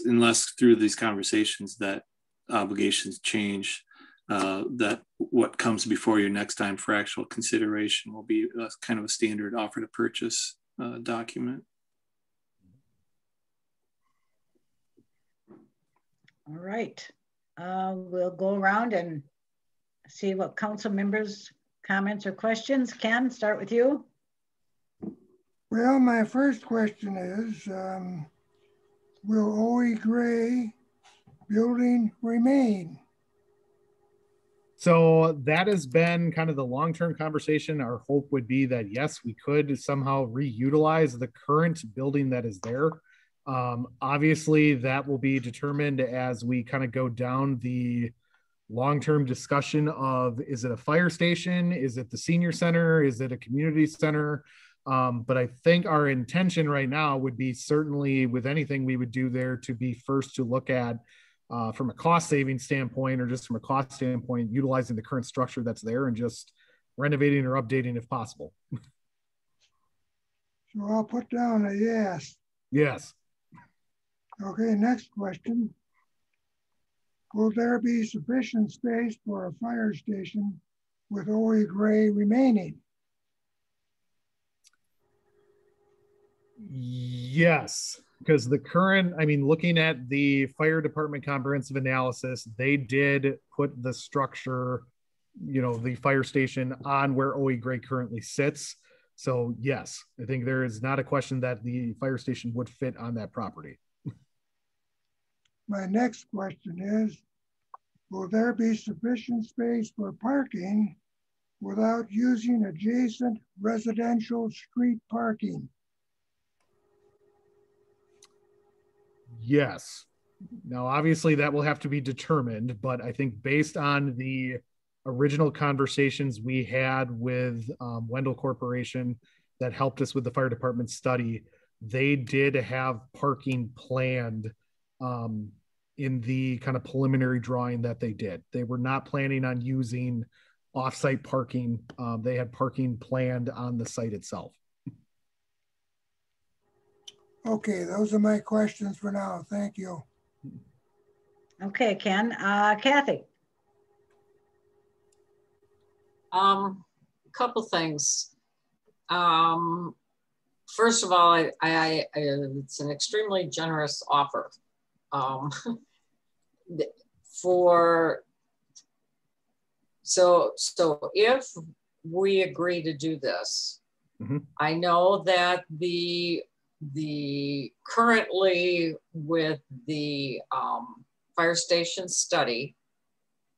through these conversations that obligations change, that what comes before you next time for actual consideration will be kind of a standard offer to purchase document. All right, we'll go around and see what council members' comments or questions. Ken, start with you. Well, my first question is, will OE Gray building remain? So that has been kind of the long-term conversation. Our hope would be that, yes, we could somehow reutilize the current building that is there. Obviously, that will be determined as we kind of go down the long-term discussion of, is it a fire station? Is it the senior center? Is it a community center? But I think our intention right now would be, certainly with anything we would do there, to be first to look at from a cost saving standpoint, or just from a cost standpoint, utilizing the current structure that's there and just renovating or updating if possible. So I'll put down a yes. Yes. Okay, next question. Will there be sufficient space for a fire station with OE Gray remaining? Yes, because the current, looking at the fire department comprehensive analysis, they did put the structure the fire station on where OE Gray currently sits. So yes, I think there is not a question that the fire station would fit on that property. My next question is, will there be sufficient space for parking without using adjacent residential street parking? Yes. Now, obviously that will have to be determined, but I think based on the original conversations we had with Wendell Corporation that helped us with the fire department study, they did have parking planned in the kind of preliminary drawing that they did. They were not planning on using off-site parking. They had parking planned on the site itself. Okay, those are my questions for now. Thank you. Okay, Ken. Kathy. Couple things. First of all, it's an extremely generous offer. So if we agree to do this, I know that the currently with the fire station study,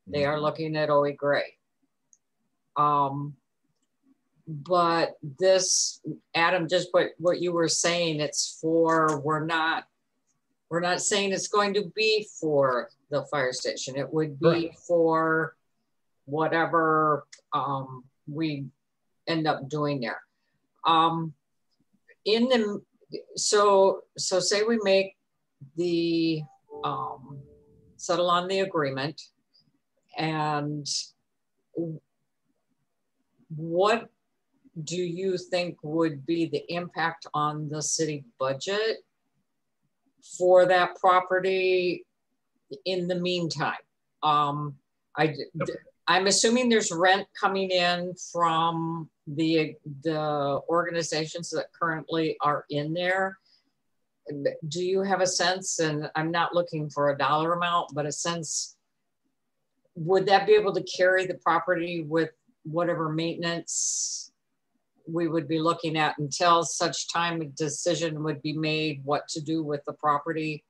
they are looking at OE Gray. But this, Adam, just what you were saying, it's for, we're not saying it's going to be for the fire station. It would be for whatever we end up doing there. So say we make the settle on the agreement, and what do you think would be the impact on the city budget for that property in the meantime? I'm assuming there's rent coming in from the organizations that currently are in there. Do you have a sense, and I'm not looking for a dollar amount, but a sense, would that be able to carry the property with whatever maintenance we would be looking at until such time a decision would be made what to do with the property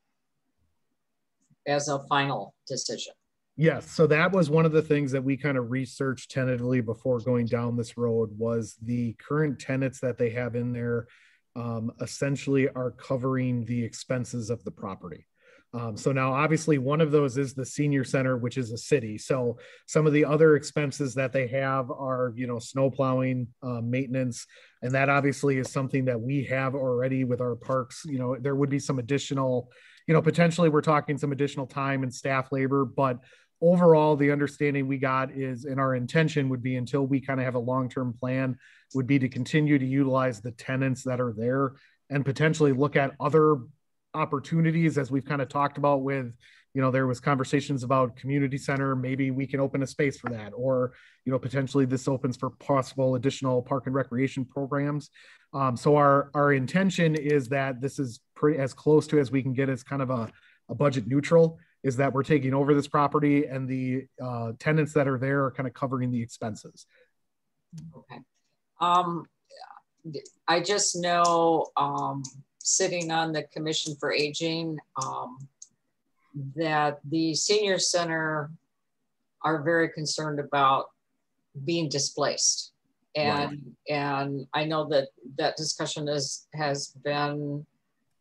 as a final decision? Yes, so that was one of the things that we kind of researched tentatively before going down this road, was the current tenants that they have in there essentially are covering the expenses of the property. So now obviously one of those is the senior center, which is a city. So some of the other expenses that they have are, snow plowing, maintenance, and that obviously is something that we have already with our parks. There would be some additional, potentially we're talking some additional time and staff labor, but overall the understanding we got is, and our intention would be, until we kind of have a long-term plan, would be to continue to utilize the tenants that are there and potentially look at other opportunities, as we've kind of talked about with, there was conversations about community center, maybe we can open a space for that, or, potentially this opens for possible additional park and recreation programs. So our intention is that this is pretty as close to as we can get as kind of a budget neutral, is that we're taking over this property and the tenants that are there are kind of covering the expenses. Okay. I just know, sitting on the Commission for Aging, that the senior center are very concerned about being displaced. And I know that discussion has been,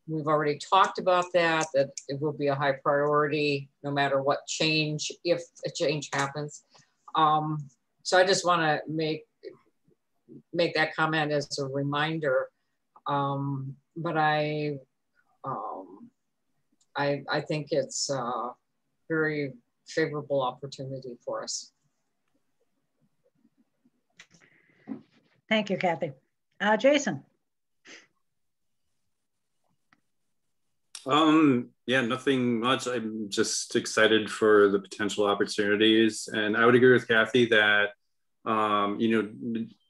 we've already talked about that it will be a high priority no matter what change, if a change happens. So I just want to make that comment as a reminder. But I think it's a very favorable opportunity for us. Thank you, Kathy. Jason. Yeah, nothing much. I'm just excited for the potential opportunities, and I would agree with Kathy that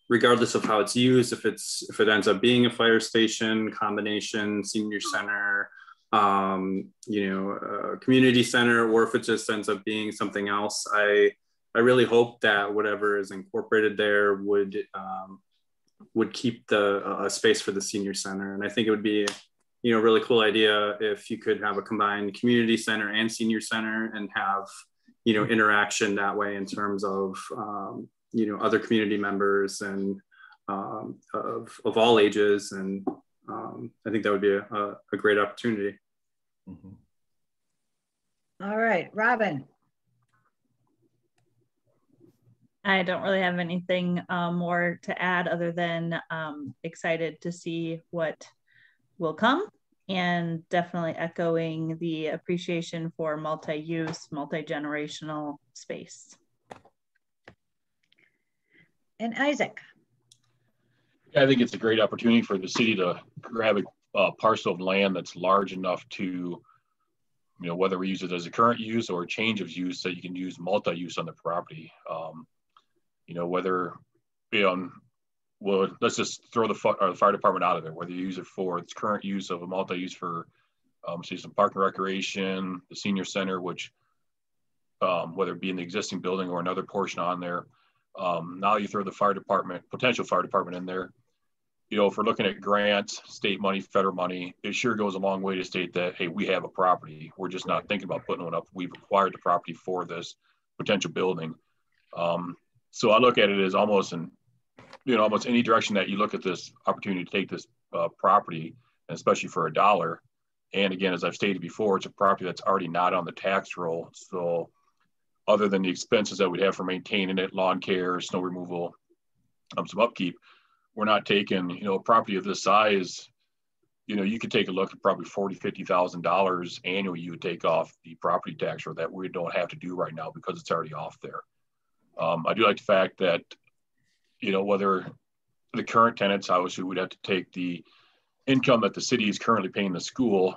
regardless of how it's used, if it ends up being a fire station, combination, senior center, community center, or if it just ends up being something else, I I really hope that whatever is incorporated there would keep a space for the senior center. And I think it would be, a really cool idea if you could have a combined community center and senior center and have, interaction that way in terms of, other community members and of all ages. And I think that would be a great opportunity. Mm-hmm. All right, Robin. I don't really have anything more to add other than excited to see what will come, and definitely echoing the appreciation for multi-use, multi-generational space. And Isaac. Yeah, I think it's a great opportunity for the city to grab a parcel of land that's large enough to, whether we use it as a current use or a change of use, so you can use multi-use on the property. Whether, well, let's just throw the fire department out of there, whether you use it for its current use of a multi-use for, say, some park and recreation, the senior center, which, whether it be in the existing building or another portion on there. Now you throw the potential fire department in there. If we're looking at grants, state money, federal money, it sure goes a long way to state that, hey, we have a property. We're just not thinking about putting one up. We've acquired the property for this potential building. So I look at it as almost almost any direction that you look at this opportunity to take this property, and especially for $1. And again, as I've stated before, it's a property that's already not on the tax roll. So other than the expenses that we'd have for maintaining it, lawn care, snow removal, some upkeep, we're not taking, a property of this size. You could take a look at probably $40,000, $50,000 annually you would take off the property tax roll that we don't have to do right now because it's already off there. I do like the fact that, whether the current tenants, obviously would have to take the income that the city is currently paying the school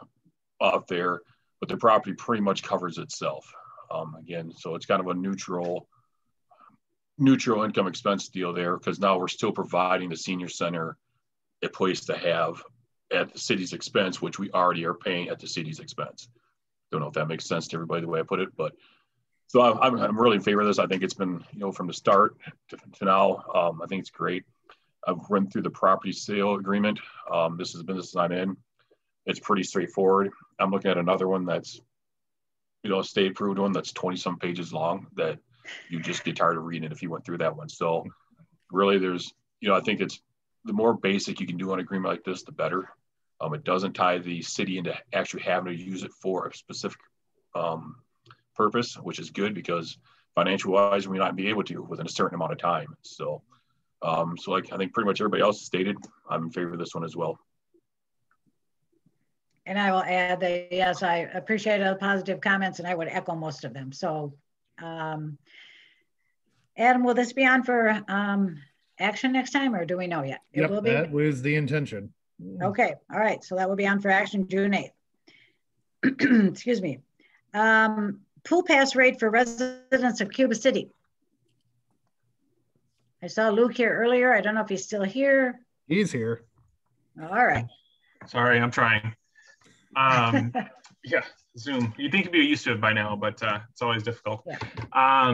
off there, but the property pretty much covers itself. Again, so it's kind of a neutral income expense deal there, because now we're still providing the senior center a place to have at the city's expense, which we already are paying at the city's expense. Don't know if that makes sense to everybody the way I put it, but so I'm really in favor of this. I think it's been, from the start to now, I think it's great. I've run through the property sale agreement. This is the business I'm in. It's pretty straightforward. I'm looking at another one that's, a state approved one that's 20 some pages long that you just get tired of reading it if you went through that one. So really there's, I think it's the more basic you can do on an agreement like this, the better. It doesn't tie the city into actually having to use it for a specific purpose, which is good because financial wise, we might not be able to within a certain amount of time. So, like I think pretty much everybody else stated, I'm in favor of this one as well. And I will add that, yes, I appreciate all the positive comments and I would echo most of them. So, Adam, will this be on for action next time or do we know yet? Yep, it will be. That was the intention. Okay, all right. So that will be on for action June 8th. Excuse me. Pool pass rate for residents of Cuba City. I saw Luke here earlier. I don't know if he's still here. He's here. All right. Sorry, I'm trying. Yeah, Zoom. You'd think you'd be used to it by now, but it's always difficult. Yeah.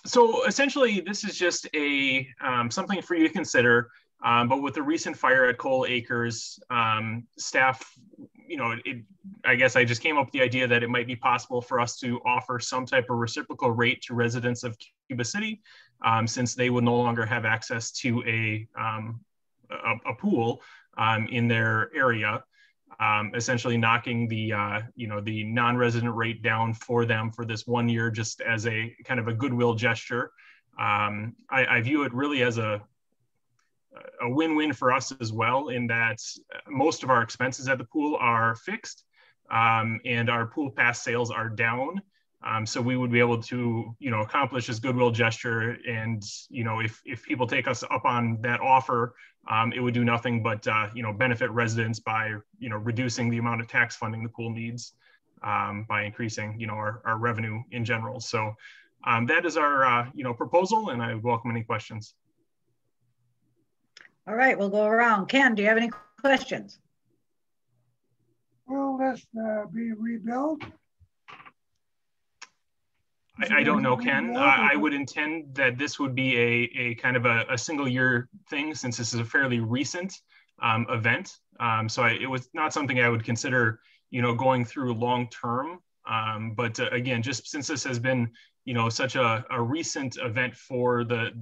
So essentially, this is just a something for you to consider. But with the recent fire at Coal Acres, staff, I guess I just came up with the idea that it might be possible for us to offer some type of reciprocal rate to residents of Cuba City, since they would no longer have access to a pool in their area. Essentially knocking the the non-resident rate down for them for this 1 year, just as a kind of a goodwill gesture. I view it really as a win-win for us as well, in that most of our expenses at the pool are fixed, and our pool pass sales are down. So we would be able to, accomplish this goodwill gesture. And, if people take us up on that offer, it would do nothing but, benefit residents by, reducing the amount of tax funding the pool needs, by increasing, our revenue in general. So that is our, proposal, and I welcome any questions. All right, we'll go around. Ken, do you have any questions? Will this be rebuilt? I don't know, Ken. I would intend that this would be a kind of a single year thing, since this is a fairly recent event. So it was not something I would consider, going through long term. But again, just since this has been, such a recent event for the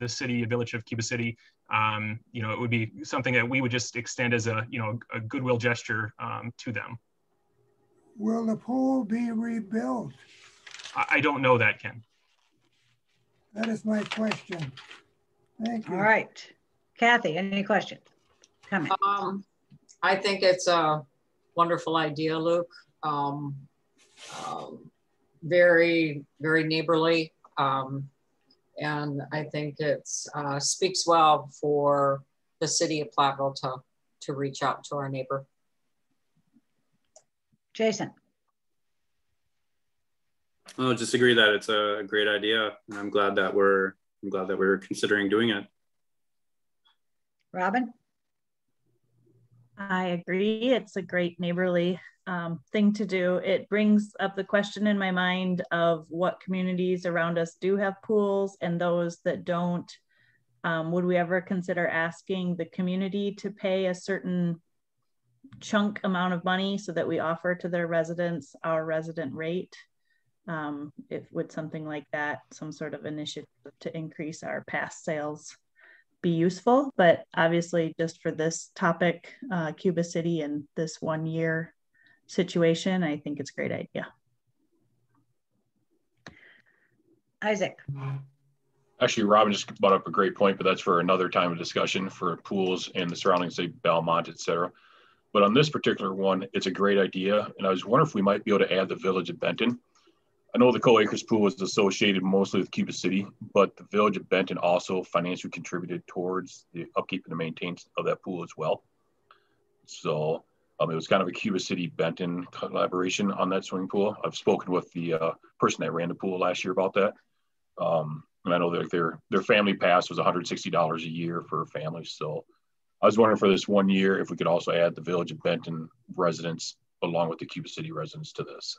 city, village of Cuba City, it would be something that we would just extend as a goodwill gesture to them. Will the pool be rebuilt? I don't know that, Ken. That is my question. Thank you. All right. Kathy, any questions? Comment? I think it's a wonderful idea, Luke. Very, very neighborly. And I think it speaks well for the city of Platteville to reach out to our neighbor. Jason. I'll just agree that it's a great idea. And I'm glad that we're considering doing it. Robin? I agree. It's a great neighborly thing to do. It brings up the question in my mind of what communities around us do have pools and those that don't. Would we ever consider asking the community to pay a certain chunk amount of money so that we offer to their residents our resident rate? Would something like that, some sort of initiative to increase our pass sales, be useful? But obviously just for this topic, Cuba City and this 1 year situation, I think it's a great idea. Isaac. Actually, Robin just brought up a great point, but that's for another time of discussion for pools and the surrounding, say Belmont, et cetera. But on this particular one, it's a great idea. And I was wondering if we might be able to add the village of Benton. I know the Co-Acres pool is associated mostly with Cuba City, but the village of Benton also financially contributed towards the upkeep and the maintenance of that pool as well. So it was kind of a Cuba City Benton collaboration on that swimming pool. I've spoken with the person that ran the pool last year about that. And I know that their family pass was $160 a year for families. So I was wondering for this 1 year, if we could also add the village of Benton residents along with the Cuba City residents to this.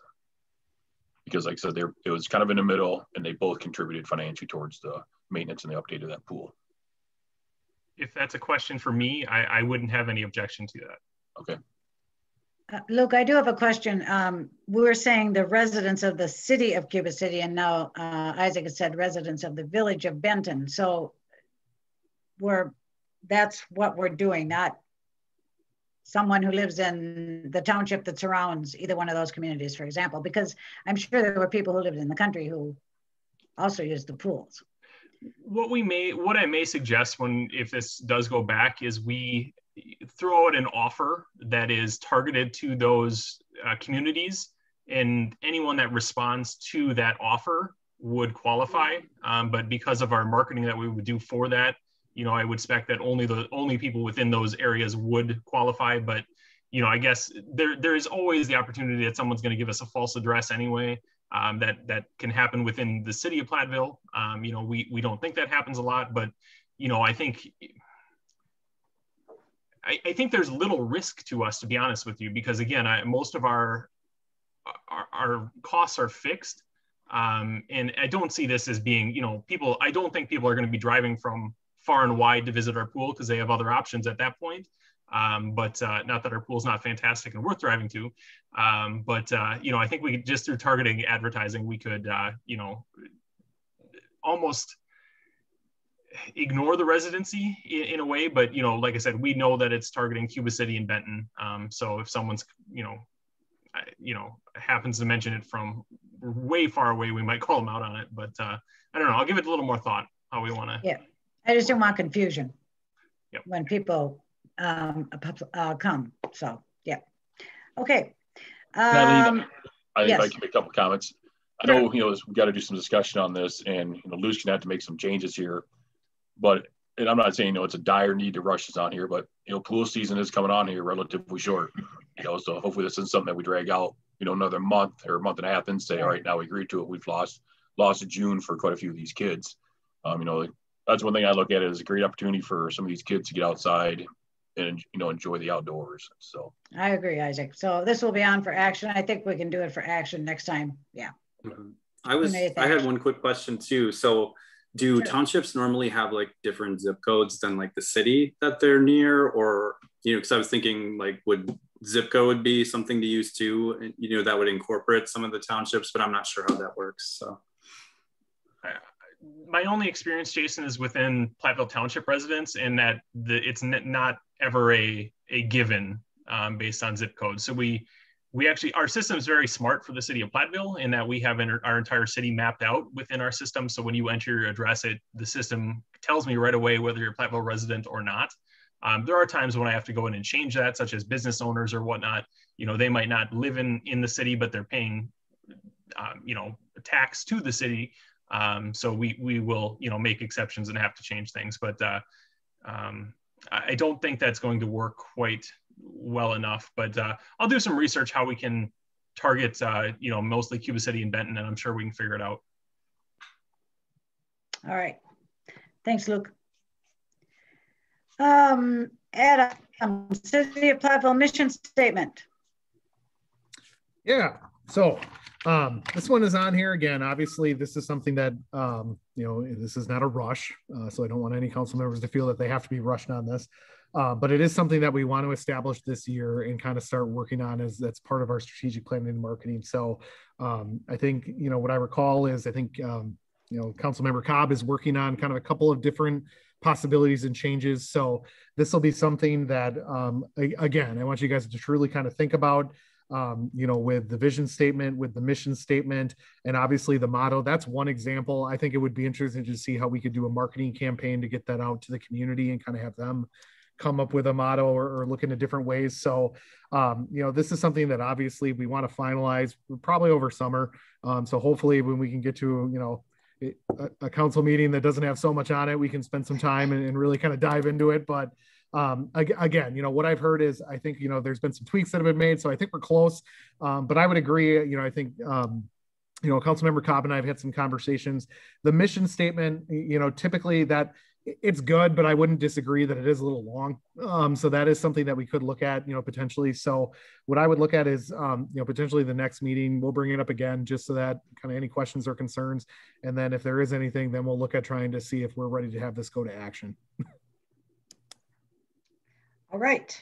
Because like I said, it was kind of in the middle and they both contributed financially towards the maintenance and the update of that pool. If that's a question for me, I wouldn't have any objection to that. Okay. Luke, I do have a question. We were saying the residents of the city of Cuba City, and now Isaac has said residents of the village of Benton. So that's what we're doing, not someone who lives in the township that surrounds either one of those communities, for example, because I'm sure there were people who lived in the country who also used the pools. What I may suggest if this does go back is we throw out an offer that is targeted to those communities, and anyone that responds to that offer would qualify. But because of our marketing that we would do for that, I would expect that only people within those areas would qualify. But, I guess there is always the opportunity that someone's going to give us a false address anyway. That can happen within the city of Platteville. We don't think that happens a lot, but, I think there's little risk to us, to be honest with you, because again, most of our costs are fixed. And I don't see this as being, I don't think people are going to be driving from far and wide to visit our pool because they have other options at that point. But not that our pool's not fantastic and worth driving to. I think we could, just through targeting advertising, we could, almost ignore the residency in a way. But, like I said, we know that it's targeting Cuba City and Benton. So if someone's, happens to mention it from way far away, we might call them out on it. But I don't know. I'll give it a little more thought how we want to. Yeah, I just don't want confusion. Yep. When people come. So yeah. Okay. I think yes. I can make a couple comments. I know, we've got to do some discussion on this, and Lou's gonna have to make some changes here. And I'm not saying it's a dire need to rush this on here, but pool season is coming on here relatively short. So hopefully this isn't something that we drag out, another month or a month and a half and say, all right, now we agreed to it. We've lost June for quite a few of these kids. That's one thing I look at it as a great opportunity for some of these kids to get outside, and enjoy the outdoors. So I agree, Isaac. So this will be on for action. I think we can do it for action next time. Yeah. I had one quick question too. So do townships normally have like different zip codes than like the city that they're near, or, because I was thinking like, would zip code be something to use too, and, that would incorporate some of the townships, but I'm not sure how that works. So my only experience, Jason, is within Platteville Township residents, and that it's not ever a given based on zip code. So we actually, our system is very smart for the city of Platteville in that we have our entire city mapped out within our system. So when you enter your address, the system tells me right away whether you're a Platteville resident or not. There are times when I have to go in and change that, such as business owners or whatnot. They might not live in the city, but they're paying, tax to the city. So we will, make exceptions and have to change things. But I don't think that's going to work quite well enough. But I'll do some research how we can target, mostly Cuba City and Benton, and I'm sure we can figure it out. All right. Thanks, Luke. Adam, City of Platteville mission statement. Yeah, so this one is on here again. Obviously, this is something that, this is not a rush. So I don't want any council members to feel that they have to be rushed on this. But it is something that we want to establish this year and kind of start working on as that's part of our strategic planning and marketing. So I think, what I recall is I think, Councilmember Cobb is working on kind of a couple of different possibilities and changes. So this will be something that, again, I want you guys to truly kind of think about, with the vision statement, with the mission statement, and obviously the motto. That's one example. I think it would be interesting to see how we could do a marketing campaign to get that out to the community and kind of have them come up with a motto or look into different ways. So, this is something that obviously we want to finalize probably over summer. So hopefully when we can get to, a council meeting that doesn't have so much on it, we can spend some time and really kind of dive into it. But again, what I've heard is I think, there's been some tweaks that have been made. So I think we're close. But I would agree, I think, Councilmember Cobb and I have had some conversations. The mission statement, typically that it's good, but I wouldn't disagree that it is a little long. So that is something that we could look at, potentially. So what I would look at is, potentially the next meeting, we'll bring it up again, just so that kind of any questions or concerns. And then if there is anything, then we'll look at trying to see if we're ready to have this go to action. All right.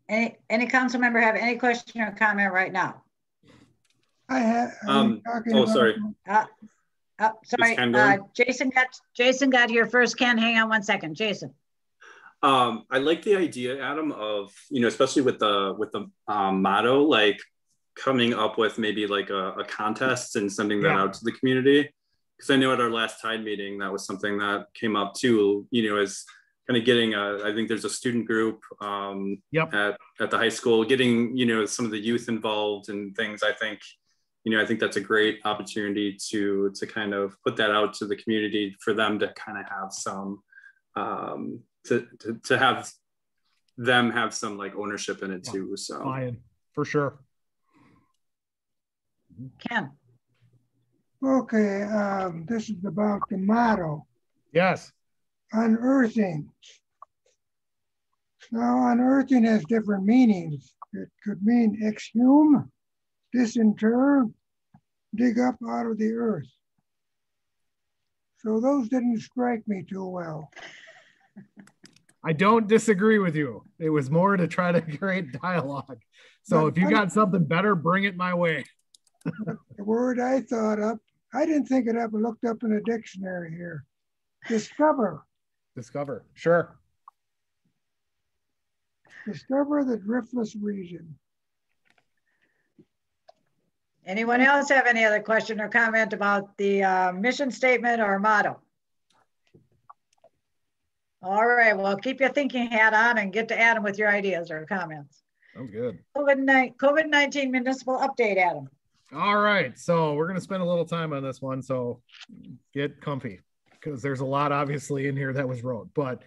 Any council member have any question or comment right now? I have. Sorry. Sorry, Jason got here first. Ken, hang on one second. Jason. I like the idea, Adam, of, especially with the motto, like coming up with maybe like a contest and sending that out to the community. Because I know at our last Tide meeting, that was something that came up too, as kind of getting I think there's a student group at the high school, getting, some of the youth involved and things. I think that's a great opportunity to kind of put that out to the community for them to kind of have some, to have them have some like ownership in it too. So Fine. For sure. Ken. Okay, this is about the motto. Yes. Unearthing. Now, unearthing has different meanings. It could mean exhume, disinter, dig up out of the earth. So those didn't strike me too well. I don't disagree with you. It was more to try to create dialogue. So if you got something better, bring it my way. The word I thought up, I didn't think it up, I looked up in a dictionary here. Discover. Discover, sure. Discover the driftless region. Anyone else have any other question or comment about the mission statement or motto? All right, well, keep your thinking hat on and get to Adam with your ideas or comments. Sounds good. COVID-19 municipal update, Adam. All right, so we're going to spend a little time on this one, so get comfy because there's a lot obviously in here that was wrote. But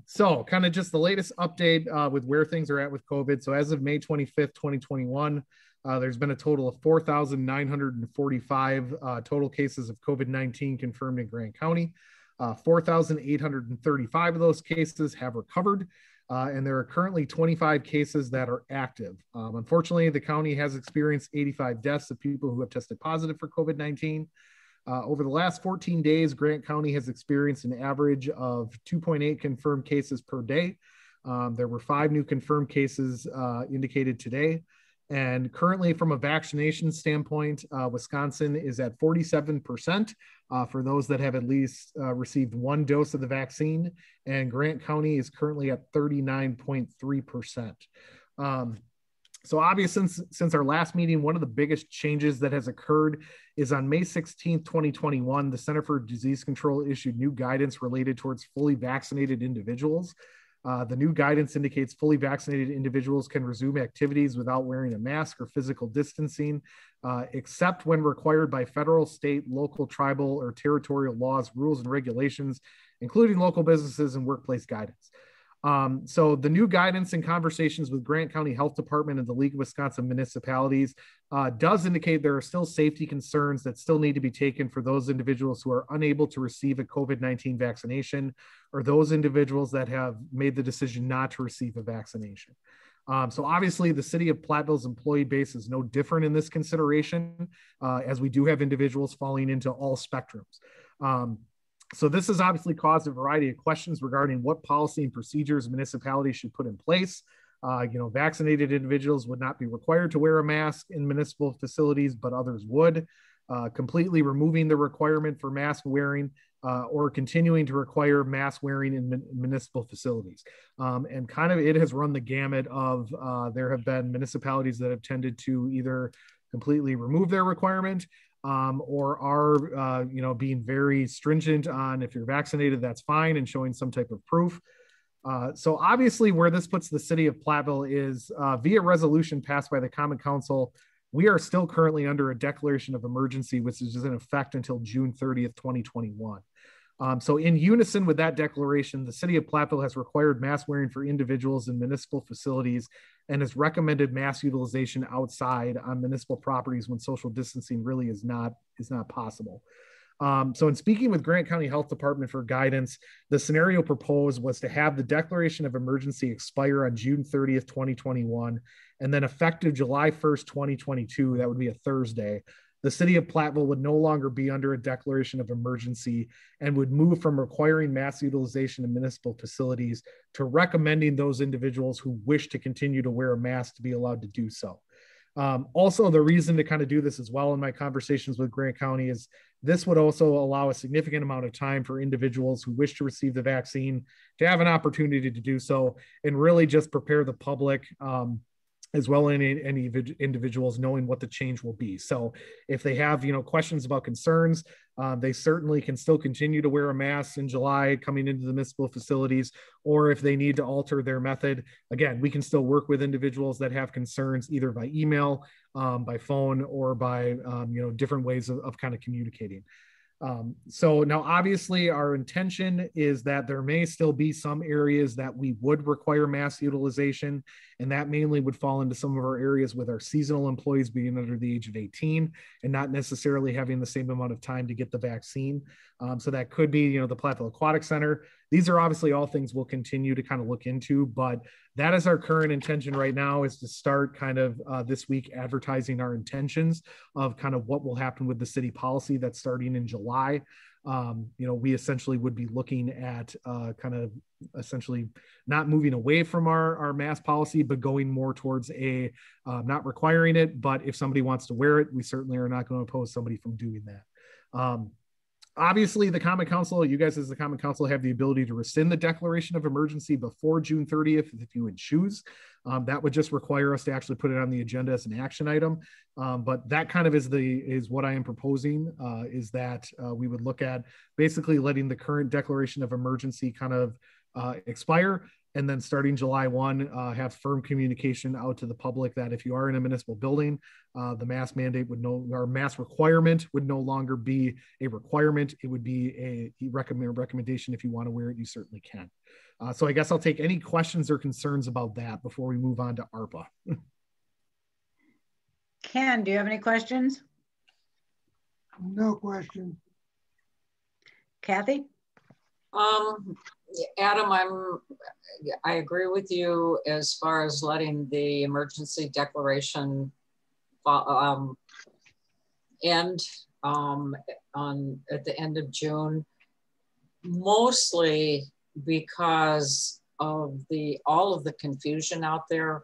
so kind of just the latest update with where things are at with COVID. So as of May 25th, 2021, there's been a total of 4,945 total cases of COVID-19 confirmed in Grant County. 4,835 of those cases have recovered. and there are currently 25 cases that are active. Unfortunately, the county has experienced 85 deaths of people who have tested positive for COVID-19. Over the last 14 days, Grant County has experienced an average of 2.8 confirmed cases per day. There were 5 new confirmed cases indicated today. And currently, from a vaccination standpoint, Wisconsin is at 47% for those that have at least received 1 dose of the vaccine, and Grant County is currently at 39.3%. So obviously, since our last meeting, one of the biggest changes that has occurred is on May 16th, 2021, the Center for Disease Control issued new guidance related towards fully vaccinated individuals. The new guidance indicates fully vaccinated individuals can resume activities without wearing a mask or physical distancing, except when required by federal, state, local, tribal, or territorial laws, rules, and regulations, including local businesses and workplace guidance. So the new guidance and conversations with Grant County Health Department and the League of Wisconsin Municipalities does indicate there are still safety concerns that still need to be taken for those individuals who are unable to receive a COVID-19 vaccination, or those individuals that have made the decision not to receive a vaccination. So obviously the city of Platteville's employee base is no different in this consideration, as we do have individuals falling into all spectrums. So this has obviously caused a variety of questions regarding what policy and procedures municipalities should put in place. Vaccinated individuals would not be required to wear a mask in municipal facilities, but others would. Completely removing the requirement for mask wearing or continuing to require mask wearing in municipal facilities. And kind of it has run the gamut of there have been municipalities that have tended to either completely remove their requirement or are being very stringent on if you're vaccinated, that's fine, and showing some type of proof. So obviously where this puts the city of Platteville is via resolution passed by the Common Council, we are still currently under a declaration of emergency, which is in effect until June 30th, 2021. So in unison with that declaration, the city of Platteville has required mask wearing for individuals in municipal facilities and has recommended mask utilization outside on municipal properties when social distancing really is not possible. So in speaking with Grant County Health Department for guidance, the scenario proposed was to have the declaration of emergency expire on June 30th, 2021, and then effective July 1st, 2022, that would be a Thursday, the city of Platteville would no longer be under a declaration of emergency and would move from requiring mask utilization in municipal facilities to recommending those individuals who wish to continue to wear a mask to be allowed to do so. Also, the reason to kind of do this as well in my conversations with Grant County is this would also allow a significant amount of time for individuals who wish to receive the vaccine to have an opportunity to do so and really just prepare the public as well as any individuals knowing what the change will be. So if they have, questions about concerns, they certainly can still continue to wear a mask in July coming into the municipal facilities, or if they need to alter their method, again, we can still work with individuals that have concerns either by email, by phone, or by, different ways of kind of communicating. So now obviously our intention is that there may still be some areas that we would require mask utilization, and that mainly would fall into some of our areas with our seasonal employees being under the age of 18 and not necessarily having the same amount of time to get the vaccine. So that could be, the Platteville Aquatic Center. These are obviously all things we'll continue to kind of look into, but that is our current intention right now, is to start kind of this week advertising our intentions of kind of what will happen with the city policy that's starting in July. We essentially would be looking at kind of essentially not moving away from our mask policy, but going more towards a not requiring it. But if somebody wants to wear it, we certainly are not going to oppose somebody from doing that. Obviously, the Common Council, you guys as the Common Council have the ability to rescind the declaration of emergency before June 30th if you would choose. That would just require us to actually put it on the agenda as an action item. But that kind of is what I am proposing, is that we would look at basically letting the current declaration of emergency kind of expire, and then starting July 1, have firm communication out to the public that if you are in a municipal building, the mask mandate our mask requirement would no longer be a requirement. It would be a recommendation. If you want to wear it, you certainly can. So I guess I'll take any questions or concerns about that before we move on to ARPA. Ken, do you have any questions? No question. Kathy? Adam, I agree with you as far as letting the emergency declaration end at the end of June, mostly because of all of the confusion out there,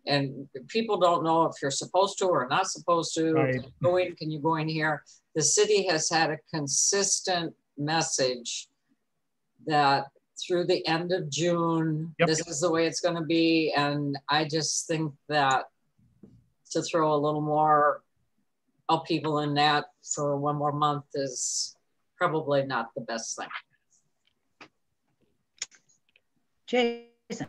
and people don't know if you're supposed to or not supposed to. Right. Can you go in here? The city has had a consistent message that through the end of June, this is the way it's going to be. And I just think that to throw a little more upheaval in that for one more month is probably not the best thing. Jason.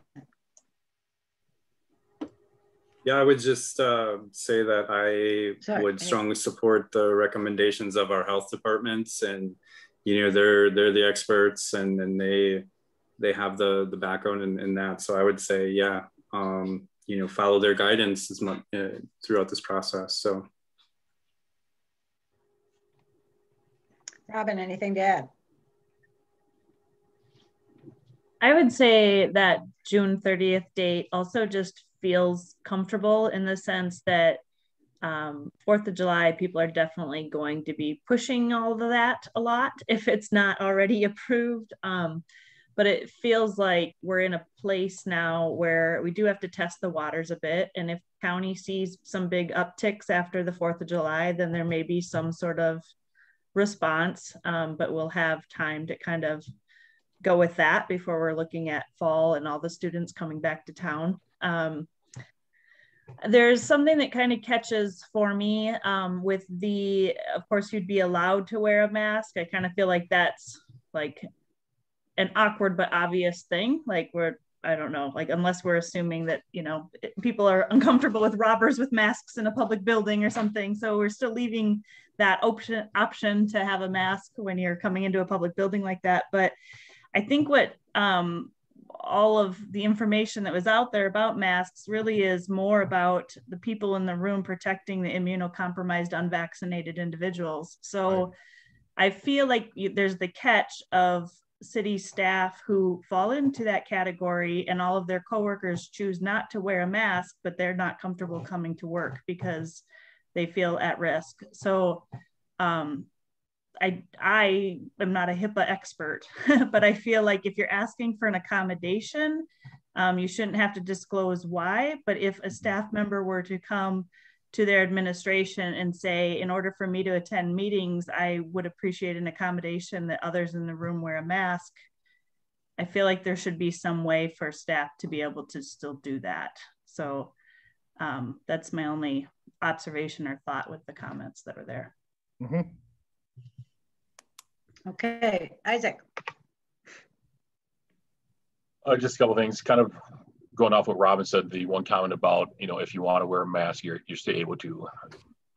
Yeah, I would just say that I would strongly support the recommendations of our health departments, and they're the experts, and they have the background in that. So I would say, yeah, follow their guidance as much throughout this process. So, Robin, anything to add? I would say that June 30th date also just feels comfortable in the sense that 4th of July, people are definitely going to be pushing all of that a lot if it's not already approved. But it feels like we're in a place now where we do have to test the waters a bit. And if county sees some big upticks after the 4th of July, then there may be some sort of response, but we'll have time to kind of go with that before we're looking at fall and all the students coming back to town. There's something that kind of catches for me with of course, you'd be allowed to wear a mask. I kind of feel like that's like an awkward but obvious thing. Like I don't know, like unless we're assuming that, people are uncomfortable with robbers with masks in a public building or something. So we're still leaving that option to have a mask when you're coming into a public building like that. But I think what all of the information that was out there about masks really is more about the people in the room protecting the immunocompromised, unvaccinated individuals. So I feel like there's the catch of city staff who fall into that category, and all of their coworkers choose not to wear a mask, but they're not comfortable coming to work because they feel at risk. So I am not a HIPAA expert, but I feel like if you're asking for an accommodation, you shouldn't have to disclose why. But if a staff member were to come to their administration and say, in order for me to attend meetings, I would appreciate an accommodation that others in the room wear a mask, I feel like there should be some way for staff to be able to still do that. So that's my only observation or thought with the comments that are there. Mm-hmm. Okay, Isaac. Just a couple of things, kind of going off what Robin said, the one comment about, if you want to wear a mask, you're still able to.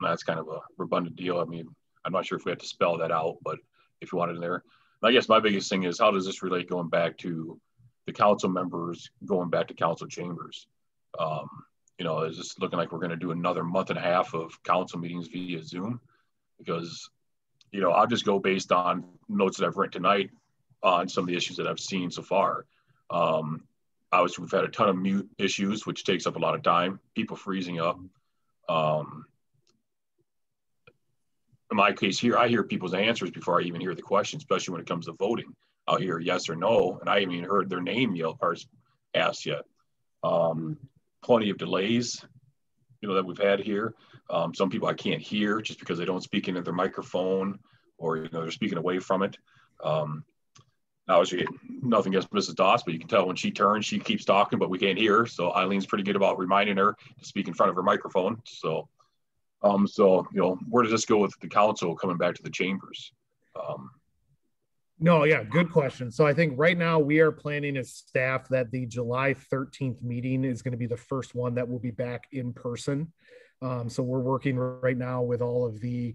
That's kind of a redundant deal. I mean, I'm not sure if we have to spell that out, but if you want it in there. I guess my biggest thing is, how does this relate going back to the council members, going back to council chambers? Is this looking like we're going to do another month and a half of council meetings via Zoom? Because I'll just go based on notes that I've written tonight on some of the issues that I've seen so far. Obviously, we've had a ton of mute issues, which takes up a lot of time, people freezing up. In my case here, I hear people's answers before I even hear the question, especially when it comes to voting. I'll hear yes or no, and I haven't even heard their name asked yet. Plenty of delays, that we've had here. Some people I can't hear just because they don't speak into their microphone, or they're speaking away from it. Obviously, nothing against Mrs. Doss, but you can tell when she turns, she keeps talking, but we can't hear her. So Eileen's pretty good about reminding her to speak in front of her microphone. So, where does this go with the council coming back to the chambers? No, yeah, good question. So I think right now we are planning as staff that the July 13th meeting is going to be the first one that will be back in person. So we're working right now with all of the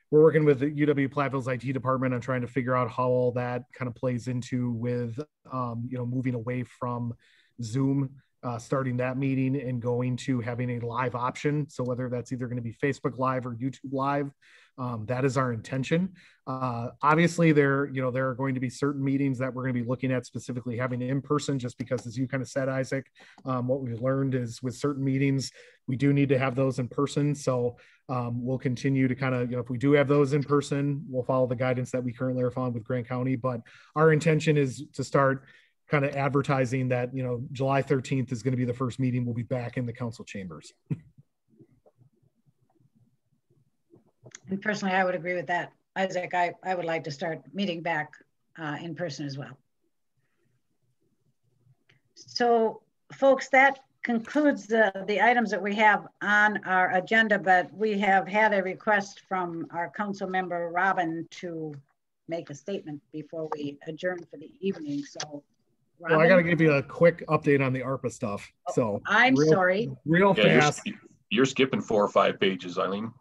we're working with the UW Platteville's IT department on trying to figure out how all that kind of plays into with, moving away from Zoom, starting that meeting and going to having a live option. So whether that's either going to be Facebook Live or YouTube Live, That is our intention. Obviously, there are going to be certain meetings that we're going to be looking at specifically having in person, just because, as you kind of said, Isaac, what we've learned is with certain meetings, we do need to have those in person. So we'll continue to kind of, if we do have those in person, we'll follow the guidance that we currently are following with Grant County. But our intention is to start kind of advertising that, July 13th is going to be the first meeting. We'll be back in the council chambers. And personally, I would agree with that. Isaac, I would like to start meeting back in person as well. So folks, that concludes the items that we have on our agenda, but we have had a request from our council member, Robin, to make a statement before we adjourn for the evening. So Robin? Well, I got to give you a quick update on the ARPA stuff. So I'm sorry. Real fast. You're skipping 4 or 5 pages, Eileen.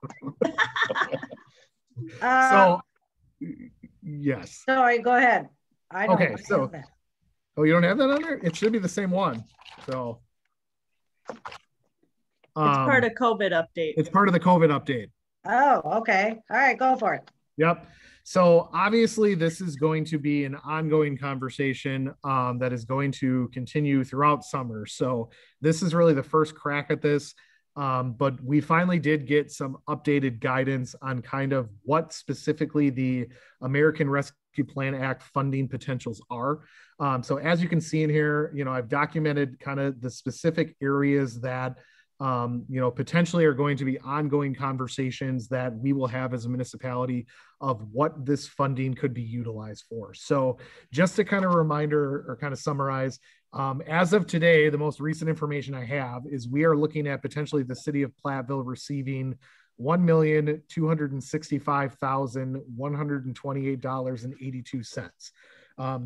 So, yes. Sorry, go ahead. I don't okay, so have that. Oh, you don't have that on there? It should be the same one. So it's part of COVID update. It's part of the COVID update. Oh, okay. All right, go for it. Yep. So obviously this is going to be an ongoing conversation that is going to continue throughout summer. So this is really the first crack at this. But we finally did get some updated guidance on kind of what specifically the American Rescue Plan Act funding potentials are. So as you can see in here, I've documented kind of the specific areas that potentially are going to be ongoing conversations that we will have as a municipality of what this funding could be utilized for. So just to kind of reminder or kind of summarize, as of today, the most recent information I have is we are looking at potentially the city of Platteville receiving $1,265,128.82.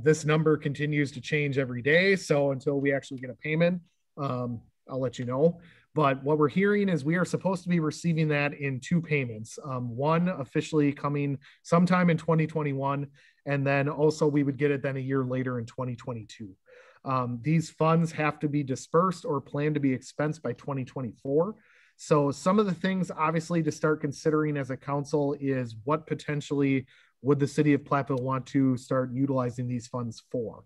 This number continues to change every day. So until we actually get a payment, I'll let you know. But what we're hearing is we are supposed to be receiving that in 2 payments. One officially coming sometime in 2021, and then also we would get it then a year later in 2022. These funds have to be dispersed or planned to be expensed by 2024. So some of the things obviously to start considering as a council is what potentially would the city of Platteville want to start utilizing these funds for.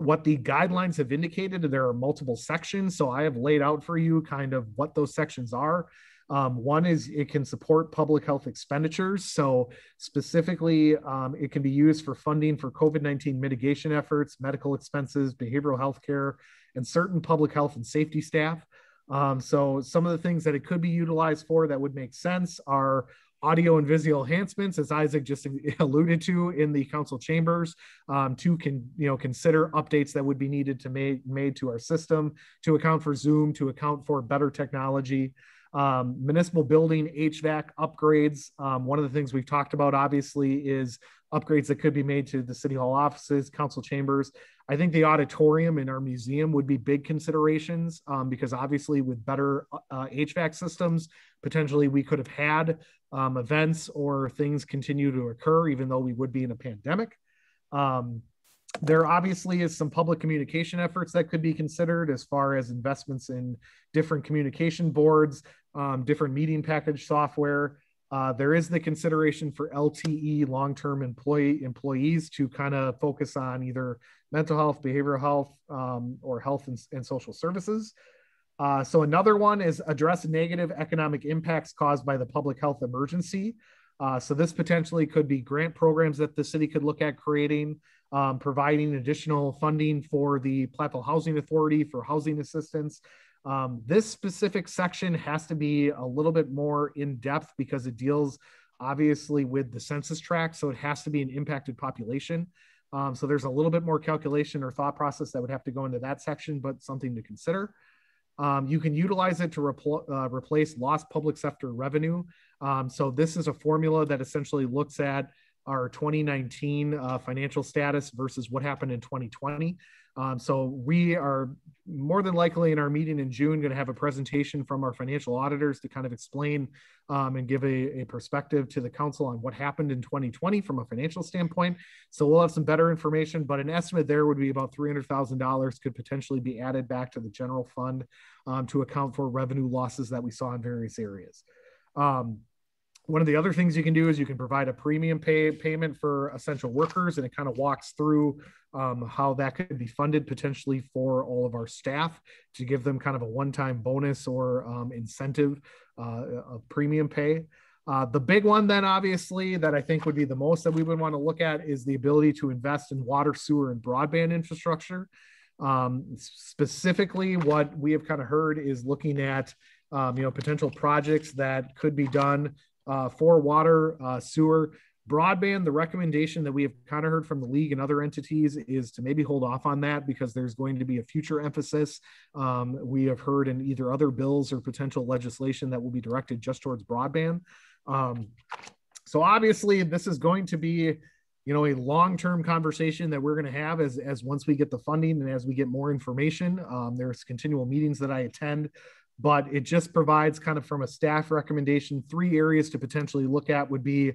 What the guidelines have indicated, there are multiple sections. So I have laid out for you kind of what those sections are. One is it can support public health expenditures. So specifically, it can be used for funding for COVID-19 mitigation efforts, medical expenses, behavioral health care, and certain public health and safety staff. So some of the things that it could be utilized for that would make sense are audio and visual enhancements, as Isaac just alluded to in the council chambers, to consider updates that would be needed to made to our system, to account for Zoom, to account for better technology. Municipal building HVAC upgrades. One of the things we've talked about obviously is upgrades that could be made to the city hall offices, council chambers. I think the auditorium in our museum would be big considerations because obviously with better HVAC systems, potentially we could have had events or things continue to occur even though we would be in a pandemic. There obviously is some public communication efforts that could be considered as far as investments in different communication boards, different meeting package software. There is the consideration for LTE, long-term employees, to kind of focus on either mental health, behavioral health, or health and social services. So another one is address negative economic impacts caused by the public health emergency. So this potentially could be grant programs that the city could look at creating, providing additional funding for the Platteville Housing Authority for housing assistance. This specific section has to be a little bit more in depth because it deals obviously with the census tract. So it has to be an impacted population. So there's a little bit more calculation or thought process that would have to go into that section, but something to consider. You can utilize it to replace lost public sector revenue. So this is a formula that essentially looks at our 2019 financial status versus what happened in 2020. So we are more than likely in our meeting in June going to have a presentation from our financial auditors to kind of explain and give a perspective to the council on what happened in 2020 from a financial standpoint. So we'll have some better information, but an estimate there would be about $300,000 could potentially be added back to the general fund to account for revenue losses that we saw in various areas. One of the other things you can do is you can provide a premium payment for essential workers, and it kind of walks through how that could be funded potentially for all of our staff to give them kind of a one-time bonus or incentive of premium pay. The big one then obviously that I think would be the most that we would want to look at is the ability to invest in water, sewer, and broadband infrastructure. Specifically what we have kind of heard is looking at potential projects that could be done for water, sewer, broadband. The recommendation that we have kind of heard from the league and other entities is to maybe hold off on that because there's going to be a future emphasis. We have heard in either other bills or potential legislation that will be directed just towards broadband. So obviously this is going to be, a long-term conversation that we're going to have as once we get the funding and as we get more information. There's continual meetings that I attend. But it just provides kind of from a staff recommendation, 3 areas to potentially look at would be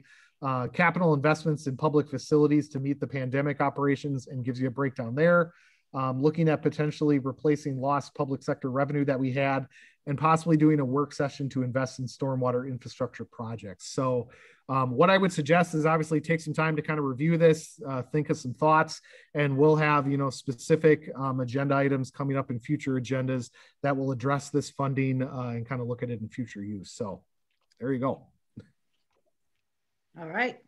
capital investments in public facilities to meet the pandemic operations, and gives you a breakdown there. Looking at potentially replacing lost public sector revenue that we had, and possibly doing a work session to invest in stormwater infrastructure projects. So what I would suggest is obviously take some time to kind of review this, think of some thoughts, and we'll have, specific agenda items coming up in future agendas that will address this funding and kind of look at it in future use. So there you go. All right.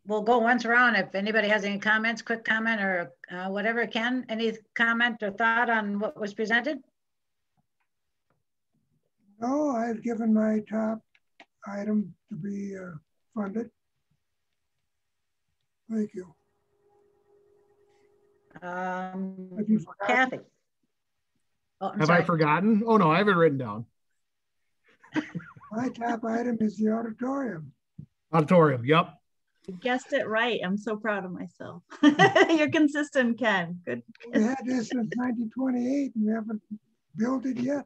We'll go once around. If anybody has any comments, quick comment or whatever, Ken, any comment or thought on what was presented? No, I've given my top item to be funded. Thank you. Have you forgotten? Kathy. Oh, have I forgotten? Oh no, I have it written down. My top item is the auditorium. Auditorium, yep. You guessed it right. I'm so proud of myself. You're consistent, Ken. Good. We had this since 1928 and we haven't built it yet.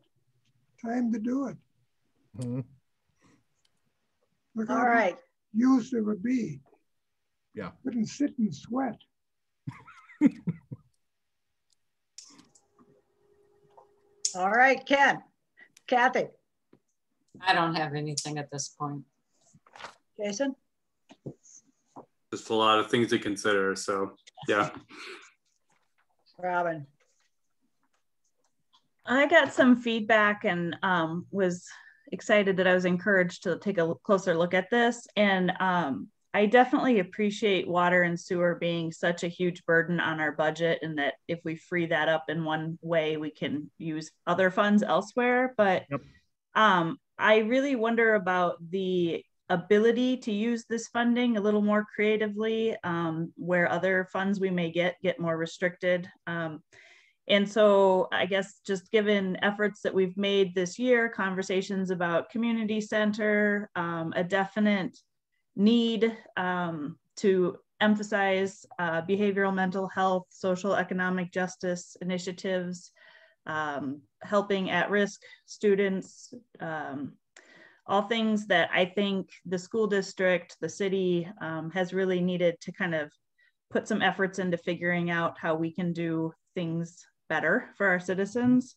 Time to do it. Mm-hmm. Look all how right. Used it would be. Yeah. Couldn't sit and sweat. All right, Ken. Kathy. I don't have anything at this point. Jason? Just a lot of things to consider, so yeah. Robin? I got some feedback and was excited that I was encouraged to take a closer look at this. And I definitely appreciate water and sewer being such a huge burden on our budget, and that if we free that up in one way, we can use other funds elsewhere. But yep. I really wonder about the ability to use this funding a little more creatively, where other funds we may get more restricted. And so I guess just given efforts that we've made this year, conversations about community center, a definite need to emphasize behavioral mental health, social economic justice initiatives, helping at-risk students, all things that I think the school district, the city has really needed to kind of put some efforts into figuring out how we can do things better for our citizens.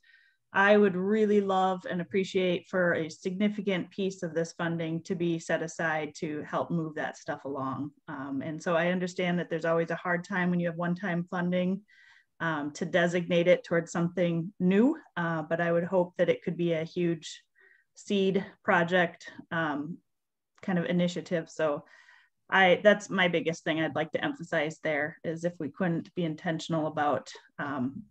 I would really love and appreciate for a significant piece of this funding to be set aside to help move that stuff along. And so I understand that there's always a hard time when you have one-time funding to designate it towards something new, but I would hope that it could be a huge seed project kind of initiative. So that's my biggest thing I'd like to emphasize there, is if we couldn't be intentional about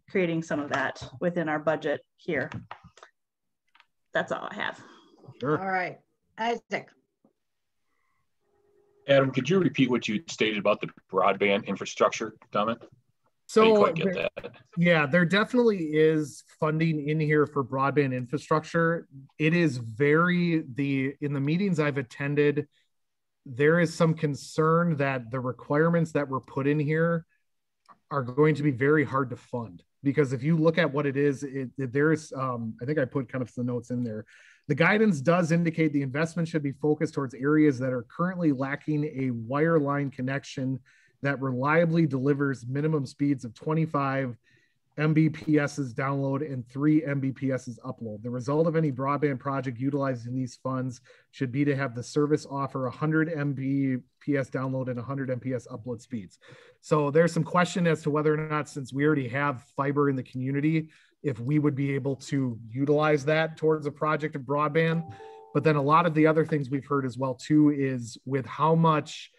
creating some of that within our budget here. That's all I have. Sure. All right, Isaac. Adam, could you repeat what you stated about the broadband infrastructure comment? So I didn't quite get that. Yeah, there definitely is funding in here for broadband infrastructure. It is in the meetings I've attended, there is some concern that the requirements that were put in here are going to be very hard to fund, because if you look at what it is, there's, I think I put kind of some notes in there. The guidance does indicate the investment should be focused towards areas that are currently lacking a wireline connection that reliably delivers minimum speeds of 25 Mbps's download and 3 Mbps's upload. The result of any broadband project utilizing these funds should be to have the service offer 100 Mbps download and 100 Mbps upload speeds. So there's some question as to whether or not, since we already have fiber in the community, if we would be able to utilize that towards a project of broadband. But then a lot of the other things we've heard as well too is with how much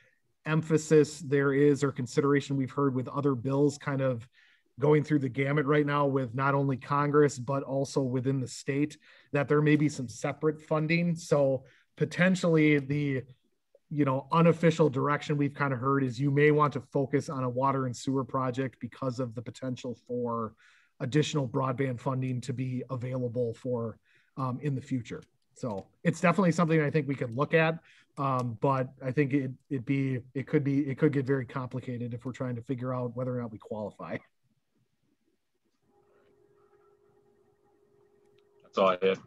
emphasis there is or consideration we've heard with other bills kind of going through the gamut right now with not only Congress, but also within the state, that there may be some separate funding. So potentially the, you know, unofficial direction we've kind of heard is you may want to focus on a water and sewer project because of the potential for additional broadband funding to be available for in the future. So it's definitely something I think we could look at, but I think it could get very complicated if we're trying to figure out whether or not we qualify. That's all I had.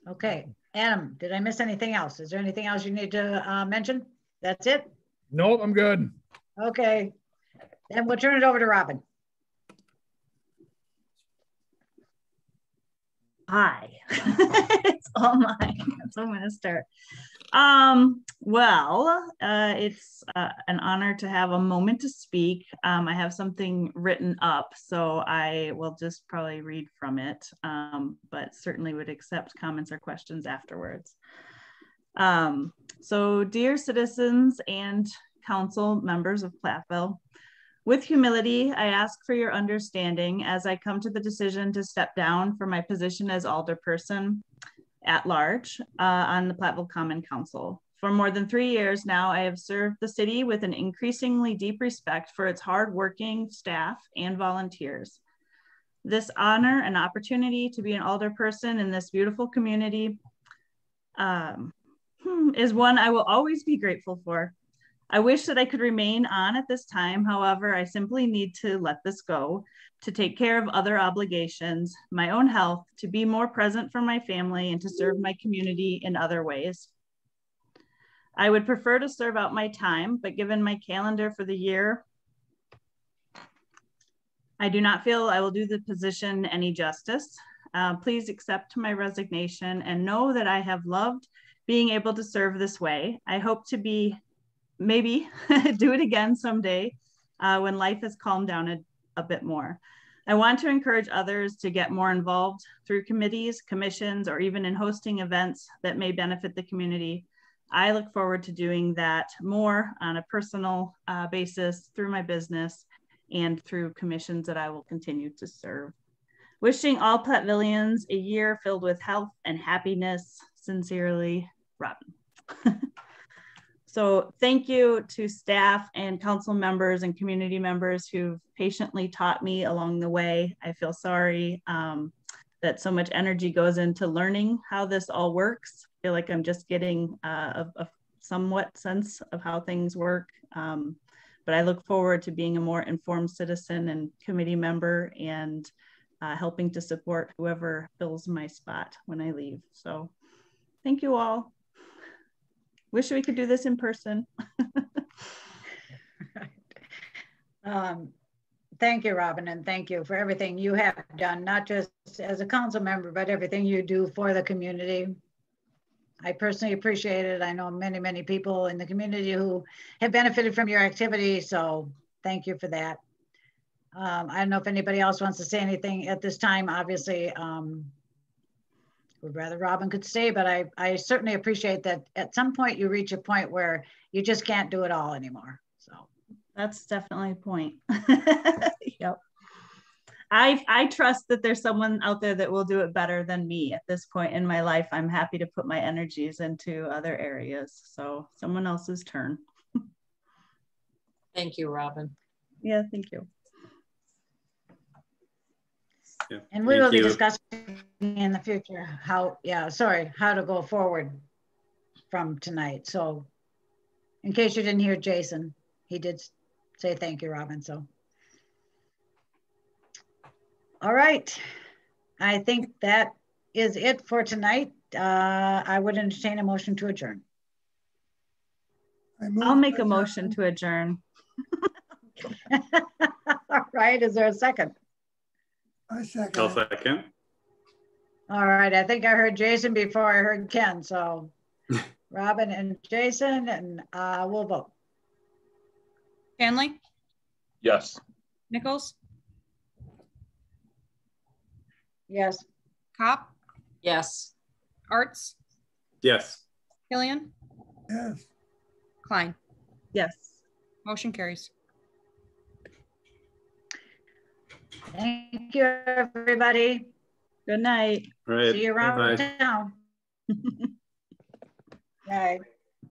Okay, Adam, did I miss anything else? Is there anything else you need to mention? That's it? Nope, I'm good. Okay, then we'll turn it over to Robin. Hi, it's all mine. So I'm going to start. It's an honor to have a moment to speak. I have something written up, so I will just probably read from it, but certainly would accept comments or questions afterwards. So dear citizens and council members of Platteville, with humility, I ask for your understanding as I come to the decision to step down from my position as alderperson at large on the Platteville Common Council. For more than 3 years now, I have served the city with an increasingly deep respect for its hardworking staff and volunteers. This honor and opportunity to be an alderperson in this beautiful community is one I will always be grateful for. I wish that I could remain on at this time. However, I simply need to let this go to take care of other obligations, my own health, to be more present for my family, and to serve my community in other ways. I would prefer to serve out my time, but given my calendar for the year, I do not feel I will do the position any justice. Please accept my resignation and know that I have loved being able to serve this way. I hope to be maybe do it again someday when life has calmed down a bit more. I want to encourage others to get more involved through committees, commissions, or even in hosting events that may benefit the community. I look forward to doing that more on a personal basis through my business and through commissions that I will continue to serve. Wishing all Plattvillians a year filled with health and happiness. Sincerely, Robin. So thank you to staff and council members and community members who've patiently taught me along the way. I feel sorry that so much energy goes into learning how this all works. I feel like I'm just getting a somewhat sense of how things work. But I look forward to being a more informed citizen and committee member and helping to support whoever fills my spot when I leave. So thank you all. Wish we could do this in person. Thank you, Robin, and thank you for everything you have done, not just as a council member, but everything you do for the community. I personally appreciate it. I know many, many people in the community who have benefited from your activity, so thank you for that. I don't know if anybody else wants to say anything at this time. Obviously, would rather Robin could stay, but I certainly appreciate that at some point you reach a point where you just can't do it all anymore. So that's definitely a point. Yep. I trust that there's someone out there that will do it better than me at this point in my life. I'm happy to put my energies into other areas. So someone else's turn. Thank you, Robin. Yeah, thank you. Yeah, and we will be discussing in the future how to go forward from tonight. So in case you didn't hear Jason, he did say thank you, Robin. So all right, I think that is it for tonight. I would entertain a motion to adjourn. I'll make a motion to adjourn. All right, is there a second? I second. I'll second. All right, I think I heard Jason before I heard Ken, so Robin and Jason, and we'll vote. Hanley, Yes. Nichols, Yes. Cop, Yes. Arts, Yes. Killian, Yes. Klein. Yes. Motion carries. Thank you, everybody. Good night. All right. See you around Bye. town. Bye.